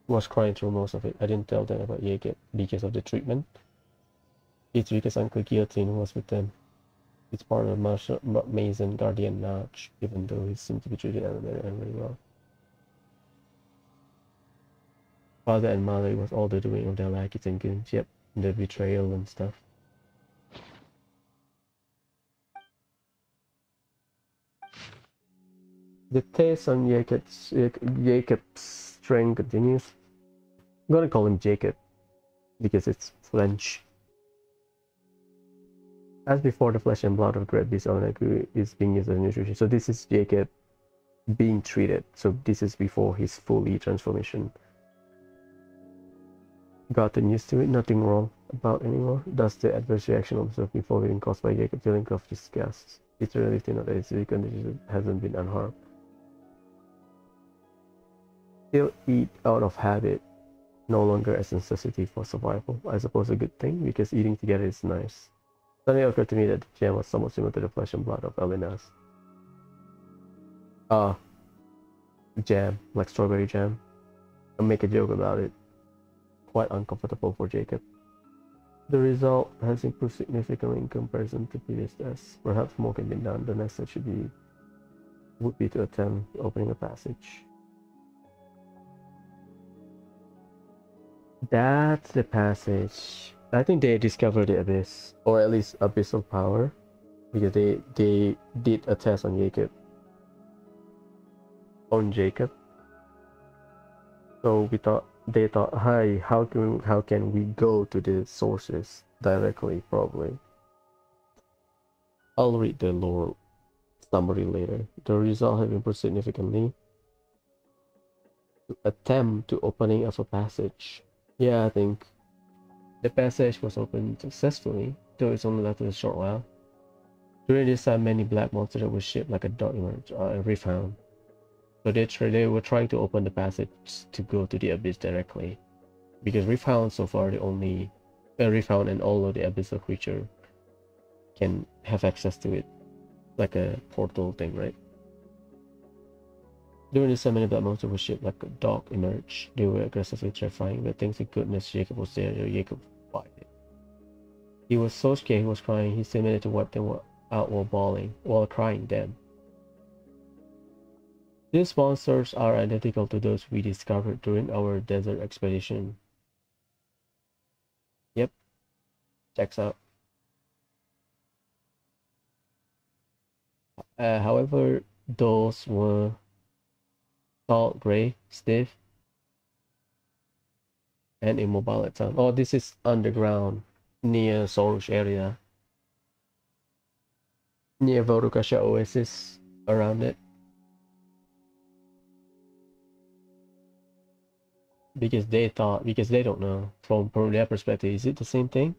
was crying through most of it. I didn't tell them about Jacob because of the treatment. It's because Uncle Guillotine was with them. It's part of Mason Guardian Notch, even though he seemed to be treated very well. Father and mother was all the doing of their lackeys and goons, yep, the betrayal and stuff. The taste on Jacob's string continues. I'm gonna call him Jacob because it's French. As before, the flesh and blood of great beast Onagu is being used as nutrition. So this is Jacob being treated. So this is before his fully transformation. Gotten used to it, nothing wrong about anymore. Thus the adverse reaction observed before being caused by Jacob feeling of disgust. It's really not that his condition hasn't been unharmed. Still eat out of habit, no longer as a necessity for survival. I suppose a good thing, because eating together is nice. Suddenly it occurred to me that the jam was somewhat similar to the flesh and blood of Elena's. Jam, like strawberry jam. I'll make a joke about it. Quite uncomfortable for Jacob. The result has improved significantly in comparison to previous tests. Perhaps more can be done. The next step would be to attempt opening a passage. That's the passage. I think they discovered the abyss, or at least abyssal power, because they did a test on Jacob. So they thought, hi, how can we go to the sources directly? Probably. I'll read the lore summary later. The result have improved significantly. To attempt to opening of a passage. Yeah, I think the passage was opened successfully, though it's only lasted a short while. During this time, many black monsters were shaped like a dog emerged, refound. So they were trying to open the passage to go to the abyss directly, because refound so far the only refound and all of the abyssal creature can have access to it, like a portal thing, right? During this time, many black monsters were shaped like a dog emerged. They were aggressively terrifying, but thanks to goodness, Jacob was there, so Jacob fight it. He was so scared he was crying. He still managed to wipe them out while crying them. These monsters are identical to those we discovered during our desert expedition. Yep, checks out. However, those were tall, gray, stiff, and immobile at times. Oh, this is underground near Sorush area. Near Vorukasha Oasis around it. Because they don't know from their perspective, is it the same thing?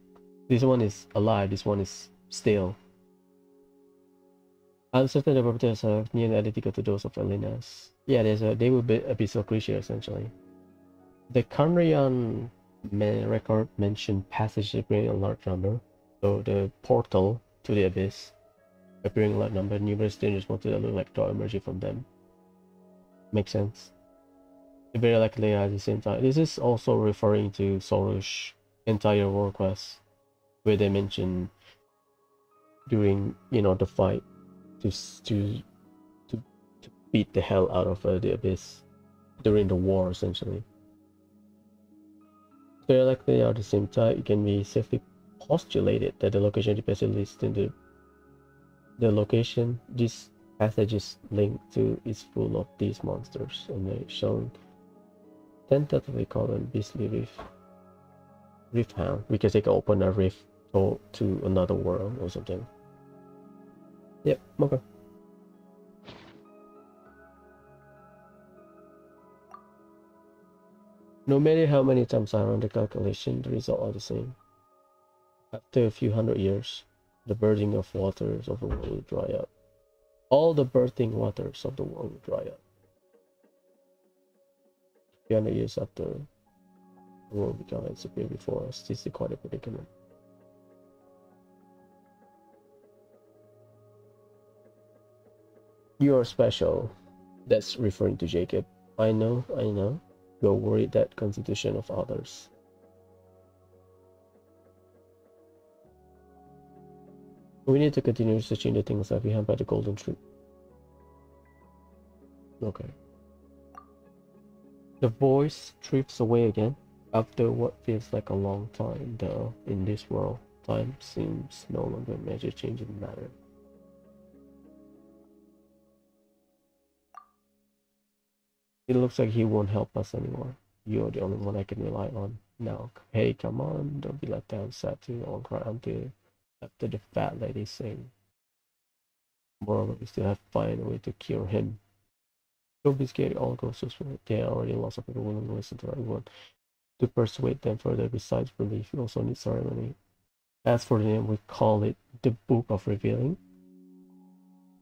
This one is alive, this one is still. I'm certain the properties are nearly identical to those of Elena's. Yeah, they will be abyssal creature essentially. The Kanrian record mentioned passages appearing a large number, so the portal to the abyss appearing a large number, numerous dangerous monsters that look like dawn emerging from them. Makes sense. Very likely at the same time. This is also referring to Sorush entire war quest, where they mention during the fight to beat the hell out of the abyss during the war essentially. Very likely at the same time, it can be safely postulated that the location depends at least in the location this passage is linked to is full of these monsters, and they're shown tentatively call them beastly rift hound because they can open a rift to another world or something. Yep, okay. No matter how many times I run the calculation, the results are the same. After a few hundred years, the birthing of waters of the world will dry up. All the birthing waters of the world will dry up. 300 years after the world began to appear before us, this is quite a predicament. You are special. That's referring to Jacob. I know. You're worried that constitution of others. We need to continue searching the things left behind by the golden tree. Okay. The voice drifts away again. After what feels like a long time, though, in this world, time seems no longer a major change in matter. It looks like he won't help us anymore. You're the only one I can rely on now. Hey, come on, don't be let down, Satu, or cry until after the fat lady sing. Moreover, we still have to find a way to cure him. Don't be scared, all goes so smooth. They are already lots of people willing to listen to everyone. To persuade them further, besides belief, we also need ceremony. As for the name, we call it the Book of Revealing,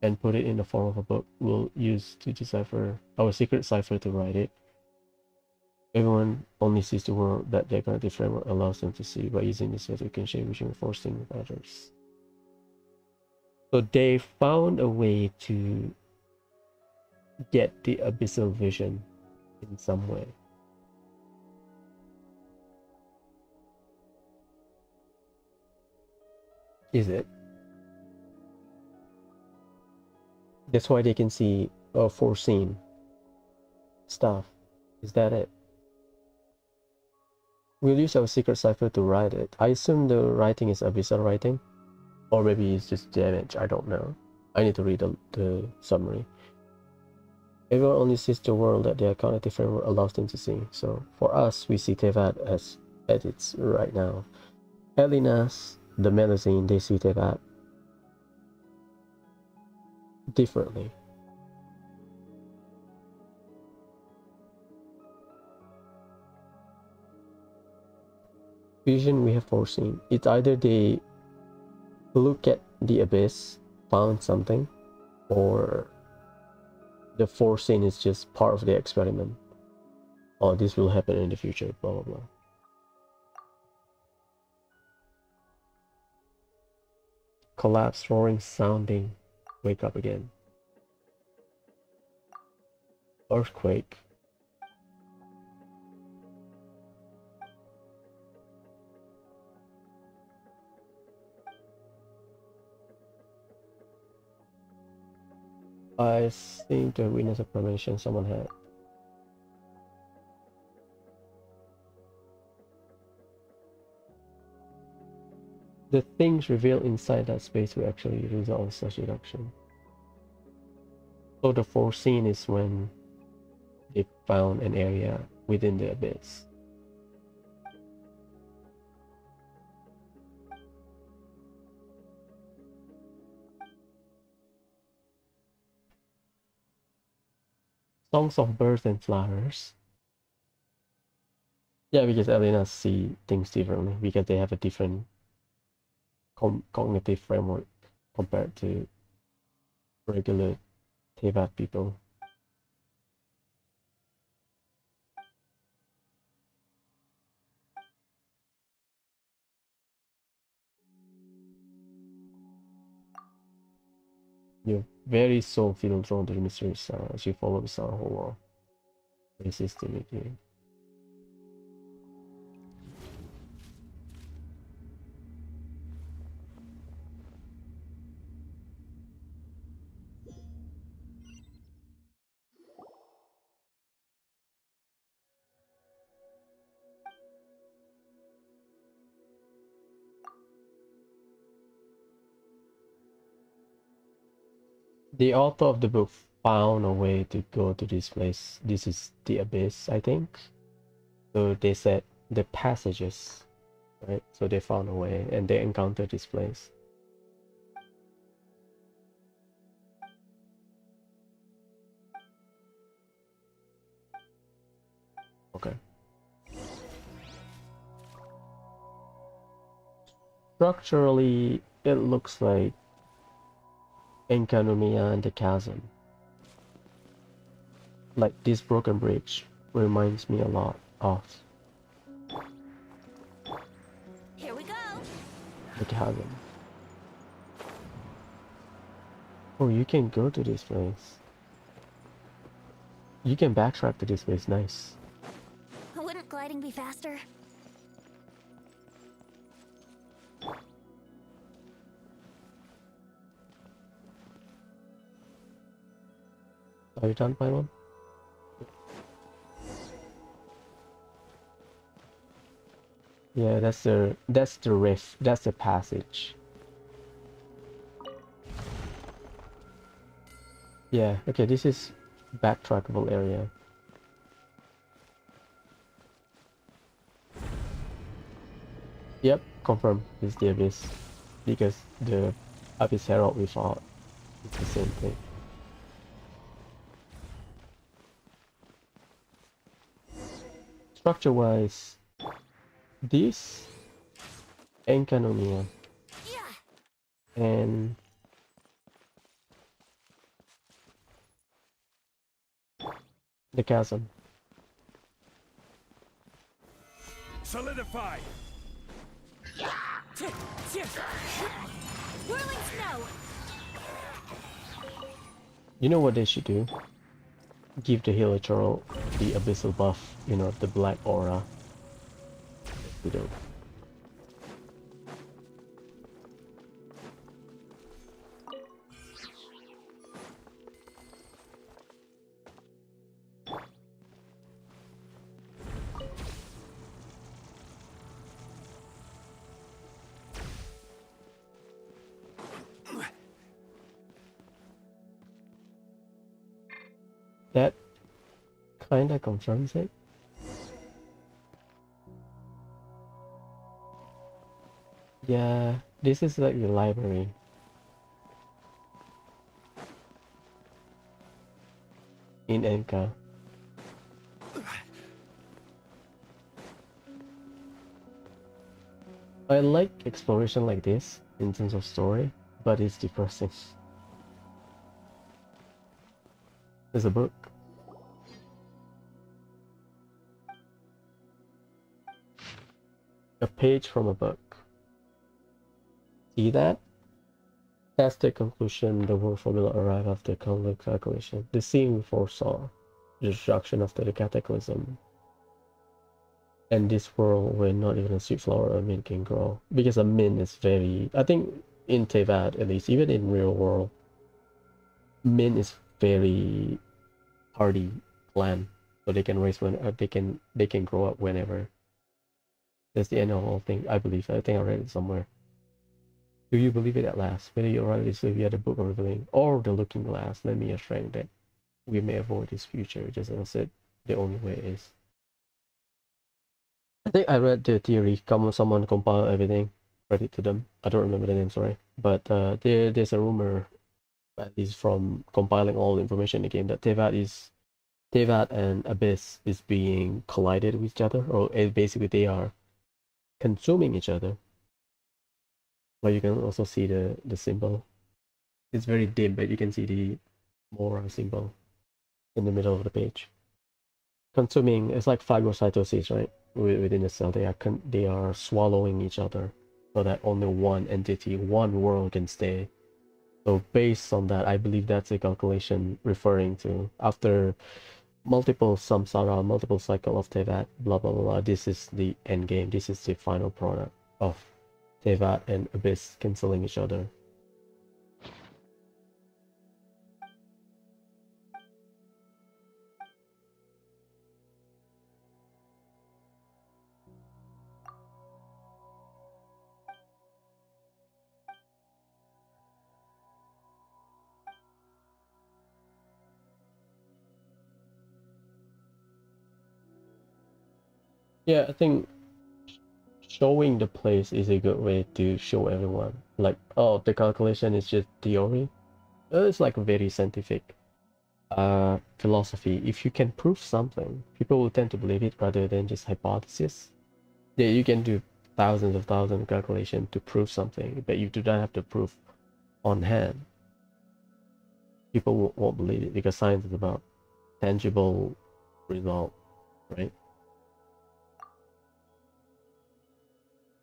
and put it in the form of a book we'll use to decipher our secret cipher to write it. Everyone only sees the world that their cognitive framework allows them to see. By using this method, we can share vision before seeing with others. So they found a way to get the abyssal vision in some way. Is it? That's why they can see foreseen stuff. Is that it? We'll use our secret cipher to write it. I assume the writing is abyssal writing, or maybe it's just damage. I don't know. I need to read the summary. Everyone only sees the world that their cognitive framework allows them to see. So for us, we see Tevat as it's right now. Elena's, the Melusine, they see Tevat differently. Vision we have foreseen. It's either they look at the abyss, found something, or the foreseen is just part of the experiment. Oh, this will happen in the future, blah blah blah. Collapse, roaring, sounding, wake up again. Earthquake. I seem to have witnessed a premonition someone had. The things revealed inside that space will actually result in such reduction. So the foreseen is when they found an area within the abyss. Songs of birds and flowers. Yeah, because Elenas see things differently because they have a different cognitive framework compared to regular Tevat people. Your very soul feels drawn to the mysterious sound as you follow the sound whole world. Resisting with you. The author of the book found a way to go to this place. This is the abyss, I think. So they said the passages, right? So they found a way and they encountered this place. Okay. Structurally, it looks like Enkanomiya and the chasm. Like this broken bridge reminds me a lot of Here we go. the chasm. Oh, you can go to this place. You can backtrack to this place, nice. Wouldn't gliding be faster? Are you done, Paimon? Yeah, that's the rift, that's the passage. Yeah, okay, this is backtrackable area. Yep, confirm it's the abyss. Because the abyss herald we fought is the same thing. Structure wise, this Enkanomiya and the chasm. Solidify! Whirling snow. You know what they should do? Give the healer Churl the abyssal buff, you know, the black aura. You know. That kinda confirms it. Yeah, this is like the library. In Enka. I like exploration like this in terms of story, but it's depressing. There's a book. A page from a book. See that? That's the conclusion. The word formula arrived after complex calculation. The scene we foresaw destruction after the cataclysm. And this world where not even a sweet flower or mint can grow. Because a mint is very, I think in Tevat at least, even in real world, mint is very hardy plant. So they can raise when they can grow up whenever. That's the end of the whole thing, I believe. I think I read it somewhere. Do you believe it at last? Whether you already live via the Book of Revealing or the Looking Glass, lend me a strength that we may avoid this future, just as I said, the only way is. I think I read the theory, someone compiled everything, credit to them. I don't remember the name, sorry. But there's a rumor, at least from compiling all the information in the game, that Tevat and Abyss is being collided with each other, or basically they are consuming each other. But you can also see the symbol. It's very dim, but you can see the Mora symbol in the middle of the page. Consuming, it's like phagocytosis, right? Within the cell, they are swallowing each other, so that only one entity, one world can stay. So based on that, I believe that's a calculation referring to after multiple samsara, multiple cycle of Tevat, blah blah blah. This is the end game. This is the final product of Tevat and Abyss canceling each other. Yeah, I think showing the place is a good way to show everyone. Like, oh, the calculation is just theory. It's like very scientific philosophy. If you can prove something, people will tend to believe it rather than just hypothesis. Yeah, you can do thousands of calculations to prove something, but you do not have the proof on hand. People won't believe it because science is about tangible result, right?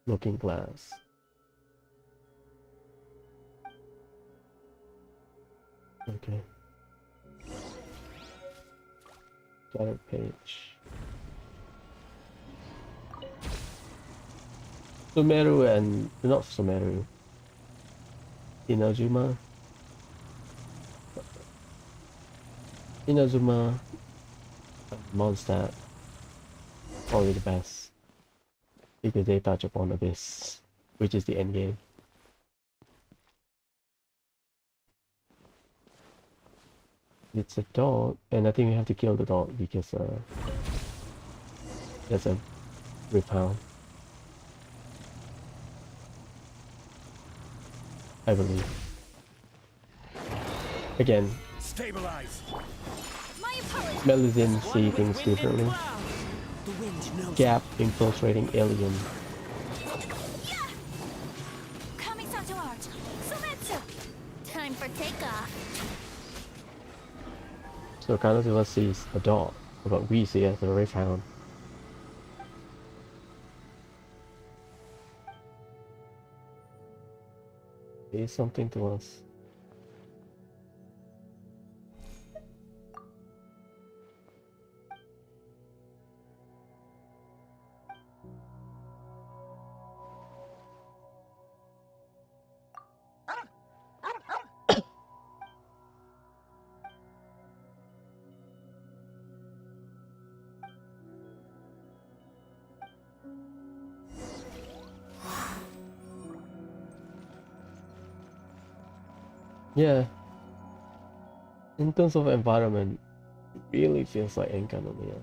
Looking glass. Okay. Scattered page. Sumeru and not Sumeru. Inazuma. Inazuma and Mondstadt. Probably the best. Because they touch upon Abyss, which is the end game. It's a dog, and I think we have to kill the dog because there's a repound. I believe. Again, Stabilize. Melusine see things differently. The wind knows. Gap infiltrating alien. Kamisato art. Sumetsu. Time for takeoff. So Kanazawa sees a dog, but we see it as a refound. Say something to us. Yeah. In terms of environment, it really feels like Enkanomiya.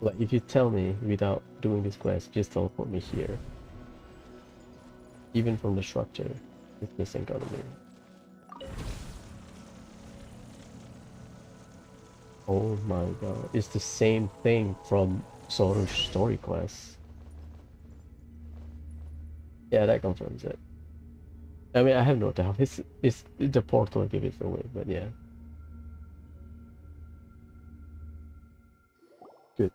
Like if you tell me without doing this quest, just teleport me here. Even from the structure, it's just Enkanomiya. Oh my god, it's the same thing from Soru's story quest. Yeah, that confirms it. I mean, I have no doubt. It's the portal give it away, but yeah. Good.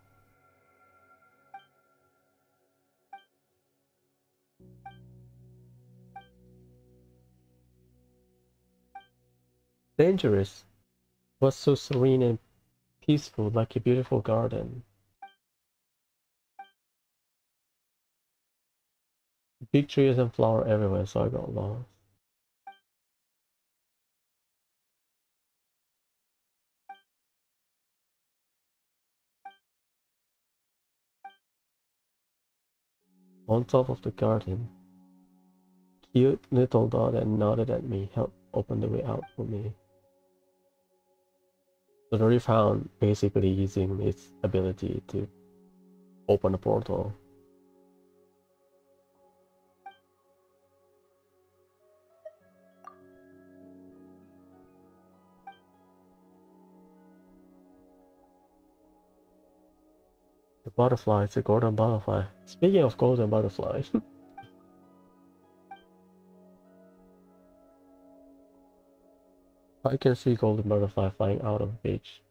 Dangerous, but so serene and Peaceful, like a beautiful garden. Big trees and flower everywhere, so I got lost. On top of the garden, cute little dot and nodded at me, helped open the way out for me. So the reef hound basically using its ability to open a portal. The butterfly, it's a golden butterfly. Speaking of golden butterflies, I can see golden butterfly flying out of the beach.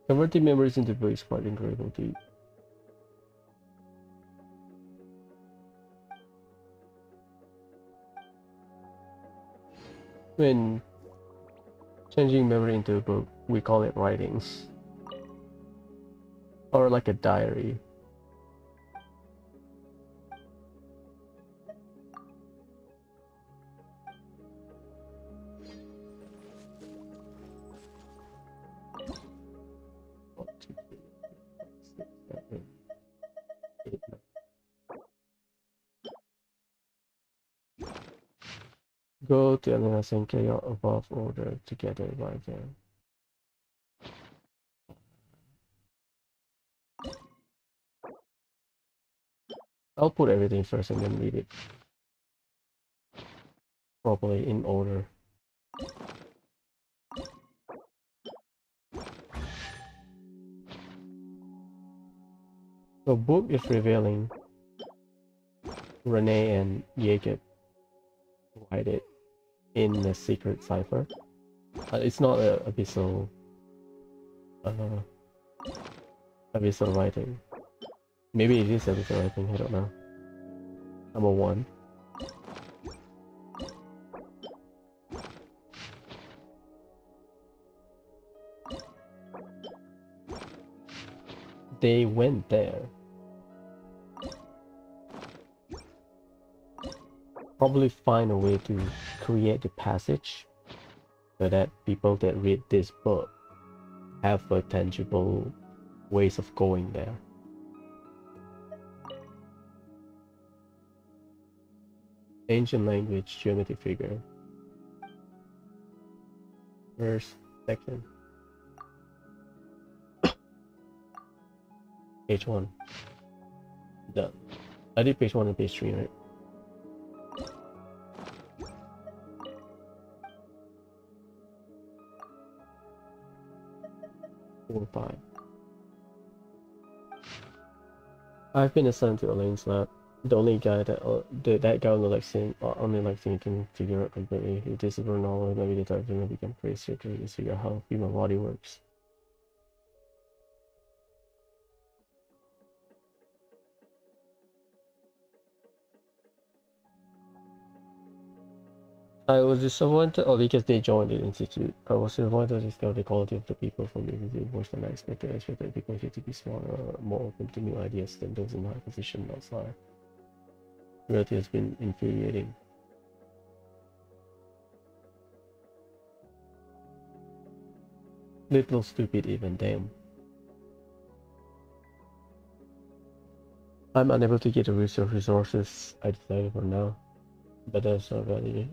Converting memories into books, quite incredible too. When changing memory into a book, we call it writing. Or like a diary. One, two, three, four, 5, 6, 7, 8, 9. Go to analyze and carry out above order together right there. I'll put everything first and then read it properly in order. The book is revealing Renee and Jacob write it in the secret cipher. It's not a abyssal writing. Maybe it is abyssal writing, I don't know. Number 1. They went there. Probably find a way to create the passage so that people that read this book have a tangible ways of going there. Ancient language, geometric figure. Verse, section. Page 1. Done. I did page 1 and page 3, right? Four, 5. I've been assigned to Elaine's lab. The only guy that guy only likes thing can figure out completely. If this is knowledge, maybe the type of thing that become pretty surgery to figure out how human body works. I was disappointed because they joined the institute. I was disappointed to discover the quality of the people from the institute worse than I expected. I expected people here to be smarter, more open to new ideas than those in my position outside. Reality has been infuriating. Little stupid even, damn. I'm unable to get the resources I decided for now, but that's not valid.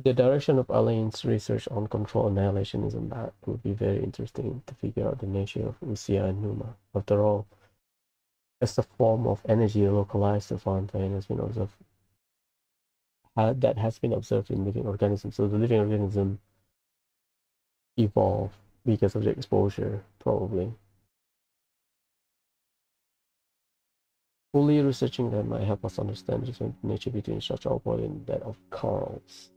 The direction of Alain's research on control annihilationism that would be very interesting to figure out the nature of Usia and Numa. After all, as a form of energy localized to fountain has been observed that has been observed in living organisms. So the living organism evolved because of the exposure, probably. Fully researching them might help us understand the different nature between such output and that of Carl's.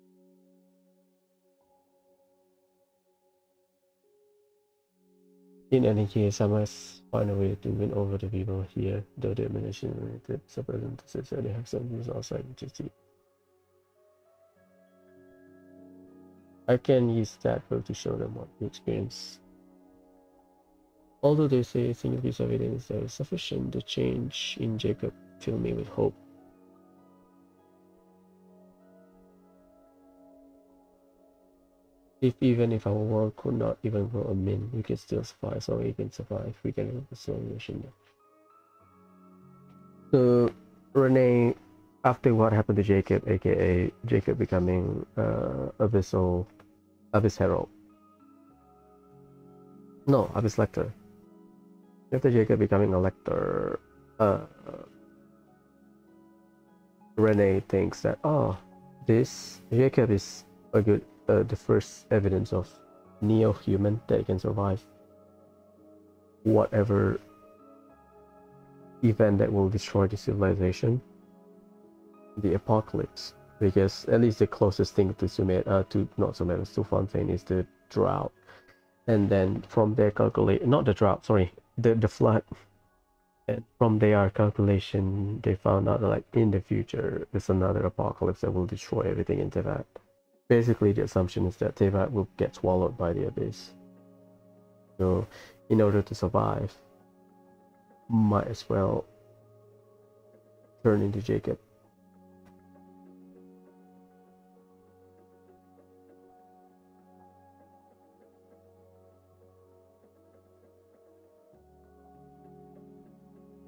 In any case, I must find a way to win over the people here, though the administration representatives already have some views outside the city. I can use that book to show them what we experience. Although they say a single piece of evidence that is sufficient, the change in Jacob filled me with hope. Even if our world could not even grow a min, we can still survive, so we can survive. We can have a solution. So, Renee, after what happened to Jacob, aka Jacob becoming Abyss Herald. No, Abyss Lector. After Jacob becoming a Lector, Renee thinks that, oh, this Jacob is a good, the first evidence of neo-human that can survive whatever event that will destroy the civilization, the apocalypse. Because at least the closest thing to to Fontaine is the drought, and then from their not the drought, sorry, the flood. And from their calculation, they found out that, like, in the future, there's another apocalypse that will destroy everything in Tevat. Basically, the assumption is that Tevat will get swallowed by the abyss. So, in order to survive, might as well turn into Jacob.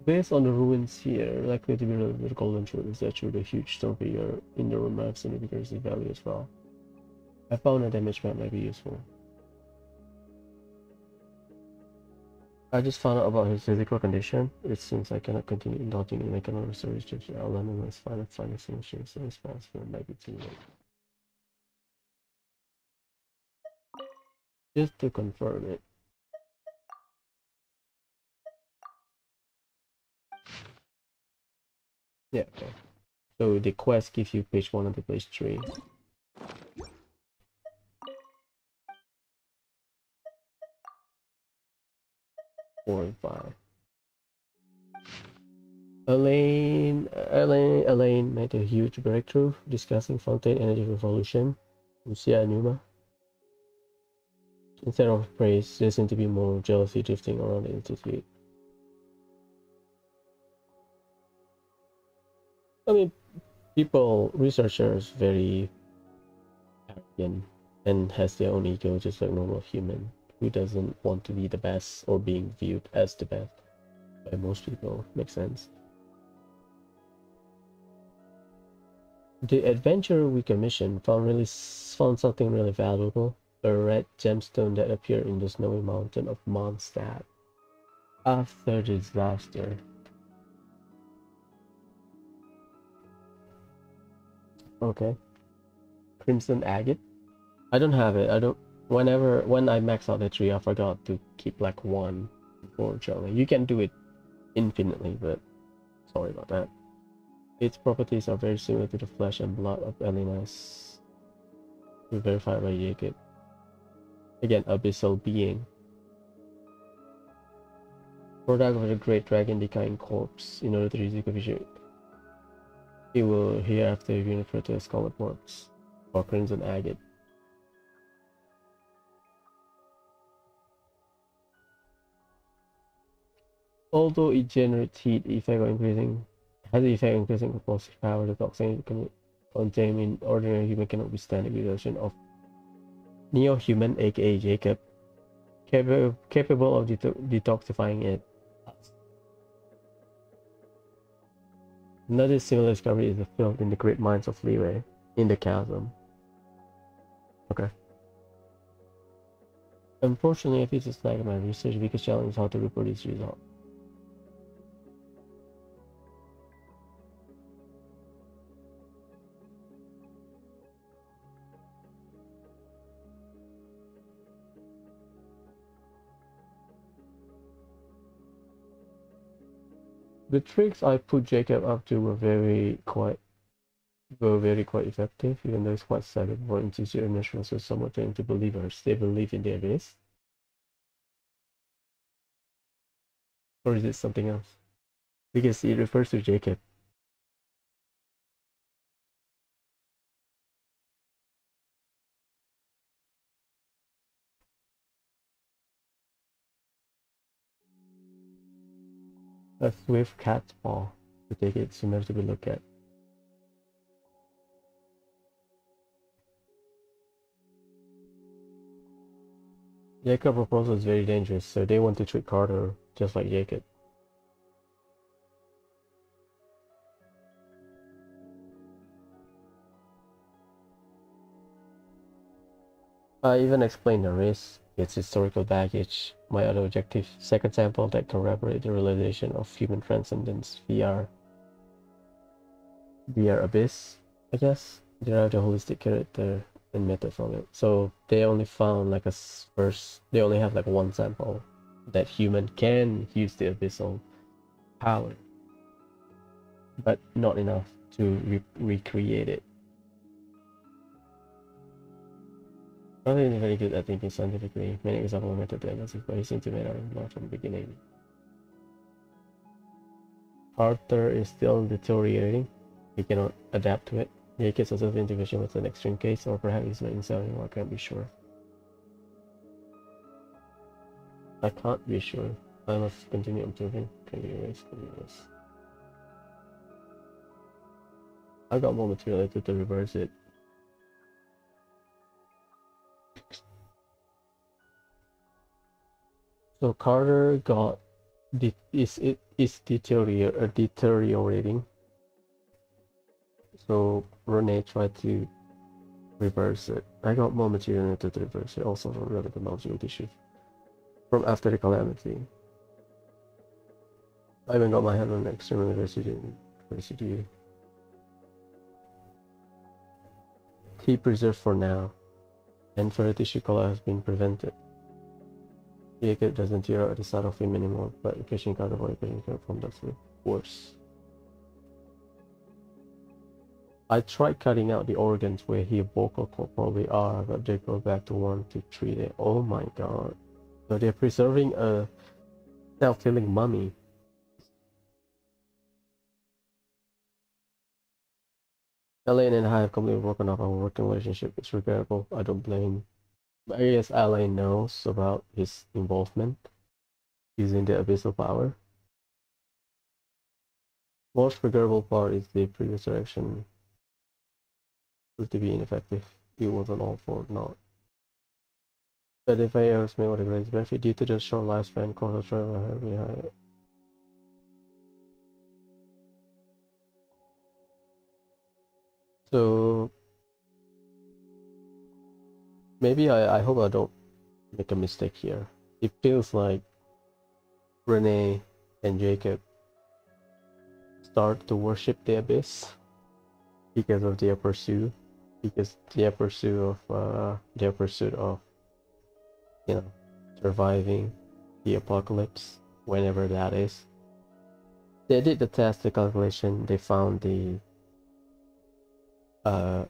Based on the ruins here, likely to be related to the golden truth is that the huge stone figure in the room have significant value as well. I found a damage map might be useful. I just found out about his physical condition. It seems I cannot continue indulging in economic research. I'll learn unless find solutions in response to it might be too late. Just to confirm it. Yeah, okay. So the quest gives you page 1 and page 3. 4 and 5. Elaine made a huge breakthrough discussing Fontaine energy revolution. Lucia Numa. Instead of praise, there seemed to be more jealousy drifting around the institute. I mean, researchers, very arrogant and has their own ego, just like normal human, who doesn't want to be the best or being viewed as the best by most people. Makes sense. The adventure we commissioned found something really valuable. A red gemstone that appeared in the snowy mountain of Mondstadt after the disaster. Okay. Crimson agate. I don't have it. When I max out the 3, I forgot to keep like 1, unfortunately. You can do it infinitely, but sorry about that. Its properties are very similar to the flesh and blood of Elinas. Verified by Jacob. Again, abyssal being. Product of the great dragon decaying corpse. In order to reduce confusion, it will hereafter be referred to as scarlet quartz or crimson agate. Although it generates heat, the effect of increasing Has the effect increasing propulsive power. The toxin can contain in ordinary human cannot withstand the exertion of neo-human, aka Jacob, capable of detoxifying it. Another similar discovery is the field in the great mines of Liyue in the chasm. Okay. Unfortunately, I face a snag in my research because challenge is how to reproduce results. The tricks I put Jacob up to were very quite effective, even though it's quite sad for insincere initials so somewhat tend to believers. They believe in their base. Or is it something else? Because it refers to Jacob. A swift cat's paw to take it sooner to be looked at. Jacob proposal is very dangerous, so they want to treat Carter just like Jacob. I even explained the risk, its historical baggage, my other objective, second sample that corroborate the realization of human transcendence via Abyss, I guess, derived a holistic character and method from it. So they only found like they only have like one sample that human can use the abyssal power, but not enough to recreate it. Not really very good at thinking scientifically. Many examples of method diagnosis, but he seemed to make out of lot from the beginning. Arthur is still deteriorating. He cannot adapt to it. The case of self-integration was an extreme case, or perhaps he's not himself anymore. I can't be sure. I can't be sure. I must continue observing. Can be erased. I got more material to reverse it. So Carter got is deteriorating. So Renee tried to reverse it. I got more material to reverse it, also from relevant magical tissue from after the calamity. I even got my hand on extreme residue. He preserved for now, and further tissue color has been prevented. Jacob doesn't tear out at the sight of him anymore, but occasionally got avoid occasionally from that's worse. I tried cutting out the organs where his vocal cord probably are, but they go back to 1 to 3 there. Oh my god. So they're preserving a self-healing mummy. Elaine and I have completely broken up our working relationship. It's regrettable. I don't blame. But I guess Elaine knows about his involvement using the abyssal power. Most regrettable part is the previous direction proved to be ineffective. It wasn't all for naught. But if I ever make what a great benefit due to the short lifespan, cause of travel behind it. So maybe I hope I don't make a mistake here. It feels like Renee and Jacob start to worship the abyss because of their pursuit, of surviving the apocalypse whenever that is. They did the test, the calculation, they found the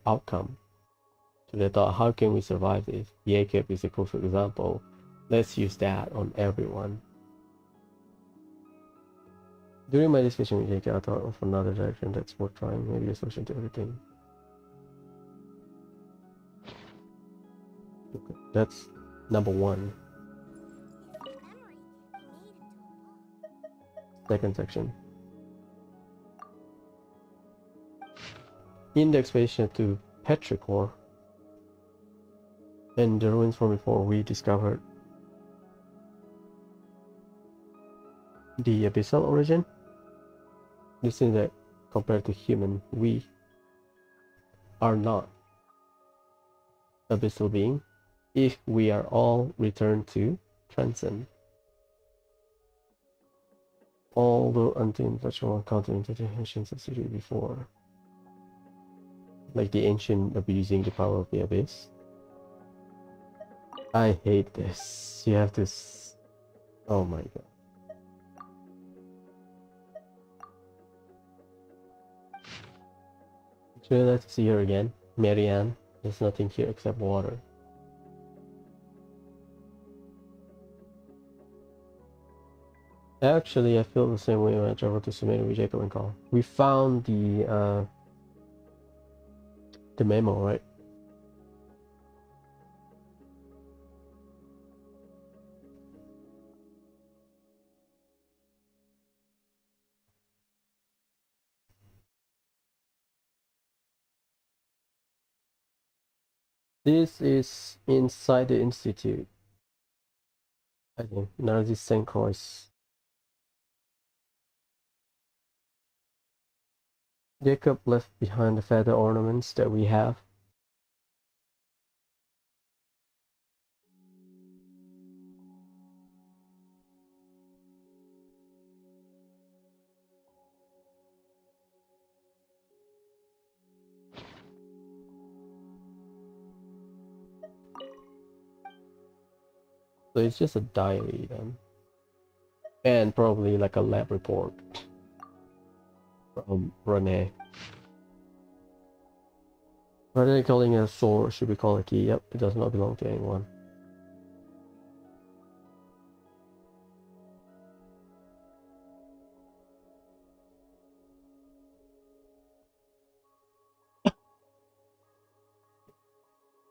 outcome. So they thought, how can we survive this? Jacob is a perfect example. Let's use that on everyone. During my discussion with Jacob, I thought of another direction that's worth trying, maybe a solution to everything. Okay, that's number 1. Second section. In the expedition to Petrichor, and the ruins from before, we discovered the abyssal origin. This is that compared to human, we are not abyssal being if we are all returned to transcend. Although until intellectual encounter into the ancient society before, like the ancient abusing the power of the abyss. I hate this. You have to. Oh my god. It's really nice to see her again. Marianne. There's nothing here except water. Actually, I feel the same way when I traveled to Sumeru with Jacob and Carl. We found the memo, right? This is inside the institute. I think Narzi St. Croix. Jacob left behind the feather ornaments that we have. So it's just a diary then. And probably like a lab report from Renee. Rather than calling it a sword, should we call it a key? Yep, it does not belong to anyone.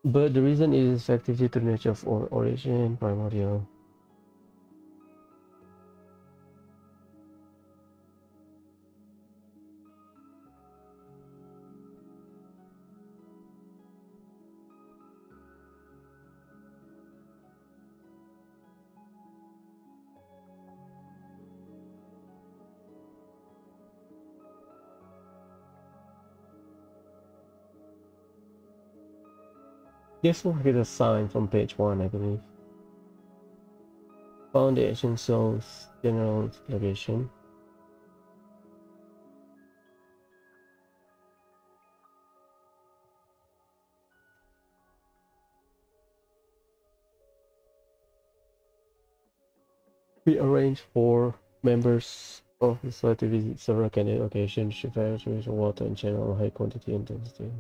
But the reason it is effective due to the nature of origin, primordial. This will get a sign from page 1, I believe. Foundation Souls General Delegation. We arrange for members of the society to visit several candidate locations to various water in general high quantity and intensity.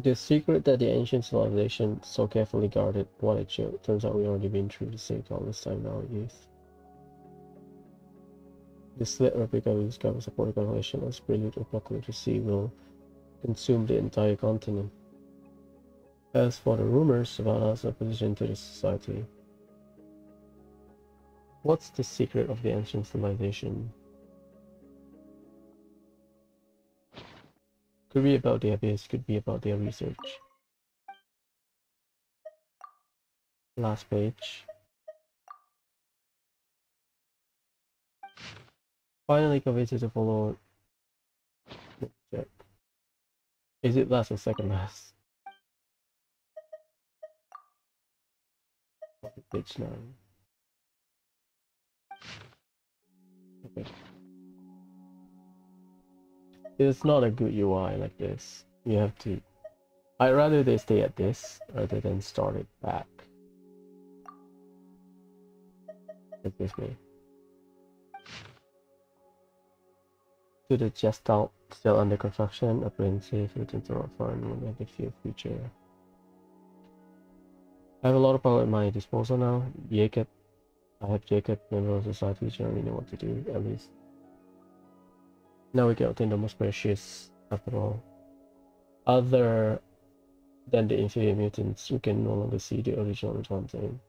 The secret that the ancient civilization so carefully guarded, what it showed. Turns out we've already been through the same countless time in our youth. The slit replica we discovered supporting constellation as prelude of apocalypse to sea will consume the entire continent. As for the rumors about us opposition to the society, what's the secret of the ancient civilization? Could be about the abyss, could be about their research. Last page. Finally convinced to follow. Check. Is it last or second last? Page 9. Okay. It's not a good UI like this. You have to. I'd rather they stay at this rather than start it back. Like this way. To the Gestalt still under construction, apprehensive, written to our fund, will have the future. I have a lot of power at my disposal now. Jacob. I have Jacob, member of society, generally know what to do, at least. Now we can obtain the most precious, after all. Other than the inferior mutants, we can no longer see the original content.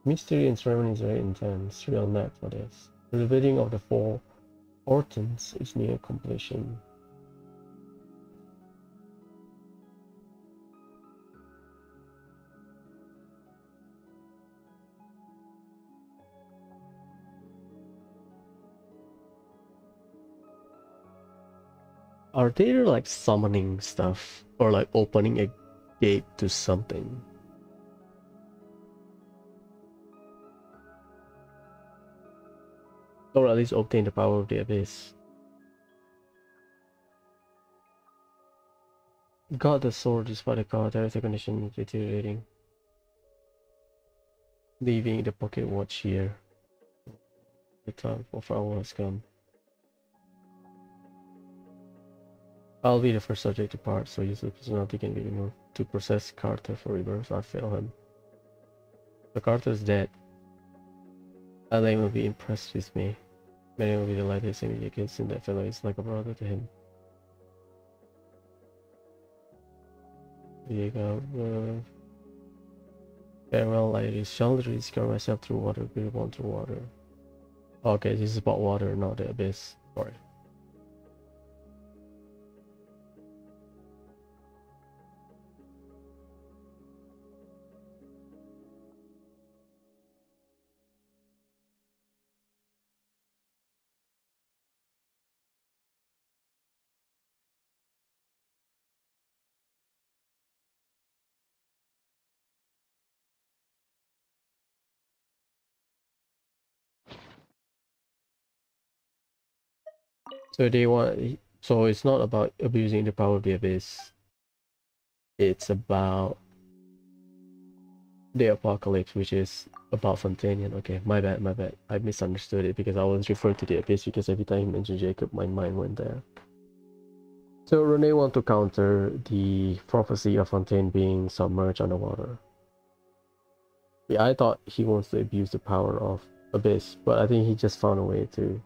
Mystery and ceremony is very intense. Real net for this. The revealing of the four portents is near completion. Are they like summoning stuff or like opening a gate to something? Or at least obtain the power of the abyss. Got the sword despite the card, there is a condition deteriorating. Leaving the pocket watch here. The time of our has come. I'll be the first subject to part, so useless personality can be removed. To process Carter for rebirth, I fail him. So Carter's dead. Alain will be impressed with me. Many will be delighted seeing me again, since that fellow is like a brother to him. Diego, farewell, I shall rediscover myself through water, be born through water. Okay, this is about water, not the abyss. Sorry. So they want. So it's not about abusing the power of the abyss. It's about the apocalypse, which is about Fontanian. Okay, my bad, my bad. I misunderstood it because I was referring to the abyss because every time you mentioned Jacob, my mind went there. So Rene want to counter the prophecy of Fontaine being submerged underwater. Yeah, I thought he wants to abuse the power of abyss, but I think he just found a way to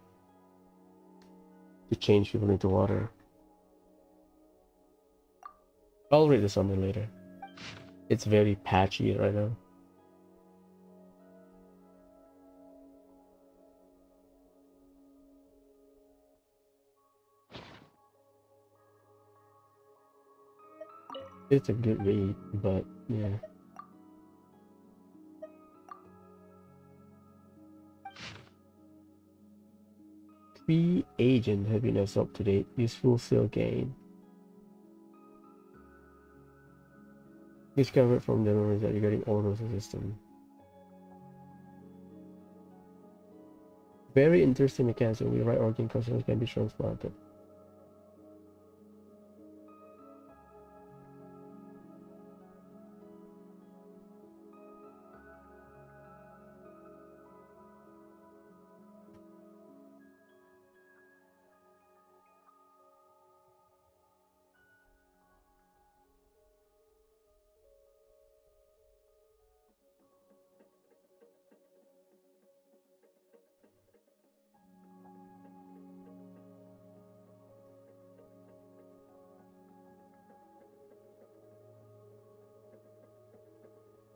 change people into water. I'll read the summary later. It's very patchy right now. It's a good read, but yeah. Free agent happiness up to date. Useful skill gain. Discovered from the memories that you're getting all those system. Very interesting mechanism. We right organ customers can be transplanted.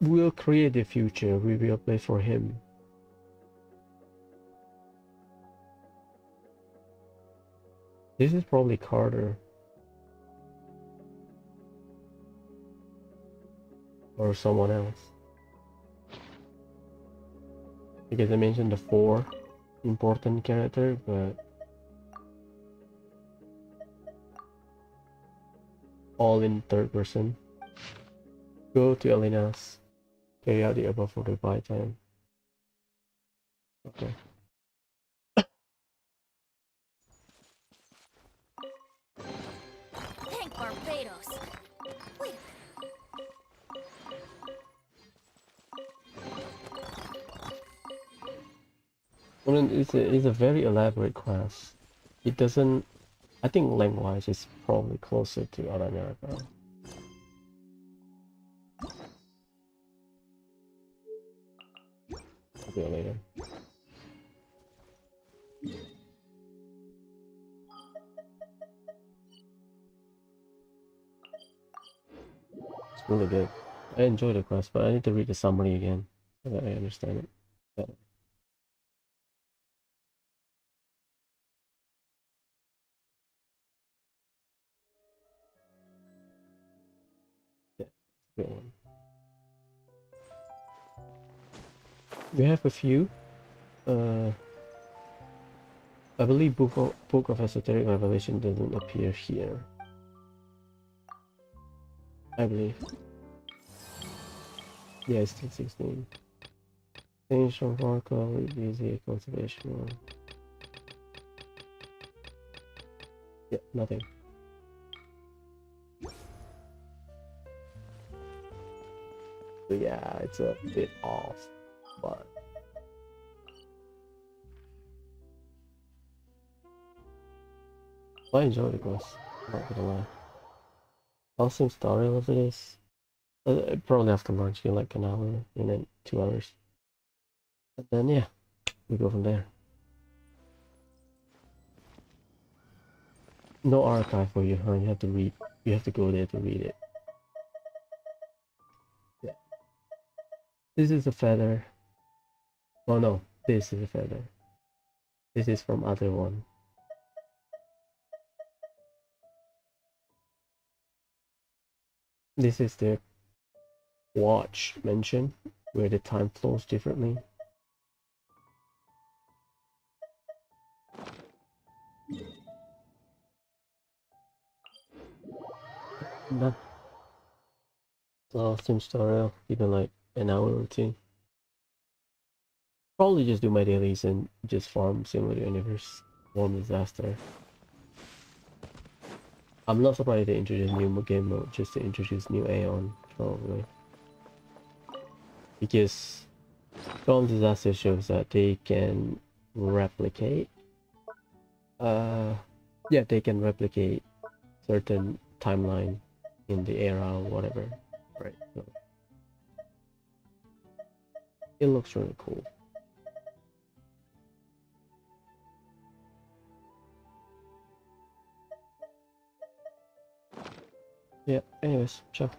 We'll create the future. We will play for him. This is probably Carter. Or someone else. Because I mentioned the 4 important character, but all in third person. Go to Elena's. Carry out the above for the buy time. Okay. Thank Barbados. Wait. Well, it's a very elaborate class. It doesn't. I think length-wise, it's probably closer to America. I'll do it later. It's really good. I enjoy the quest, but I need to read the summary again. so that I understand it better. Yeah, good one. We have a few. I believe Book of Esoteric Revelation doesn't appear here. I believe. Yeah, it's still 16. Change from Oracle, easy cultivation one. Yeah, nothing. So yeah, it's a bit off, but I enjoyed it, guys. Not gonna lie. Awesome story of it is. Probably after lunch, in like an hour, and then 2 hours. And then yeah, we go from there. No archive for you, huh? You have to read. You have to go there to read it. Yeah. This is a feather. Oh no, this is a feather. This is from other one. This is the watch mentioned, where the time flows differently. Done. So sim tutorial, even like an hour or two. Probably just do my dailies and just farm Simulator Universe. One disaster. I'm not surprised they introduced new game mode just to introduce new Aeon, probably. Because Storm Disaster shows that they can replicate yeah, they can replicate certain timeline in the era or whatever. Right. So it looks really cool. Yeah, anyways, ciao.